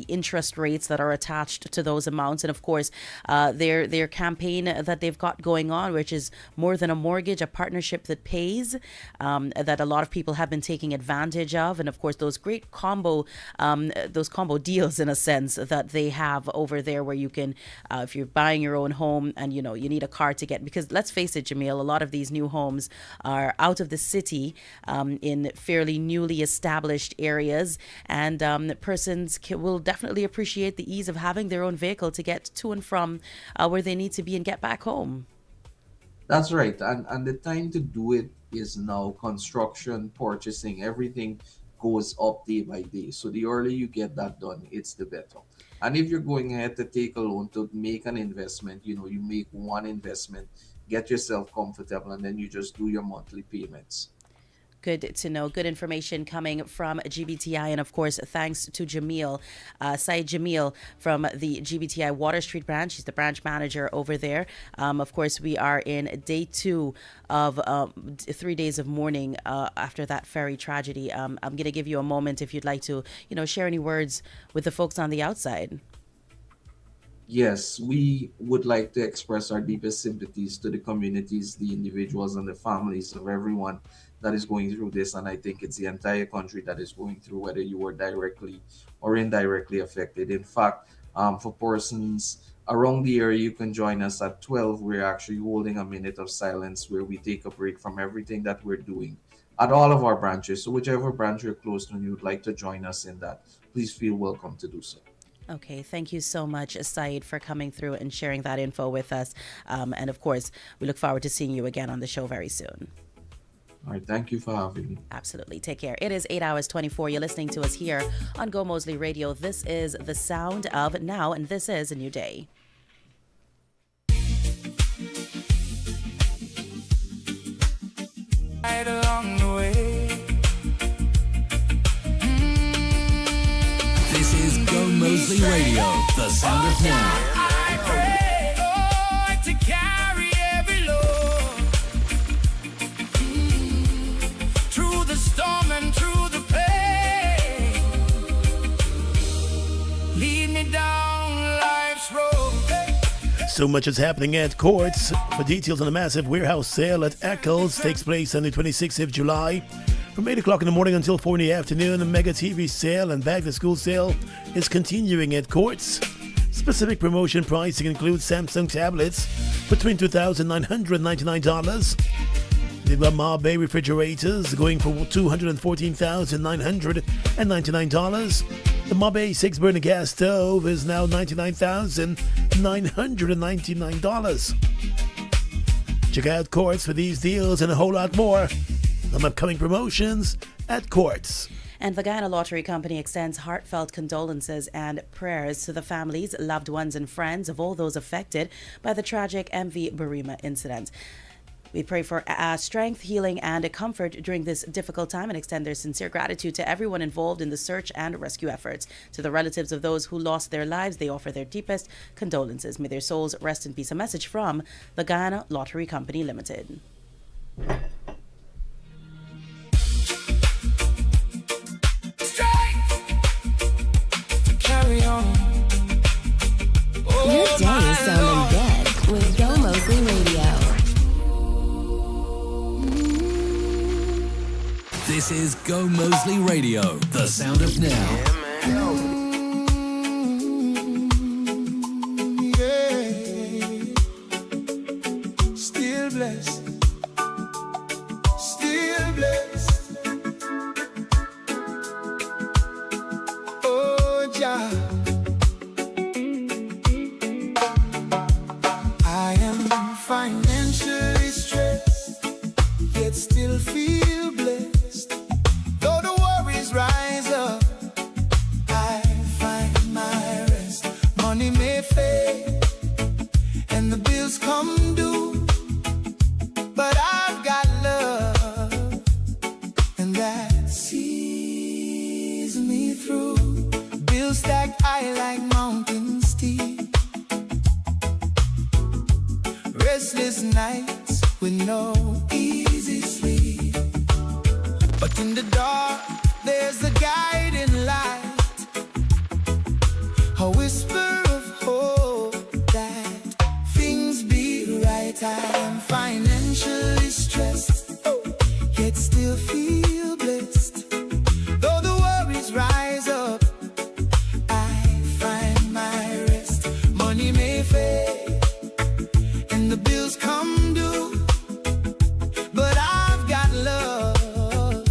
interest rates that are attached to those amounts, and of course, their campaign that they've got going on, which is More Than a Mortgage, a partnership that pays, that a lot of people have been taking advantage of, and of course, those great combo deals in a sense that they have over there, where you can, if you're buying your own home and you need a car to get, because let's face it, Jamil, a lot of these new homes are out of the city. In fairly newly established areas, and persons will definitely appreciate the ease of having their own vehicle to get to and from where they need to be and get back home. That's right. And the time to do it is now. Construction, purchasing, everything goes up day by day. So the earlier you get that done, it's the better. And if you're going ahead to take a loan to make an investment, you make one investment, get yourself comfortable, and then you just do your monthly payments. Good to know. Good information coming from GBTI. And of course, thanks to Jamil, Saeed Jamil from the GBTI Water Street branch. He's the branch manager over there. Of course, we are in day 2 of 3 days of mourning after that ferry tragedy. I'm going to give you a moment if you'd like to, share any words with the folks on the outside. Yes, we would like to express our deepest sympathies to the communities, the individuals, and the families of everyone that is going through this. And I think it's the entire country that is going through, whether you were directly or indirectly affected. In fact, for persons around the area, you can join us at 12. We're actually holding a minute of silence where we take a break from everything that we're doing at all of our branches. So whichever branch you're close to and you would like to join us in that, please feel welcome to do so. Okay, thank you so much, Saeed, for coming through and sharing that info with us. And of course, we look forward to seeing you again on the show very soon. All right, thank you for having me. Absolutely. Take care. It is 8 hours 24. You're listening to us here on Gomoseley Radio. This is the sound of now, and this is a new day. Right along the way. This is Gomoseley Radio, the sound of now. I pray, Lord, to carry every load. Through the storm and through the pain. Lead me down life's road. So much is happening at Courts. For details on the massive warehouse sale at Eccles, takes place on the 26th of July. From 8 o'clock in the morning until 4 in the afternoon, the mega TV sale and back to school sale is continuing at Courts. Specific promotion pricing includes Samsung tablets between $2,999. They've got Marbay refrigerators going for $214,999. The Marbay 6-burner gas stove is now $99,999. Check out Courts for these deals and a whole lot more. Some upcoming promotions at Courts. And the Guyana Lottery Company extends heartfelt condolences and prayers to the families, loved ones, and friends of all those affected by the tragic MV Barima incident. We pray for strength, healing, and comfort during this difficult time and extend their sincere gratitude to everyone involved in the search and rescue efforts. To the relatives of those who lost their lives, they offer their deepest condolences. May their souls rest in peace. A message from the Guyana Lottery Company Limited. This is Go Moseley Radio, the sound of now. Still blessed, still blessed. Oh, Jah, I am financially stressed, yet still feel blessed. Though the worries rise up, I find my rest. Money may fade and the bills come due, but I've got love, and that sees me through. Bills stacked high like mountains deep, restless nights with no easy sleep. But in the dark, there's a guiding light, a whisper of hope that things be right. I am financially stressed, yet still feel blessed. Though the worries rise up, I find my rest. Money may fade and the bills come due, but I've got love,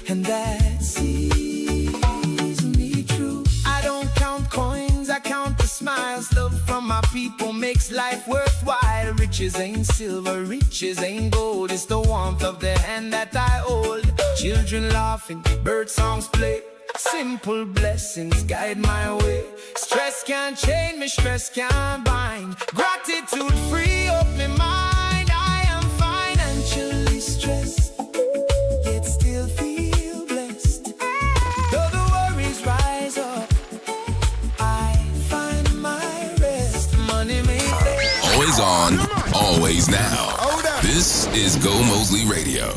and that sees me true. I don't count coins, I count the smiles. Love from my people makes life worthwhile. Riches ain't silver, riches ain't gold. It's the warmth of the hand that I hold. Children laughing, bird songs play. Simple blessings guide my way. Stress can't chain me, stress can't bind. Gratitude free up my mind. I am financially stressed, yet still feel blessed. Though the worries rise up, I find my rest. Money may fade. Always on, always now. This is Go Moseley Radio.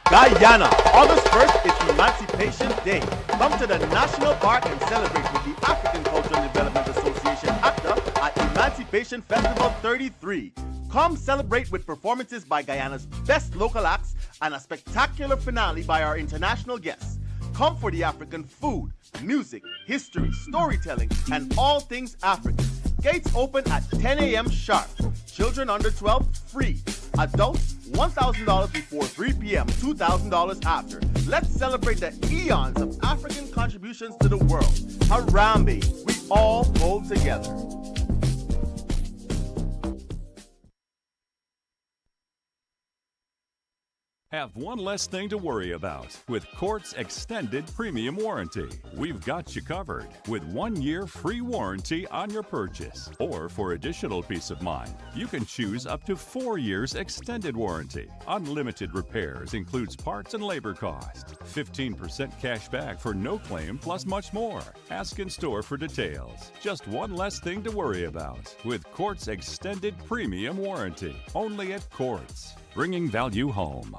Guyana, August 1st is Emancipation Day. Come to the National Park and celebrate with the African Cultural Development Association ACTA at Emancipation Festival 33. Come celebrate with performances by Guyana's best local acts and a spectacular finale by our international guests. Come for the African food, music, history, storytelling, and all things African. Gates open at 10 a.m. sharp. Children under 12, free. Adults, $1,000 before 3 p.m., $2,000 after. Let's celebrate the eons of African contributions to the world. Harambe, we all pull together. Have one less thing to worry about with Quartz Extended Premium Warranty. We've got you covered with 1 year free warranty on your purchase. Or for additional peace of mind, you can choose up to 4 years extended warranty. Unlimited repairs includes parts and labor cost. 15% cash back for no claim plus much more. Ask in store for details. Just one less thing to worry about with Quartz Extended Premium Warranty. Only at Quartz, bringing value home.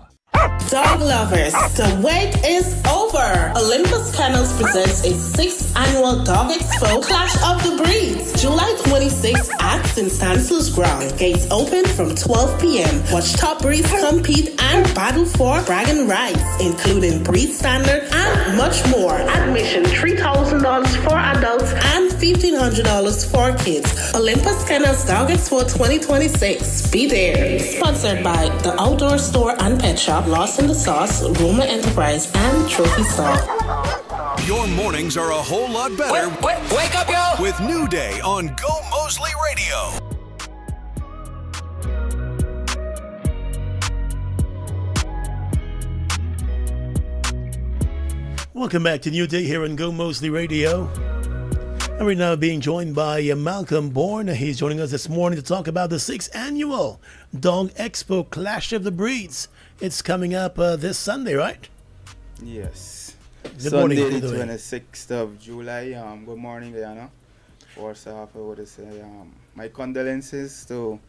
Dog lovers, the wait is over. Olympus Kennels presents its 6th annual Dog Expo Clash of the Breeds, July 26th at St. Stanislaus Ground. Gates open from 12 p.m. Watch top breeds compete and battle for bragging rights, including breed standard and much more. Admission $3,000 for adults and $1,500 for kids. Olympus Kennels Dog Expo 2026. Be there. Sponsored by the Outdoor Store and Pet Shop, Lost in the Sauce, Roma Enterprise, and Trophy Stock. Your mornings are a whole lot better. Wake up, yo! With New Day on Go Moseley Radio. Welcome back to New Day here on Go Moseley Radio. And we're now being joined by Malcolm Bourne. He's joining us this morning to talk about the 6th annual Dog Expo Clash of the Breeds. It's coming up this Sunday, right? Yes. Good Sunday, morning, the 26th of July. Good morning, Guyana. First off, I would say my condolences to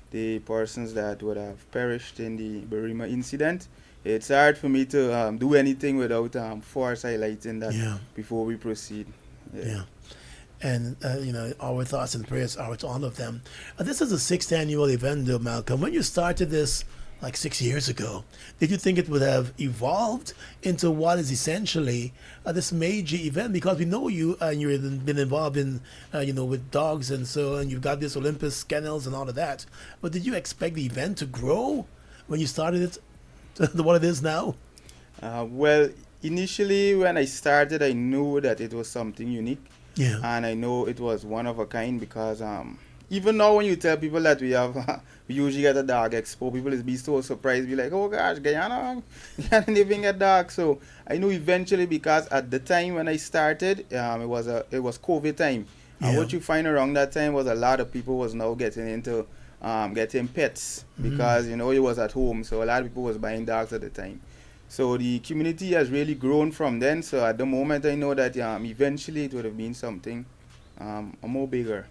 the persons that would have perished in the Berima incident. It's hard for me to do anything without first highlighting that before we proceed. Yeah. And, our thoughts and prayers are with all of them. This is the 6th annual event, though, Malcolm. When you started this like 6 years ago, did you think it would have evolved into what is essentially this major event? Because we know you and you've been involved in, with dogs and so, and you've got this Olympus kennels and all of that. But did you expect the event to grow when you started it to what it is now? Well, initially when I started, I knew that it was something unique. Yeah. And I know it was one of a kind because even now when you tell people that we have, we usually get a dog expo, people is be so surprised, be like, oh gosh, Guyana, you can't even get dog. So I knew eventually because at the time when I started, it was COVID time. And what you find around that time was a lot of people was now getting into getting pets because, it was at home. So a lot of people was buying dogs at the time. So the community has really grown from then. So at the moment, I know that eventually it would have been something more bigger.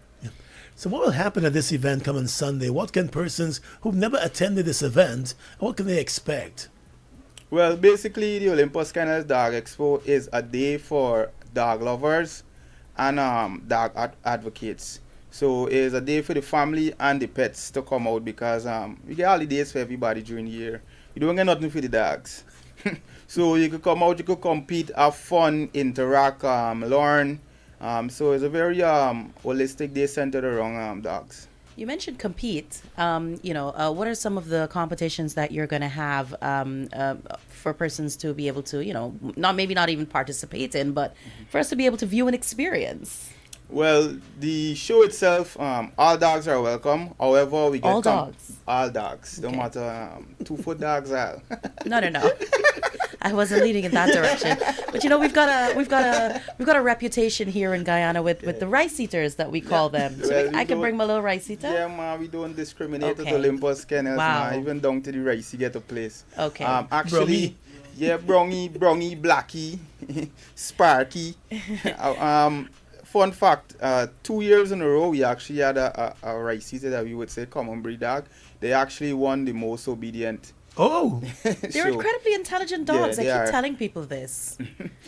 So what will happen at this event coming Sunday? What can persons who've never attended this event, what can they expect? Well, basically, the Olympus Kennels Dog Expo is a day for dog lovers and dog advocates. So it's a day for the family and the pets to come out because we get holidays for everybody during the year. You don't get nothing for the dogs. So you could come out, you could compete, have fun, interact, learn. So it's a very holistic day centered around dogs. You mentioned compete. What are some of the competitions that you're going to have for persons to be able to, not even participate in, but for us to be able to view and experience? Well, the show itself, all dogs are welcome. However, we get all dogs. All dogs, no matter 2-foot dogs. No. I wasn't leading in that direction. But we've got a reputation here in Guyana with the rice eaters that we call them. So Well, I can bring my little rice eater. Yeah, man, we don't discriminate Okay. at Olympus Kennels, Wow. man. Even down to the rice, you get a place. Okay. Actually, Brongy, Blackie, Sparky. Fun fact, 2 years in a row, we actually had a rice eater that we would say common breed dog. They actually won the most obedient. Oh! They're incredibly intelligent dogs. Yeah, I keep telling people this.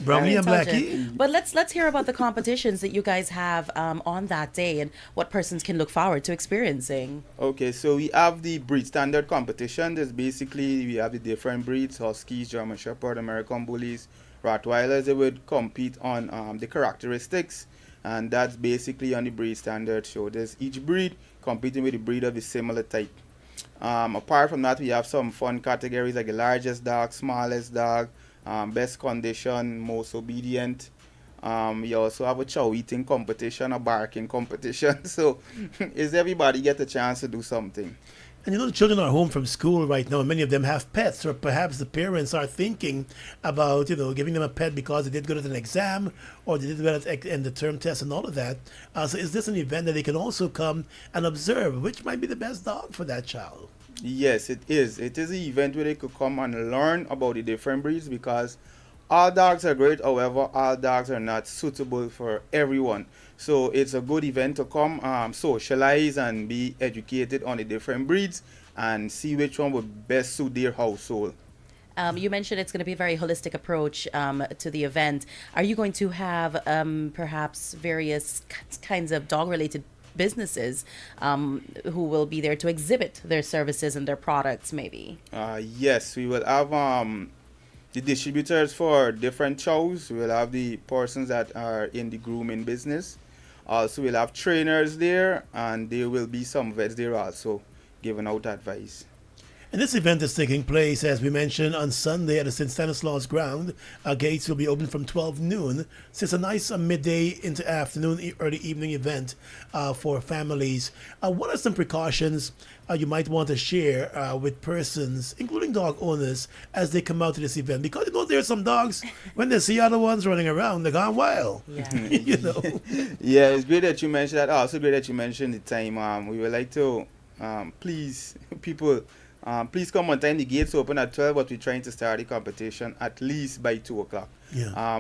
Brownie and Intelligent. Blackie. But let's hear about the competitions that you guys have on that day and what persons can look forward to experiencing. Okay, so we have the breed standard competition. There's basically, we have the different breeds, Huskies, German Shepherd, American Bullies, Rottweilers. They would compete on the characteristics, and that's basically on the breed standard show. There's each breed competing with a breed of a similar type. Apart from that, we have some fun categories like the largest dog, smallest dog, best condition, most obedient. We also have a chow eating competition, a barking competition. So is everybody get a chance to do something? And the children are home from school right now, and many of them have pets, or perhaps the parents are thinking about, giving them a pet because they did good at an exam, or they did well in the term test and all of that. So is this an event that they can also come and observe, which might be the best dog for that child? Yes, it is. It is an event where they could come and learn about the different breeds because all dogs are great. However, all dogs are not suitable for everyone. So it's a good event to come socialize and be educated on the different breeds and see which one would best suit their household. You mentioned it's going to be a very holistic approach to the event. Are you going to have perhaps various kinds of dog-related businesses who will be there to exhibit their services and their products, maybe? Yes, we will have the distributors for different chows. We will have the persons that are in the grooming business. Also, we'll have trainers there, and there will be some vets there also giving out advice. And this event is taking place, as we mentioned, on Sunday at the St. Stanislaus ground. Our gates will be open from 12 noon. So it's a nice midday into afternoon, early evening event for families. What are some precautions you might want to share with persons, including dog owners, as they come out to this event? Because there are some dogs, when they see other ones running around, they're gone wild. Yeah. Yeah, it's great that you mentioned that. Also great that you mentioned the time. We would like to please people. Please come on time. The gates open at 12, but we're trying to start the competition at least by 2 o'clock. Yeah.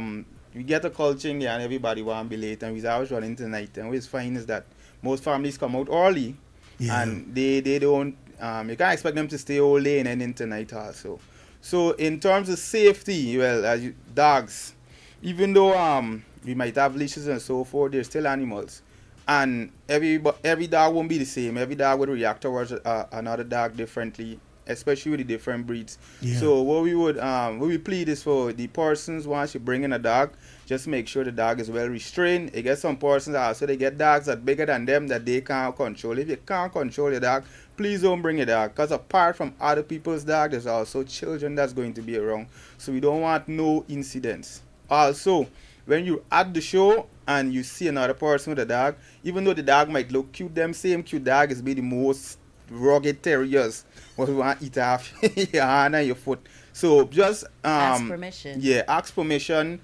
We get a culture and everybody want to be late, and we're always running tonight. And what's fine is that most families come out early, and they don't, you can't expect them to stay all day and then tonight also. So in terms of safety, well, dogs, even though we might have leashes and so forth, they're still animals. And every dog won't be the same. Every dog would react towards another dog differently. especially with the different breeds. Yeah. So what we plead is for the persons once you bring in a dog, just make sure the dog is well restrained. You get some persons also they get dogs that bigger than them that they can't control. If you can't control your dog, please don't bring your dog, because apart from other people's dog, there's also children that's going to be around. So we don't want no incidents. Also, when you're at the show and you see another person with a dog, even though the dog might look cute, them same cute dog is be the most rugged terriers what we want to eat off your hand and your foot. So just ask permission. Yeah, ask permission.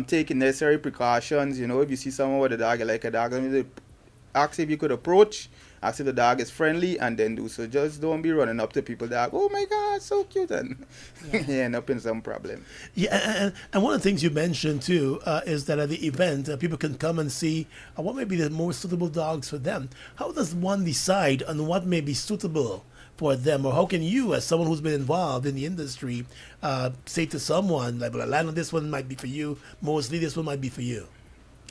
Take necessary precautions. You know, if you see someone with a dog, you like a dog, ask if you could approach, ask if the dog is friendly, and then do so. Just don't be running up to people that, oh my God, so cute, and you end up in some problem. Yeah, and one of the things you mentioned too is that at the event, people can come and see what may be the most suitable dogs for them. How does one decide on what may be suitable for them, or how can you, as someone who's been involved in the industry, say to someone like, well, Lionel, this one might be for you, Moseley, this one might be for you?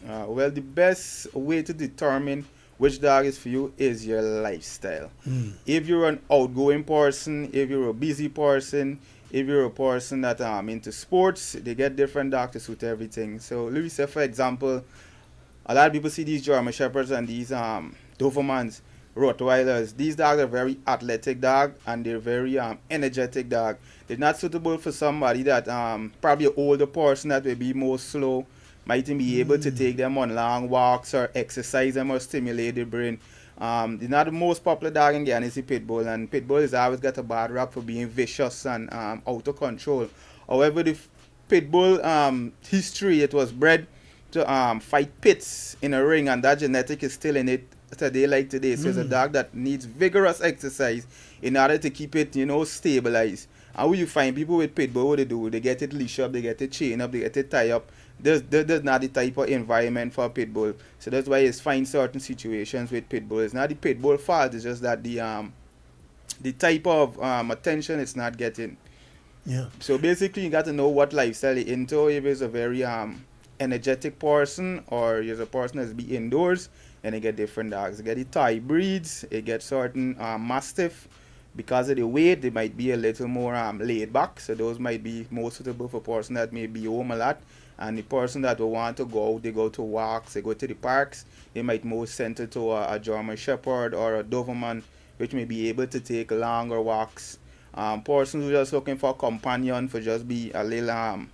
Well, the best way to determine which dog is for you is your lifestyle. If you're an outgoing person, if you're a busy person, if you're a person that into sports, they get different dogs to suit everything. So let me say, for example, a lot of people see these German Shepherds and these Dobermans, Rottweilers. These dogs are very athletic dog, and they're very energetic dog. They're not suitable for somebody that probably an older person that will be more slow, mightn't be able to take them on long walks or exercise them or stimulate the brain. They're not the most popular dog in Guyana is the pit bull, and pit bull has always got a bad rap for being vicious and out of control. However, the pit bull history, it was bred to fight pits in a ring, and that genetic is still in it today like today. So it's a dog that needs vigorous exercise in order to keep it, stabilized. And when you find people with pit bull, what they do, they get it leash up, they get it chain up, they get it tie up. There's not the type of environment for a pit bull. So that's why it's find certain situations with pit bull. It's not the pit bull fault, it's just that the type of attention it's not getting. Yeah. So basically you got to know what lifestyle you're into. If it's a very energetic person, or you're a person that's be indoors, and they get different dogs. They get the Thai breeds, they get certain Mastiff. Because of the weight, they might be a little more laid back. So those might be more suitable for a person that may be home a lot. And the person that will want to go out, they go to walks, they go to the parks, they might more center to a German Shepherd or a Doberman, which may be able to take longer walks. Persons who are just looking for a companion, for just be a little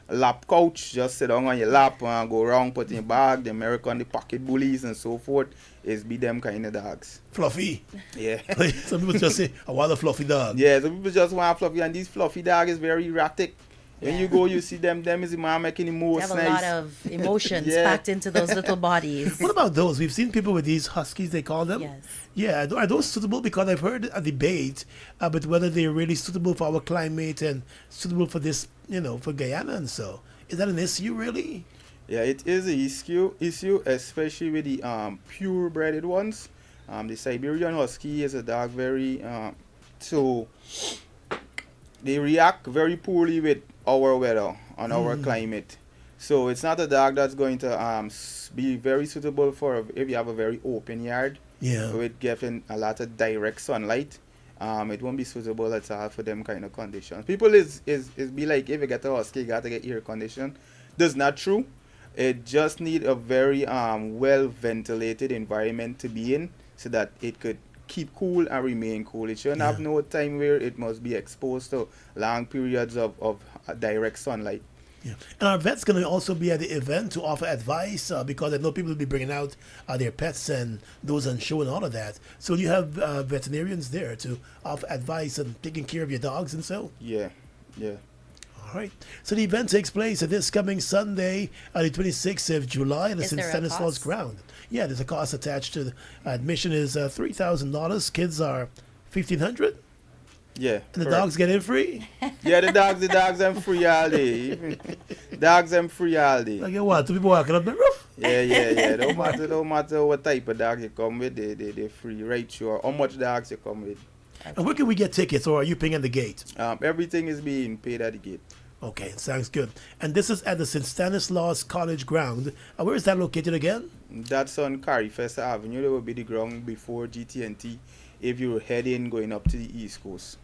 lap couch, just sit down on your lap and go around, put in your bag, the American, the pocket bullies and so forth, is be them kind of dogs. Fluffy. Yeah. Some people just say, I want a fluffy dog. Yeah, some people just want fluffy, and these fluffy dog is very erratic. When you go, you see them is the man making the most They have a lot of emotions packed into those little bodies. What about those? We've seen people with these huskies, they call them. Yes. Yeah, are those suitable? Because I've heard a debate about whether they're really suitable for our climate and suitable for this, for Guyana and so. Is that an issue, really? Yeah, it is an issue, especially with the purebred ones. The Siberian Husky is a dog very, so they react very poorly with our weather and our climate. So it's not a dog that's going to be very suitable for if you have a very open yard. Yeah. With getting a lot of direct sunlight. It won't be suitable at all for them kind of conditions. People is be like, if you get a husky, you got to get air conditioned. That's not true. It just need a very well ventilated environment to be in, so that it could keep cool and remain cool. It shouldn't have no time where it must be exposed to long periods of direct sunlight. Yeah. And our vet's going to also be at the event to offer advice because I know people will be bringing out their pets and those on show and all of that. So you have veterinarians there to offer advice and taking care of your dogs and so? Yeah. All right. So the event takes place this coming Sunday, the 26th of July, at the St. Stanislaus ground. Yeah, there's a cost attached to the admission is $3,000. Kids are $1,500. Yeah. And the dogs get in free? Yeah, the dogs them free all day. Dogs them free all day. Like what? Two people walking up the roof? Yeah. Don't matter what type of dog you come with, they free, right? Sure. How much dogs you come with. And where can we get tickets, or are you paying at the gate? Everything is being paid at the gate. Okay, sounds good. And this is at the St. Stanislaus College ground. Where is that located again? That's on Carifest Avenue. That will be the ground before GT&T if you're heading going up to the East Coast.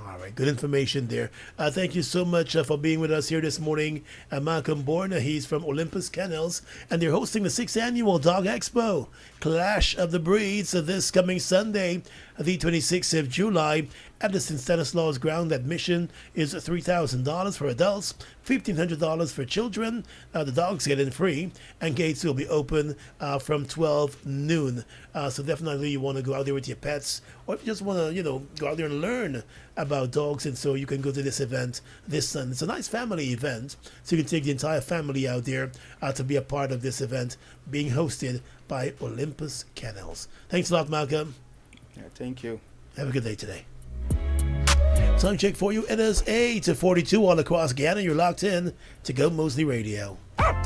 All right, good information there. Thank you so much for being with us here this morning. Malcolm Borna, he's from Olympus Kennels, and they're hosting the 6th Annual Dog Expo, Clash of the Breeds, this coming Sunday, the 26th of July, at the St. Stanislaus Ground. Admission is $3,000 for adults, $1,500 for children. The dogs get in free, and gates will be open from 12 noon. So definitely you want to go out there with your pets, or if you just want to, go out there and learn about dogs, and so you can go to this event this Sunday. It's a nice family event, so you can take the entire family out there to be a part of this event being hosted by Olympus Kennels. Thanks a lot, Malcolm. Yeah, thank you. Have a good day today. Time check for you. It is 8:42 all across Guyana. You're locked in to Go Moseley Radio.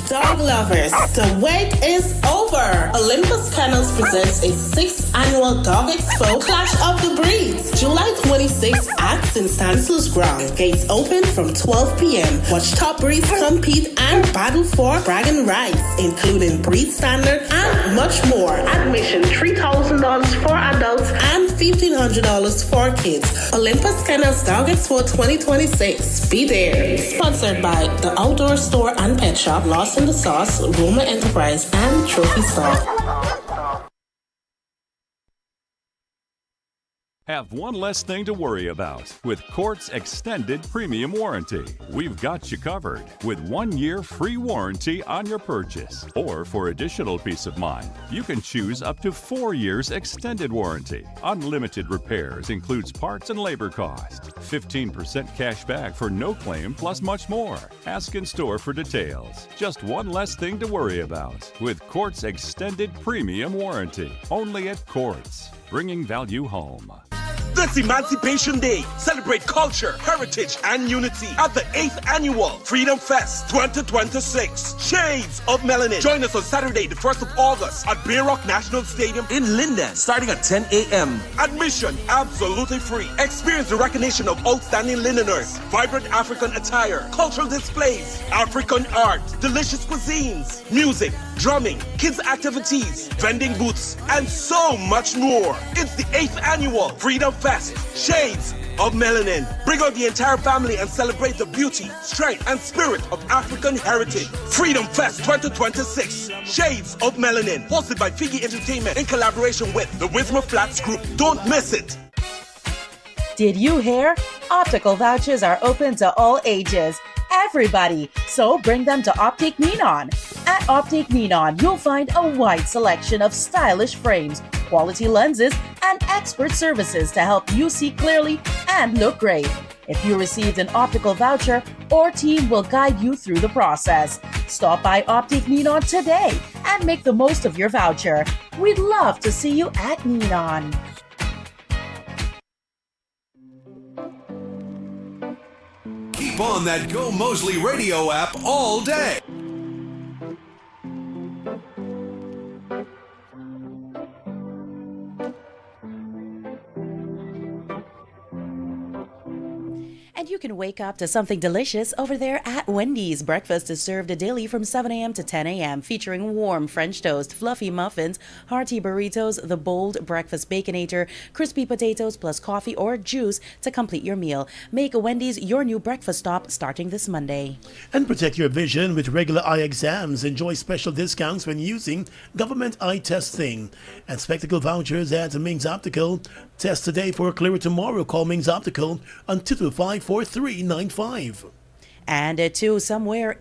Dog lovers, the wait is over. Olympus Kennels presents a 6th annual Dog Expo Clash of the Breeds, July 26th at St. Stanislaus Ground. Gates open from 12 p.m. Watch top breeds compete and battle for bragging rights, including breed standard and much more. Admission $3,000 for adults and $1,500 for kids. Olympus Kennels Dog Expo 2026. Be there. Sponsored by the Outdoor Store and Pet Shop, Lost in the Sauce, Roma Enterprise, and Trophy Store. Have one less thing to worry about with Quartz Extended Premium Warranty. We've got you covered with 1 year free warranty on your purchase. Or for additional peace of mind, you can choose up to 4 years extended warranty. Unlimited repairs includes parts and labor cost. 15% cash back for no claim plus much more. Ask in store for details. Just one less thing to worry about with Quartz Extended Premium Warranty. Only at Quartz, bringing value home. This Emancipation Day, celebrate culture, heritage, and unity at the 8th Annual Freedom Fest 2026. Shades of Melanin. Join us on Saturday, the 1st of August at Bay Rock National Stadium in Linden, starting at 10 a.m. Admission absolutely free. Experience the recognition of outstanding lineners, vibrant African attire, cultural displays, African art, delicious cuisines, music, drumming, kids activities, vending booths, and so much more. It's the 8th Annual Freedom Fest. Shades of Melanin. Bring out the entire family and celebrate the beauty, strength, and spirit of African heritage. Freedom Fest 2026. Shades of Melanin. Hosted by Figgy Entertainment in collaboration with the Wisma Flats Group. Don't miss it. Did you hear? Optical vouchers are open to all ages. Everybody, so bring them to Optic Neon. At Optic Neon, you'll find a wide selection of stylish frames, quality lenses, and expert services to help you see clearly and look great. If you received an optical voucher, our team will guide you through the process. Stop by Optic Neon today and make the most of your voucher. We'd love to see you at Neon. Keep on that Go Moseley radio app all day. And you can wake up to something delicious over there at Wendy's. Breakfast is served daily from 7 a.m. to 10 a.m., featuring warm French toast, fluffy muffins, hearty burritos, the bold breakfast baconator, crispy potatoes, plus coffee or juice to complete your meal. Make Wendy's your new breakfast stop starting this Monday. And protect your vision with regular eye exams. Enjoy special discounts when using government eye testing. And spectacle vouchers at Ming's Optical. Test today for a clearer tomorrow. Call Ming's Optical on 225-4395. And to somewhere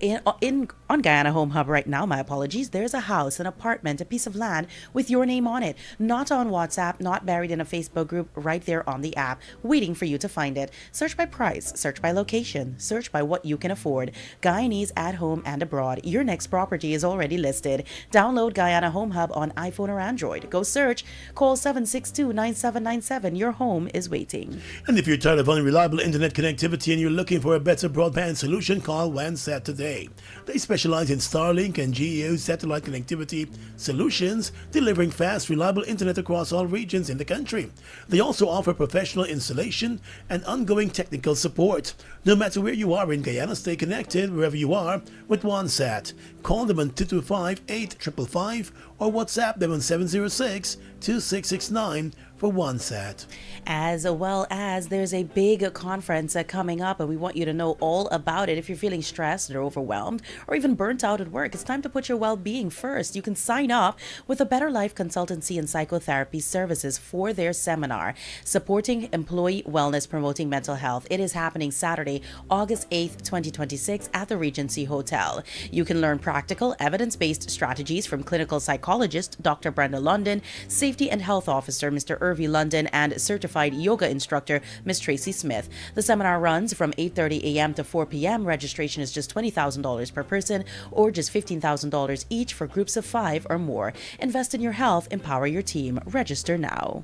on Guyana Home Hub right now, my apologies, there's a house, an apartment, a piece of land with your name on it. Not on WhatsApp, not buried in a Facebook group, right there on the app, waiting for you to find it. Search by price, search by location, search by what you can afford. Guyanese at home and abroad. Your next property is already listed. Download Guyana Home Hub on iPhone or Android. Go search, call 762-9797. Your home is waiting. And if you're tired of unreliable internet connectivity and you're looking for a better broadband solution, call Wansat today. They specialize in Starlink and GEO satellite connectivity solutions, delivering fast, reliable internet across all regions in the country. They also offer professional installation and ongoing technical support. No matter where you are in Guyana, stay connected wherever you are with Wansat. Call them on 225-8555 or WhatsApp them on 706-2669 for one set. As well as there's a big conference coming up, and we want you to know all about it. If you're feeling stressed or overwhelmed or even burnt out at work, it's time to put your well-being first. You can sign up with a Better Life Consultancy and Psychotherapy Services for their seminar, Supporting Employee Wellness, Promoting Mental Health. It is happening Saturday, August 8th, 2026 at the Regency Hotel. You can learn practical, evidence-based strategies from clinical psychologist Dr. Brenda London, safety and health officer Mr. Irvy London, and certified yoga instructor Ms. Tracy Smith. The seminar runs from 8:30 a.m. to 4 p.m. Registration is just $20,000 per person or just $15,000 each for groups of 5 or more. Invest in your health, empower your team. Register now.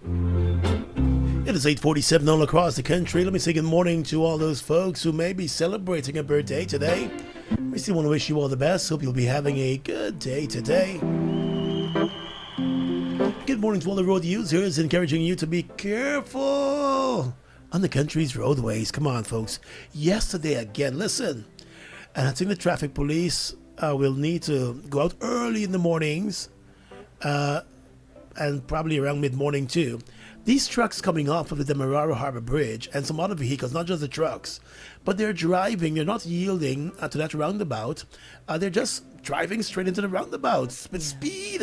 It is 8:47 all across the country. Let me say good morning to all those folks who may be celebrating a birthday today. We still want to wish you all the best. Hope you'll be having a good day today. Good morning to all the road users, encouraging you to be careful on the country's roadways. Come on, folks. Yesterday again, listen. And I think the traffic police will need to go out early in the mornings and probably around mid-morning too. These trucks coming off of the Demerara Harbor Bridge and some other vehicles, not just the trucks, but they're driving, they're not yielding to that roundabout. They're just driving straight into the roundabout with speed.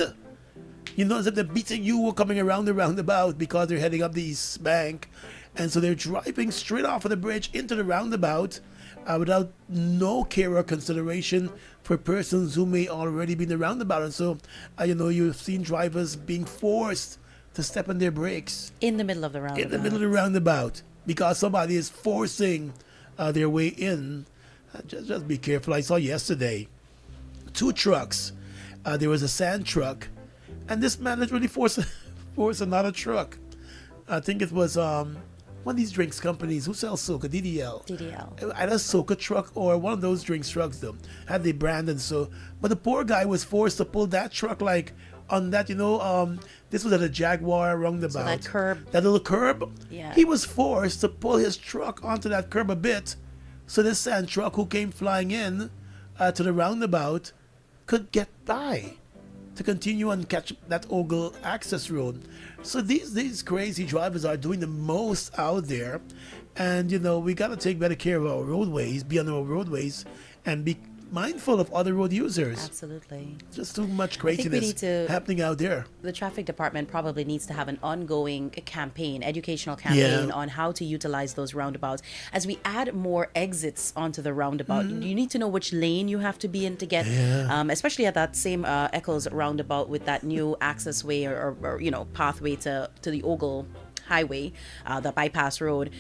You know, as if they're beating you coming around the roundabout because they're heading up the East Bank. And so they're driving straight off of the bridge into the roundabout without no care or consideration for persons who may already be in the roundabout. And so, you know, you've seen drivers being forced to step on their brakes. In the middle of the roundabout. In the middle of the roundabout. Because somebody is forcing their way in. Just be careful. I saw yesterday 2 trucks. There was a sand truck. And this man literally forced another truck. I think it was one of these drinks companies who sells Soca, DDL. Either a Soca truck or one of those drinks trucks, though. Had the brand and so. But the poor guy was forced to pull that truck like on that, you know, this was at a Jaguar roundabout. So that curb. That little curb. Yeah. He was forced to pull his truck onto that curb a bit so this sand truck who came flying in to the roundabout could get by to continue and catch that Ogle access road. So these crazy drivers are doing the most out there. And, you know, we got to take better care of our roadways, be on our roadways, and be mindful of other road users. Absolutely. Just too much craziness happening out there. The traffic department probably needs to have an ongoing campaign, educational campaign on how to utilize those roundabouts. As we add more exits onto the roundabout, you need to know which lane you have to be in to get, especially at that same Eccles roundabout with that new access way or you know, pathway to the Ogle Highway, the bypass road.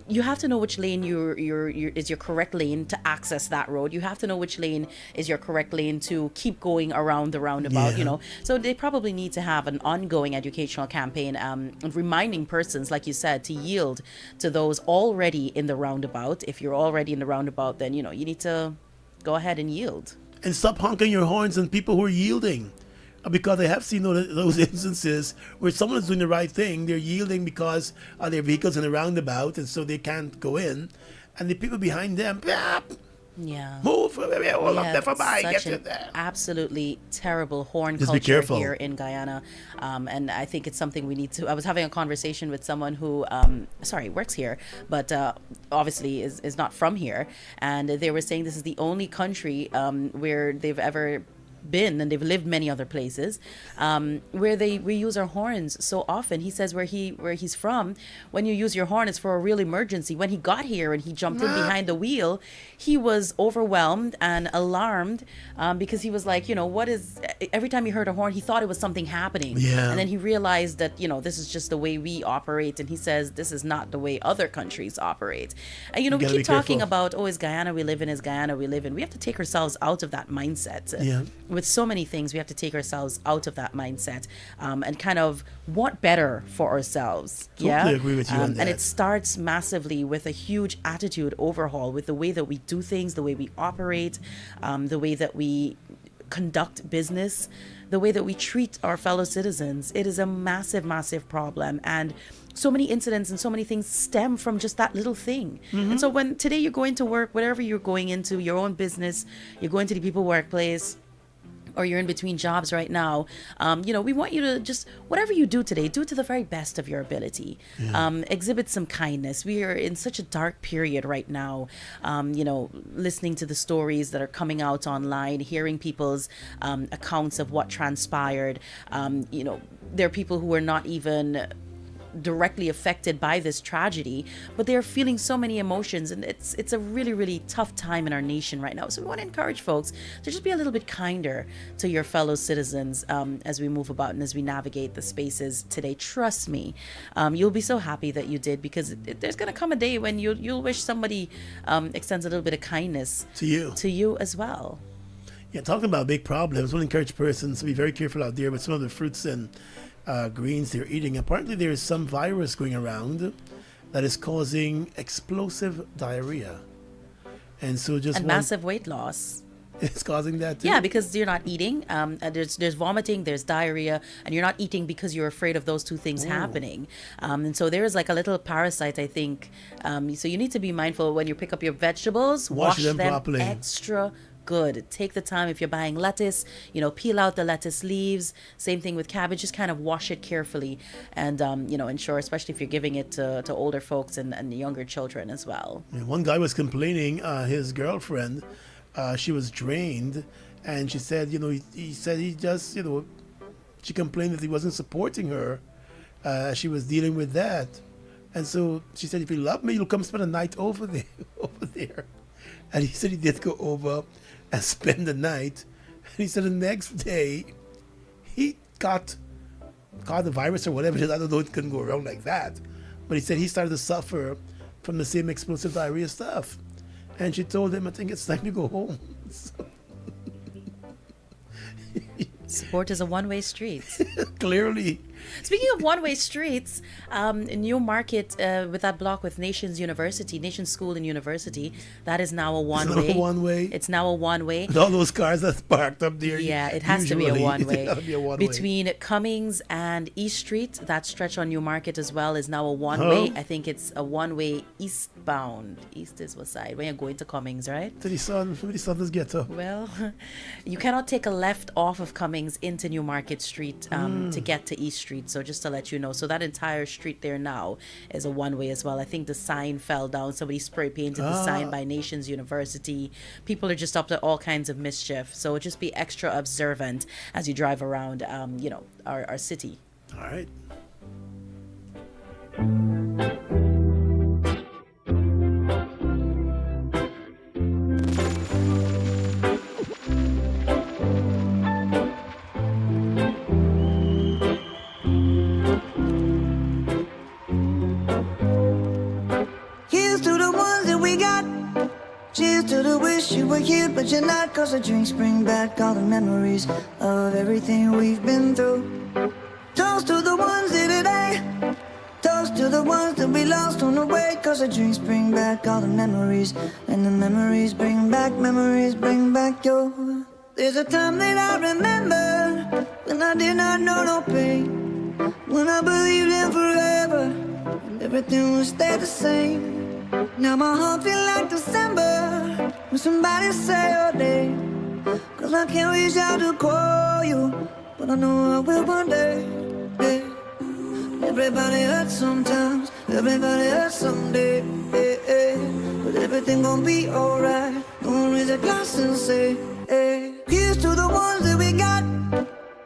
You have to know which lane is your correct lane to access that road. You have to know which lane is your correct lane to keep going around the roundabout, you know. So they probably need to have an ongoing educational campaign, reminding persons, like you said, to yield to those already in the roundabout. If you're already in the roundabout, then, you know, you need to go ahead and yield. And stop honking your horns on people who are yielding. Because I have seen those instances where someone is doing the right thing, they're yielding because their vehicle's in a roundabout and so they can't go in. And the people behind them, move, hold up there for my, get such in there. Absolutely terrible horn Just be culture careful. here in Guyana. And I think it's something we need to, I was having a conversation with someone who, works here, but obviously is not from here. And they were saying this is the only country where they've ever been, and they've lived many other places, where we use our horns so often. He says where he's from, when you use your horn, it's for a real emergency. When he got here and he jumped in behind the wheel, he was overwhelmed and alarmed because he was like, you know, what is, every time he heard a horn, he thought it was something happening. And then he realized that, you know, this is just the way we operate. And he says, this is not the way other countries operate. And, you know, we keep talking about, is Guyana we live in, is Guyana we live in. We have to take ourselves out of that mindset. With so many things, we have to take ourselves out of that mindset and kind of want better for ourselves. Totally agree with you on that. And it starts massively with a huge attitude overhaul with the way that we do things, the way we operate, the way that we conduct business, the way that we treat our fellow citizens. It is a massive, massive problem. And so many incidents and so many things stem from just that little thing. And so when today you're going to work, whatever you're going into, your own business, you're going to the people workplace, or you're in between jobs right now, we want you to just, whatever you do today, do it to the very best of your ability. Exhibit some kindness. We are in such a dark period right now, listening to the stories that are coming out online, hearing people's accounts of what transpired. There are people who are not even directly affected by this tragedy, but they're feeling so many emotions, and it's a really, really tough time in our nation right now. So we want to encourage folks to just be a little bit kinder to your fellow citizens as we move about and as we navigate the spaces today. Trust me, you'll be so happy that you did, because there's going to come a day when you'll wish somebody extends a little bit of kindness to you as well. Yeah, talking about big problems, I want to encourage persons to be very careful out there with some of the fruits and greens they're eating. Apparently there is some virus going around that is causing explosive diarrhea, and so massive weight loss. It's causing that too? Yeah, because you're not eating. There's vomiting, there's diarrhea, and you're not eating because you're afraid of those two things happening. And so there is like a little parasite, I think. So you need to be mindful when you pick up your vegetables. Wash them properly. Extra good. Take the time. If you're buying lettuce, peel out the lettuce leaves. Same thing with cabbage. Just kind of wash it carefully, and ensure, especially if you're giving it to older folks and younger children as well. Yeah, one guy was complaining. His girlfriend, she was drained, and she said, he said he just, she complained that he wasn't supporting her. She was dealing with that, and so she said, if you love me, you'll come spend a night over there. And he said he did go over and spend the night. And he said the next day he caught the virus or whatever it is. I don't know, it couldn't go around like that. But he said he started to suffer from the same explosive diarrhea stuff. And she told him, I think it's time to go home. Support is a one-way street. Clearly. Speaking of one-way streets, in New Market, with that block with Nations School and University, that is now a one-way. It's now a one-way. With all those cars that's parked up there. Yeah, it has to be a one-way. Between Cummings and East Street, that stretch on New Market as well is now a one-way. I think it's a one-way eastbound. East is what side? When you're going to Cummings, right? Somebody saw this ghetto. Well, you cannot take a left off of Cummings into New Market Street to get to East Street. So just to let you know, so that entire street there now is a one-way as well. I think the sign fell down. Somebody spray painted the sign by Nations University. People are just up to all kinds of mischief. So just be extra observant as you drive around, our city. All right. You were here, but you're not, 'cause the drinks bring back all the memories of everything we've been through. Toast to the ones here today. Toast to the ones that we lost on the way, 'cause the drinks bring back all the memories, and the memories bring back your. There's a time that I remember when I did not know no pain, when I believed in forever and everything would stay the same. Now my heart feel like December when somebody say your name, 'cause I can't reach out to call you, but I know I will one day. Hey. Everybody hurts sometimes, everybody hurts someday. Hey, hey. But everything gon' be alright. Gonna raise a glass and say, hey. Here's to the ones that we got.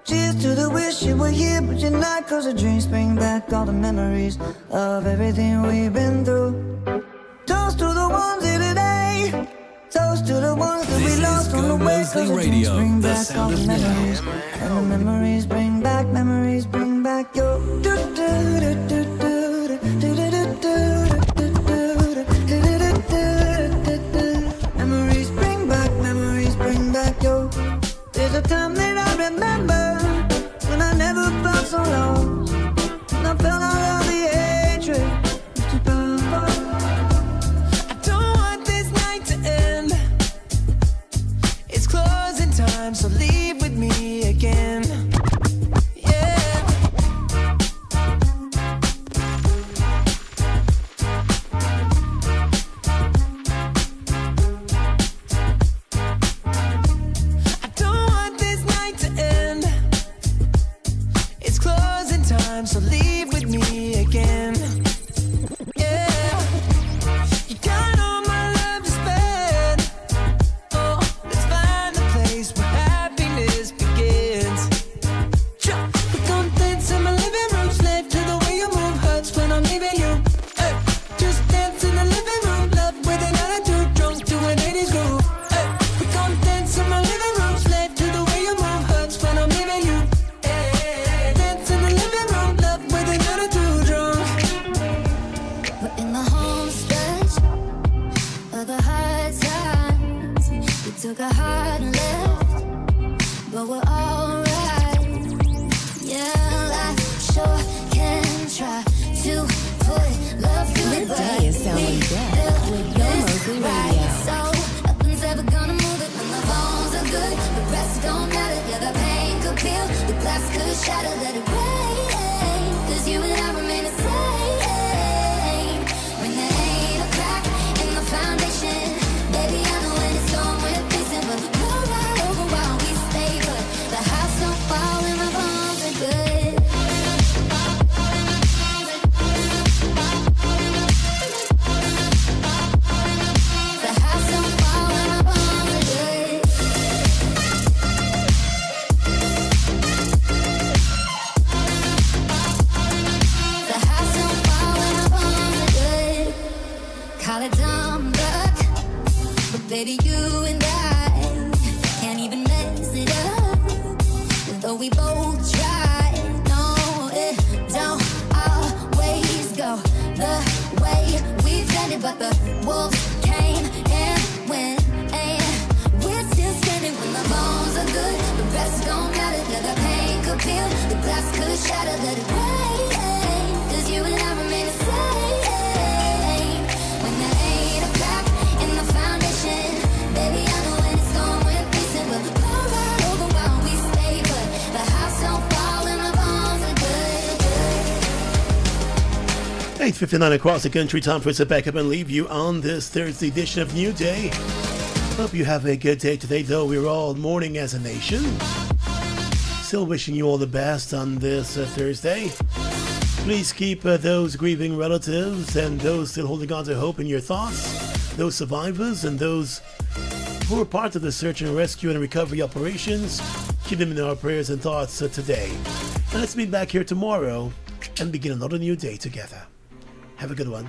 Cheers to the wish you were here, but you're not, 'cause the drinks bring back all the memories of everything we've been through. Toast to the ones here today. Toast to the ones that we lost on the way, 'cause the drinks bring back all the memories, and the memories bring back your. Memories bring back your. There's a time that I remember when I never felt so lost, when I felt all of the hatred. So leave with me again. Yeah. Took a hard left, but we're alright. Yeah, life sure can try to put love through it, Your day is sounding good with Gomoseley Radio. So nothing's ever gonna move it when the bones are good. The rest don't matter. Yeah, the pain could peel, the glass could shatter. Let it rain, 'cause you and I remain the same. When there ain't a crack in the foundation, baby, I know when it's storm we're facing, but we'll ride over while we stay put. The house don't fall and my bones are good. The house don't fall and my bones are good. The house don't fall and my bones are good. Call it dumb luck, but baby, you and I can't even mess it up. Though we both try, no, it don't always go the way we planned it. But the wolves came and went, and we're still standing when the bones are good. The rest don't matter. Yeah, the pain could peel, the glass could shatter. Let it rain, 'cause you and I remain the same. When there ain't a crack in the foundation, baby, I know when it's gone we're facing, but we'll ride over while we stay put. The house don't fall and the bones are good. 8:59 across the country. Time for us to back up and leave you on this Thursday edition of New Day. Hope you have a good day today, though. We're all mourning as a nation. Still wishing you all the best on this Thursday. Please keep those grieving relatives and those still holding on to hope in your thoughts. Those survivors and those who were part of the search and rescue and recovery operations, keep them in our prayers and thoughts today. And let's meet back here tomorrow and begin another new day together. Have a good one.